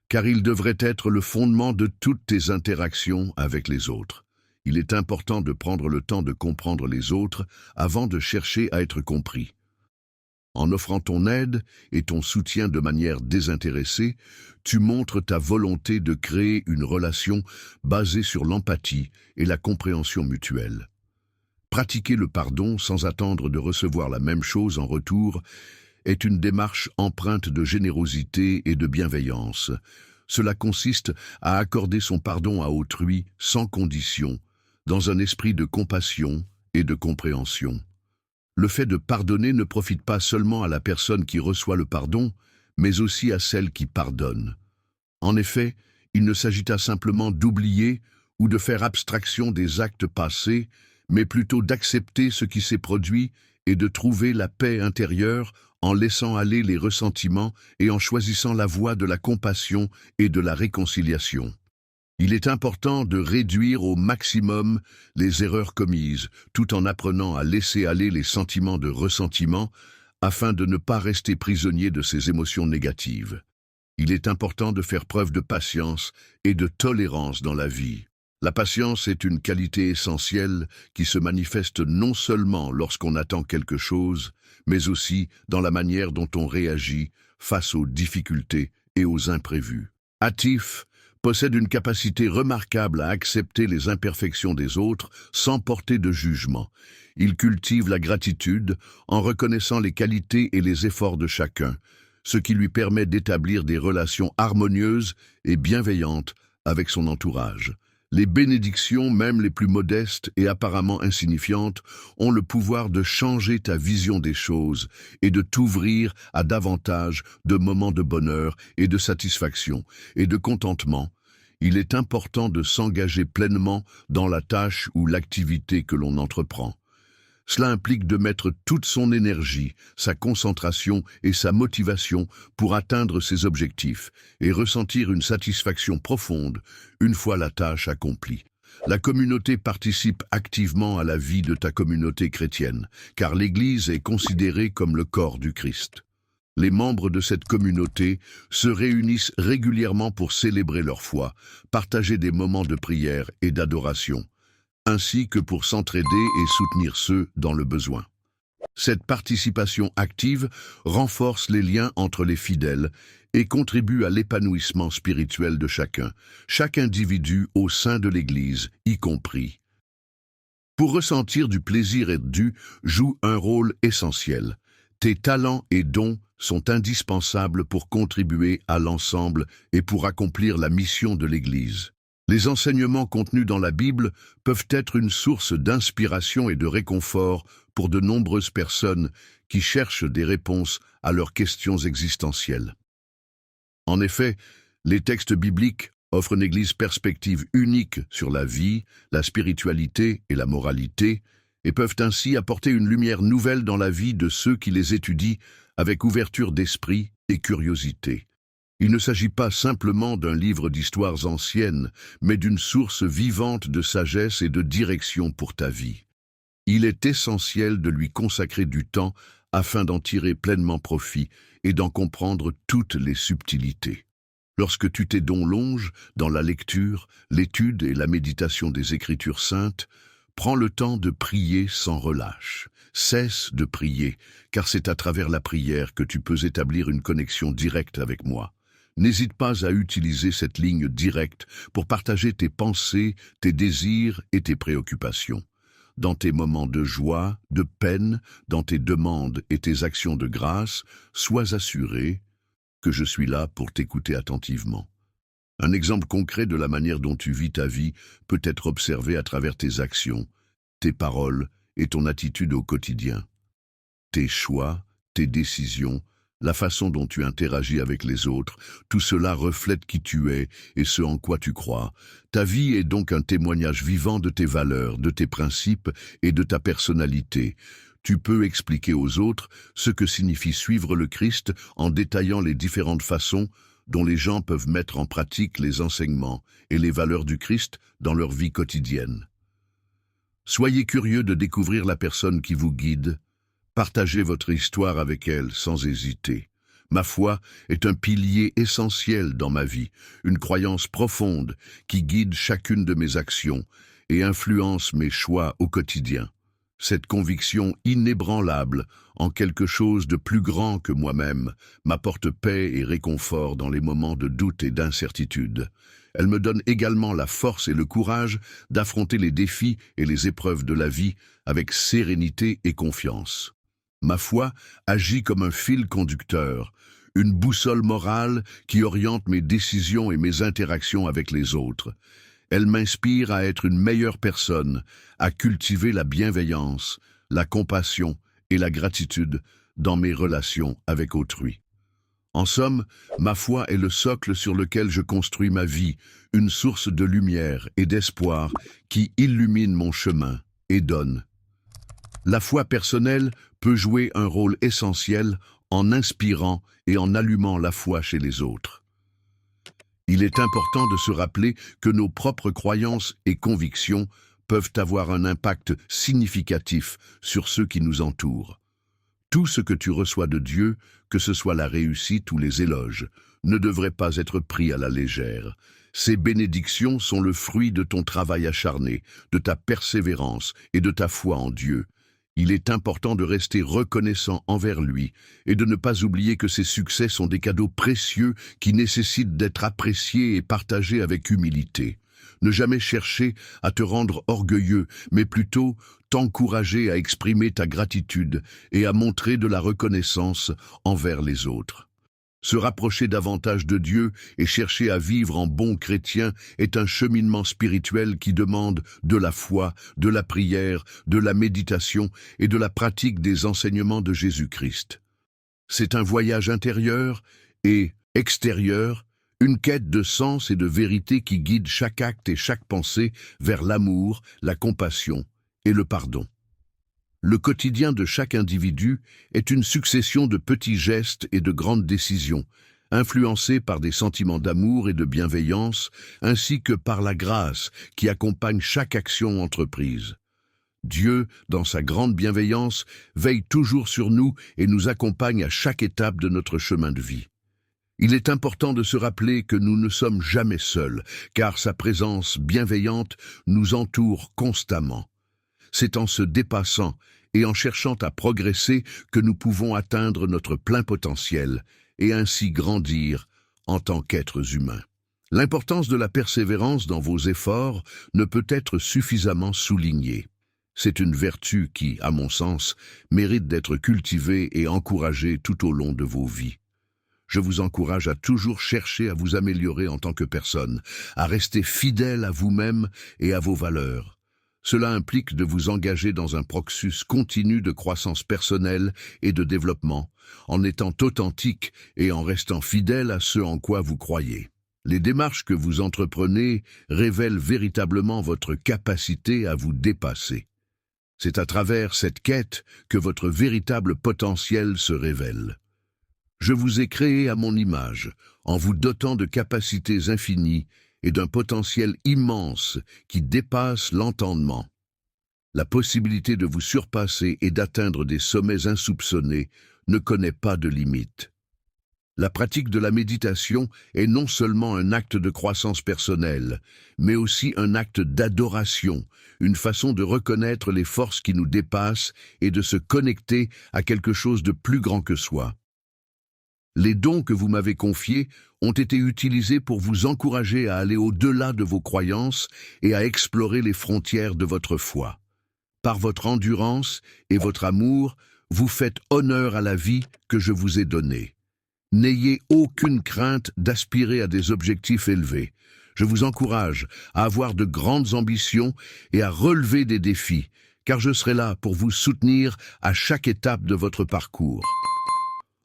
car il devrait être le fondement de toutes tes interactions avec les autres. Il est important de prendre le temps de comprendre les autres avant de chercher à être compris. En offrant ton aide et ton soutien de manière désintéressée, tu montres ta volonté de créer une relation basée sur l'empathie et la compréhension mutuelle. Pratiquer le pardon sans attendre de recevoir la même chose en retour est une démarche empreinte de générosité et de bienveillance. Cela consiste à accorder son pardon à autrui sans condition, dans un esprit de compassion et de compréhension. Le fait de pardonner ne profite pas seulement à la personne qui reçoit le pardon, mais aussi à celle qui pardonne. En effet, il ne s'agit pas simplement d'oublier ou de faire abstraction des actes passés, mais plutôt d'accepter ce qui s'est produit et de trouver la paix intérieure en laissant aller les ressentiments et en choisissant la voie de la compassion et de la réconciliation. Il est important de réduire au maximum les erreurs commises, tout en apprenant à laisser aller les sentiments de ressentiment afin de ne pas rester prisonnier de ces émotions négatives. Il est important de faire preuve de patience et de tolérance dans la vie. La patience est une qualité essentielle qui se manifeste non seulement lorsqu'on attend quelque chose, mais aussi dans la manière dont on réagit face aux difficultés et aux imprévus. Hâtif possède une capacité remarquable à accepter les imperfections des autres sans porter de jugement. Il cultive la gratitude en reconnaissant les qualités et les efforts de chacun, ce qui lui permet d'établir des relations harmonieuses et bienveillantes avec son entourage. Les bénédictions, même les plus modestes et apparemment insignifiantes, ont le pouvoir de changer ta vision des choses et de t'ouvrir à davantage de moments de bonheur et de satisfaction et de contentement. Il est important de s'engager pleinement dans la tâche ou l'activité que l'on entreprend. Cela implique de mettre toute son énergie, sa concentration et sa motivation pour atteindre ses objectifs et ressentir une satisfaction profonde une fois la tâche accomplie. La communauté participe activement à la vie de ta communauté chrétienne, car l'Église est considérée comme le corps du Christ. Les membres de cette communauté se réunissent régulièrement pour célébrer leur foi, partager des moments de prière et d'adoration, ainsi que pour s'entraider et soutenir ceux dans le besoin. Cette participation active renforce les liens entre les fidèles et contribue à l'épanouissement spirituel de chacun, chaque individu au sein de l'Église, y compris. Pour ressentir du plaisir et du joue un rôle essentiel. Tes talents et dons sont indispensables pour contribuer à l'ensemble et pour accomplir la mission de l'Église. Les enseignements contenus dans la Bible peuvent être une source d'inspiration et de réconfort pour de nombreuses personnes qui cherchent des réponses à leurs questions existentielles. En effet, les textes bibliques offrent une perspective unique sur la vie, la spiritualité et la moralité, et peuvent ainsi apporter une lumière nouvelle dans la vie de ceux qui les étudient avec ouverture d'esprit et curiosité. Il ne s'agit pas simplement d'un livre d'histoires anciennes, mais d'une source vivante de sagesse et de direction pour ta vie. Il est essentiel de lui consacrer du temps afin d'en tirer pleinement profit et d'en comprendre toutes les subtilités. Lorsque tu t'élonges dans la lecture, l'étude et la méditation des Écritures saintes, prends le temps de prier sans relâche. Cesse de prier, car c'est à travers la prière que tu peux établir une connexion directe avec moi. N'hésite pas à utiliser cette ligne directe pour partager tes pensées, tes désirs et tes préoccupations. Dans tes moments de joie, de peine, dans tes demandes et tes actions de grâce, sois assuré que je suis là pour t'écouter attentivement. Un exemple concret de la manière dont tu vis ta vie peut être observé à travers tes actions, tes paroles et ton attitude au quotidien. Tes choix, tes décisions, la façon dont tu interagis avec les autres, tout cela reflète qui tu es et ce en quoi tu crois. Ta vie est donc un témoignage vivant de tes valeurs, de tes principes et de ta personnalité. Tu peux expliquer aux autres ce que signifie suivre le Christ en détaillant les différentes façons dont les gens peuvent mettre en pratique les enseignements et les valeurs du Christ dans leur vie quotidienne. Soyez curieux de découvrir la personne qui vous guide. Partagez votre histoire avec elle sans hésiter. Ma foi est un pilier essentiel dans ma vie, une croyance profonde qui guide chacune de mes actions et influence mes choix au quotidien. Cette conviction inébranlable en quelque chose de plus grand que moi-même m'apporte paix et réconfort dans les moments de doute et d'incertitude. Elle me donne également la force et le courage d'affronter les défis et les épreuves de la vie avec sérénité et confiance. Ma foi agit comme un fil conducteur, une boussole morale qui oriente mes décisions et mes interactions avec les autres. Elle m'inspire à être une meilleure personne, à cultiver la bienveillance, la compassion et la gratitude dans mes relations avec autrui. En somme, ma foi est le socle sur lequel je construis ma vie, une source de lumière et d'espoir qui illumine mon chemin et donne. La foi personnelle peut jouer un rôle essentiel en inspirant et en allumant la foi chez les autres. Il est important de se rappeler que nos propres croyances et convictions peuvent avoir un impact significatif sur ceux qui nous entourent. Tout ce que tu reçois de Dieu, que ce soit la réussite ou les éloges, ne devrait pas être pris à la légère. Ces bénédictions sont le fruit de ton travail acharné, de ta persévérance et de ta foi en Dieu. Il est important de rester reconnaissant envers lui et de ne pas oublier que ces succès sont des cadeaux précieux qui nécessitent d'être appréciés et partagés avec humilité. Ne jamais chercher à te rendre orgueilleux, mais plutôt t'encourager à exprimer ta gratitude et à montrer de la reconnaissance envers les autres. Se rapprocher davantage de Dieu et chercher à vivre en bon chrétien est un cheminement spirituel qui demande de la foi, de la prière, de la méditation et de la pratique des enseignements de Jésus-Christ. C'est un voyage intérieur et extérieur, une quête de sens et de vérité qui guide chaque acte et chaque pensée vers l'amour, la compassion et le pardon. Le quotidien de chaque individu est une succession de petits gestes et de grandes décisions, influencés par des sentiments d'amour et de bienveillance, ainsi que par la grâce qui accompagne chaque action entreprise. Dieu, dans sa grande bienveillance, veille toujours sur nous et nous accompagne à chaque étape de notre chemin de vie. Il est important de se rappeler que nous ne sommes jamais seuls, car sa présence bienveillante nous entoure constamment. C'est en se dépassant et en cherchant à progresser que nous pouvons atteindre notre plein potentiel et ainsi grandir en tant qu'êtres humains. L'importance de la persévérance dans vos efforts ne peut être suffisamment soulignée. C'est une vertu qui, à mon sens, mérite d'être cultivée et encouragée tout au long de vos vies. Je vous encourage à toujours chercher à vous améliorer en tant que personne, à rester fidèle à vous-même et à vos valeurs. Cela implique de vous engager dans un processus continu de croissance personnelle et de développement, en étant authentique et en restant fidèle à ce en quoi vous croyez. Les démarches que vous entreprenez révèlent véritablement votre capacité à vous dépasser. C'est à travers cette quête que votre véritable potentiel se révèle. Je vous ai créé à mon image, en vous dotant de capacités infinies et d'un potentiel immense qui dépasse l'entendement. La possibilité de vous surpasser et d'atteindre des sommets insoupçonnés ne connaît pas de limite. La pratique de la méditation est non seulement un acte de croissance personnelle, mais aussi un acte d'adoration, une façon de reconnaître les forces qui nous dépassent et de se connecter à quelque chose de plus grand que soi. Les dons que vous m'avez confiés ont été utilisés pour vous encourager à aller au-delà de vos croyances et à explorer les frontières de votre foi. Par votre endurance et votre amour, vous faites honneur à la vie que je vous ai donnée. N'ayez aucune crainte d'aspirer à des objectifs élevés. Je vous encourage à avoir de grandes ambitions et à relever des défis, car je serai là pour vous soutenir à chaque étape de votre parcours.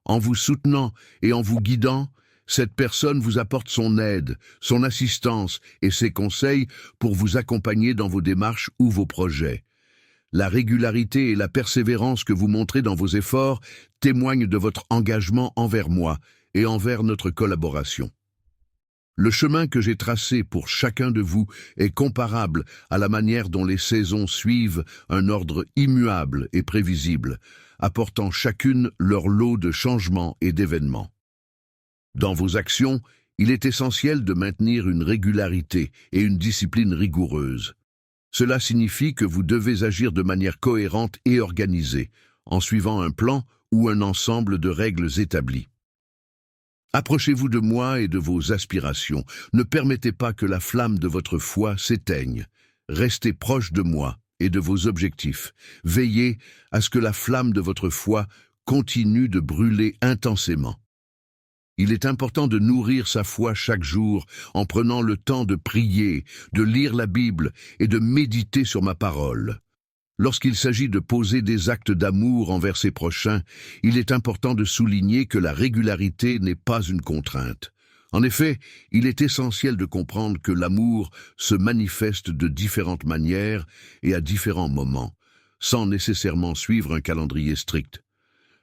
En vous soutenant et en vous guidant, cette personne vous apporte son aide, son assistance et ses conseils pour vous accompagner dans vos démarches ou vos projets. La régularité et la persévérance que vous montrez dans vos efforts témoignent de votre engagement envers moi et envers notre collaboration. Le chemin que j'ai tracé pour chacun de vous est comparable à la manière dont les saisons suivent un ordre immuable et prévisible, apportant chacune leur lot de changements et d'événements. Dans vos actions, il est essentiel de maintenir une régularité et une discipline rigoureuse. Cela signifie que vous devez agir de manière cohérente et organisée, en suivant un plan ou un ensemble de règles établies. Approchez-vous de moi et de vos aspirations. Ne permettez pas que la flamme de votre foi s'éteigne. Restez proche de moi et de vos objectifs. Veillez à ce que la flamme de votre foi continue de brûler intensément. Il est important de nourrir sa foi chaque jour en prenant le temps de prier, de lire la Bible et de méditer sur ma parole. Lorsqu'il s'agit de poser des actes d'amour envers ses prochains, il est important de souligner que la régularité n'est pas une contrainte. En effet, il est essentiel de comprendre que l'amour se manifeste de différentes manières et à différents moments, sans nécessairement suivre un calendrier strict.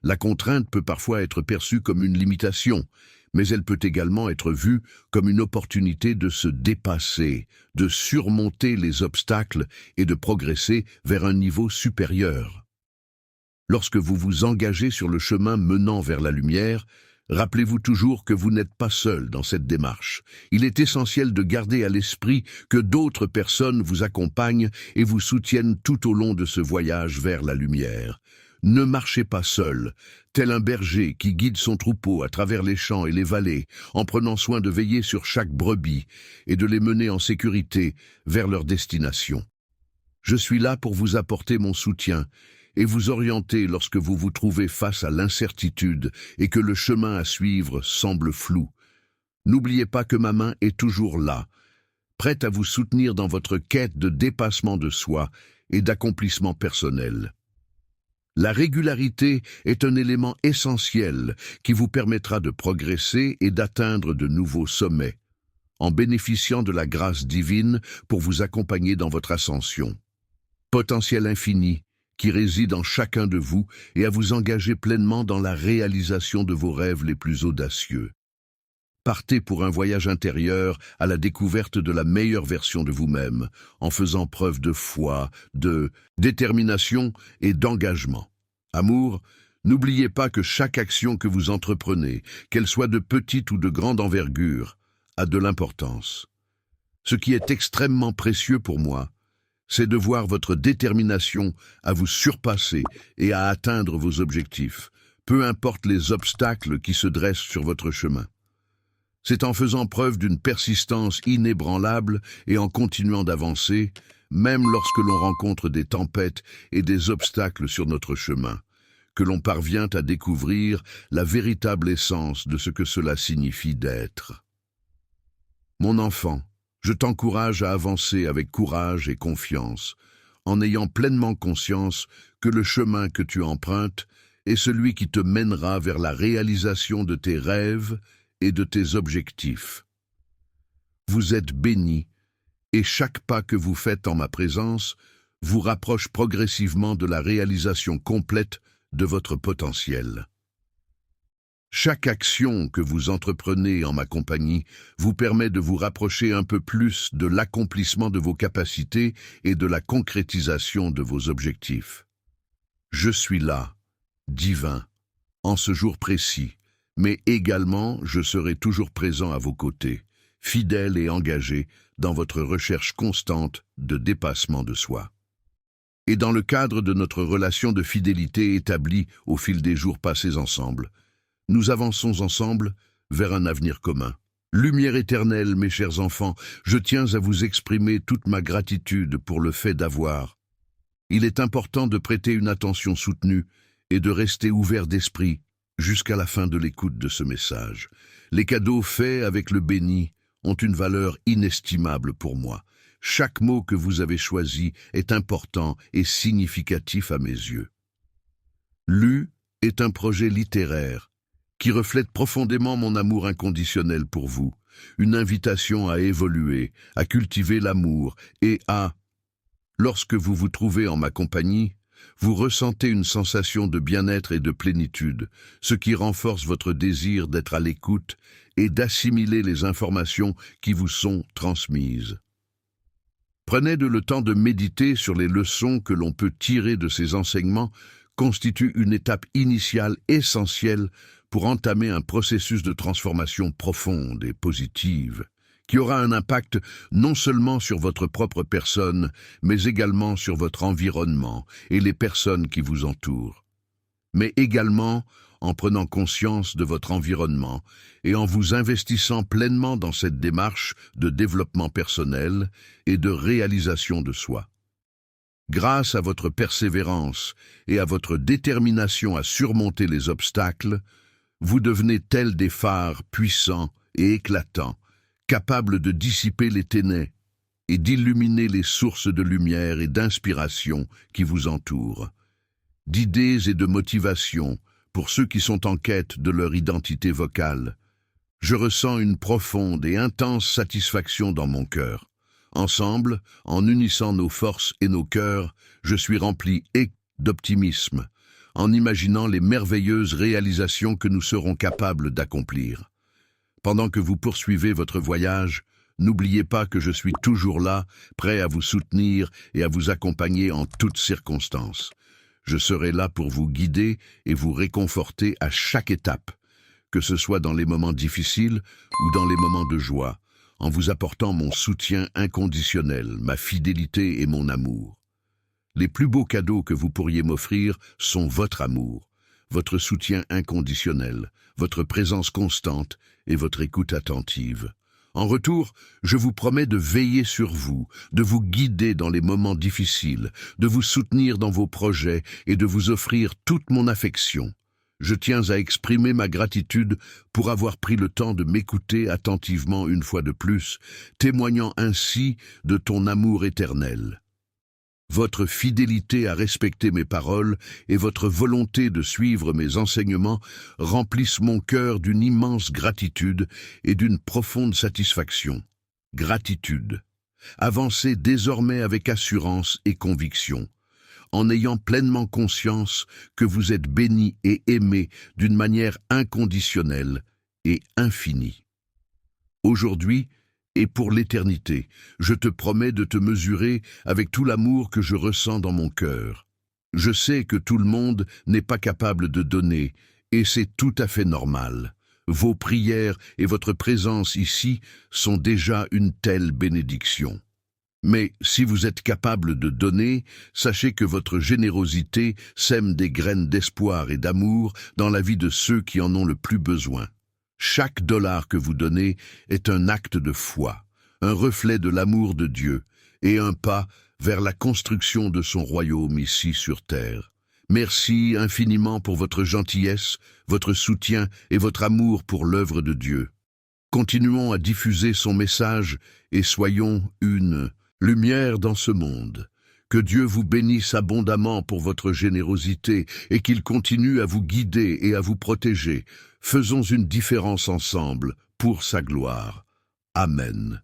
La contrainte peut parfois être perçue comme une limitation, mais elle peut également être vue comme une opportunité de se dépasser, de surmonter les obstacles et de progresser vers un niveau supérieur. Lorsque vous vous engagez sur le chemin menant vers la lumière, rappelez-vous toujours que vous n'êtes pas seul dans cette démarche. Il est essentiel de garder à l'esprit que d'autres personnes vous accompagnent et vous soutiennent tout au long de ce voyage vers la lumière. Ne marchez pas seul, tel un berger qui guide son troupeau à travers les champs et les vallées, en prenant soin de veiller sur chaque brebis et de les mener en sécurité vers leur destination. Je suis là pour vous apporter mon soutien et vous orienter lorsque vous vous trouvez face à l'incertitude et que le chemin à suivre semble flou. N'oubliez pas que ma main est toujours là, prête à vous soutenir dans votre quête de dépassement de soi et d'accomplissement personnel. La régularité est un élément essentiel qui vous permettra de progresser et d'atteindre de nouveaux sommets, en bénéficiant de la grâce divine pour vous accompagner dans votre ascension. Potentiel infini qui réside en chacun de vous et à vous engager pleinement dans la réalisation de vos rêves les plus audacieux. Partez pour un voyage intérieur à la découverte de la meilleure version de vous-même, en faisant preuve de foi, de détermination et d'engagement. Amour, n'oubliez pas que chaque action que vous entreprenez, qu'elle soit de petite ou de grande envergure, a de l'importance. Ce qui est extrêmement précieux pour moi, c'est de voir votre détermination à vous surpasser et à atteindre vos objectifs, peu importe les obstacles qui se dressent sur votre chemin. C'est en faisant preuve d'une persistance inébranlable et en continuant d'avancer, même lorsque l'on rencontre des tempêtes et des obstacles sur notre chemin, que l'on parvient à découvrir la véritable essence de ce que cela signifie d'être. Mon enfant, je t'encourage à avancer avec courage et confiance, en ayant pleinement conscience que le chemin que tu empruntes est celui qui te mènera vers la réalisation de tes rêves et de tes objectifs. Vous êtes bénis, et chaque pas que vous faites en ma présence vous rapproche progressivement de la réalisation complète de votre potentiel. Chaque action que vous entreprenez en ma compagnie vous permet de vous rapprocher un peu plus de l'accomplissement de vos capacités et de la concrétisation de vos objectifs. Je suis là, divin, en ce jour précis, mais également je serai toujours présent à vos côtés, fidèle et engagé dans votre recherche constante de dépassement de soi. Et dans le cadre de notre relation de fidélité établie au fil des jours passés ensemble, nous avançons ensemble vers un avenir commun. Lumière éternelle, mes chers enfants, je tiens à vous exprimer toute ma gratitude pour le fait d'avoir. Il est important de prêter une attention soutenue et de rester ouvert d'esprit jusqu'à la fin de l'écoute de ce message. Les cadeaux faits avec le béni ont une valeur inestimable pour moi. Chaque mot que vous avez choisi est important et significatif à mes yeux. Lu est un projet littéraire qui reflète profondément mon amour inconditionnel pour vous, une invitation à évoluer, à cultiver l'amour et à... Lorsque vous vous trouvez en ma compagnie, vous ressentez une sensation de bien-être et de plénitude, ce qui renforce votre désir d'être à l'écoute et d'assimiler les informations qui vous sont transmises. Prenez le temps de méditer sur les leçons que l'on peut tirer de ces enseignements constitue une étape initiale essentielle pour entamer un processus de transformation profonde et positive, qui aura un impact non seulement sur votre propre personne, mais également sur votre environnement et les personnes qui vous entourent. Mais également en prenant conscience de votre environnement et en vous investissant pleinement dans cette démarche de développement personnel et de réalisation de soi. Grâce à votre persévérance et à votre détermination à surmonter les obstacles, vous devenez tels des phares puissants et éclatants, capables de dissiper les ténèbres et d'illuminer les sources de lumière et d'inspiration qui vous entourent, d'idées et de motivation pour ceux qui sont en quête de leur identité vocale. Je ressens une profonde et intense satisfaction dans mon cœur. Ensemble, en unissant nos forces et nos cœurs, je suis rempli d'optimisme, en imaginant les merveilleuses réalisations que nous serons capables d'accomplir. Pendant que vous poursuivez votre voyage, n'oubliez pas que je suis toujours là, prêt à vous soutenir et à vous accompagner en toutes circonstances. Je serai là pour vous guider et vous réconforter à chaque étape, que ce soit dans les moments difficiles ou dans les moments de joie, en vous apportant mon soutien inconditionnel, ma fidélité et mon amour. Les plus beaux cadeaux que vous pourriez m'offrir sont votre amour, votre soutien inconditionnel, votre présence constante et votre écoute attentive. En retour, je vous promets de veiller sur vous, de vous guider dans les moments difficiles, de vous soutenir dans vos projets et de vous offrir toute mon affection. Je tiens à exprimer ma gratitude pour avoir pris le temps de m'écouter attentivement une fois de plus, témoignant ainsi de ton amour éternel. Votre fidélité à respecter mes paroles et votre volonté de suivre mes enseignements remplissent mon cœur d'une immense gratitude et d'une profonde satisfaction. Gratitude. Avancez désormais avec assurance et conviction, en ayant pleinement conscience que vous êtes béni et aimé d'une manière inconditionnelle et infinie. Aujourd'hui, et pour l'éternité, je te promets de te mesurer avec tout l'amour que je ressens dans mon cœur. Je sais que tout le monde n'est pas capable de donner, et c'est tout à fait normal. Vos prières et votre présence ici sont déjà une telle bénédiction. Mais si vous êtes capable de donner, sachez que votre générosité sème des graines d'espoir et d'amour dans la vie de ceux qui en ont le plus besoin. Chaque dollar que vous donnez est un acte de foi, un reflet de l'amour de Dieu et un pas vers la construction de son royaume ici sur terre. Merci infiniment pour votre gentillesse, votre soutien et votre amour pour l'œuvre de Dieu. Continuons à diffuser son message et soyons une lumière dans ce monde. Que Dieu vous bénisse abondamment pour votre générosité et qu'il continue à vous guider et à vous protéger. Faisons une différence ensemble pour sa gloire. Amen.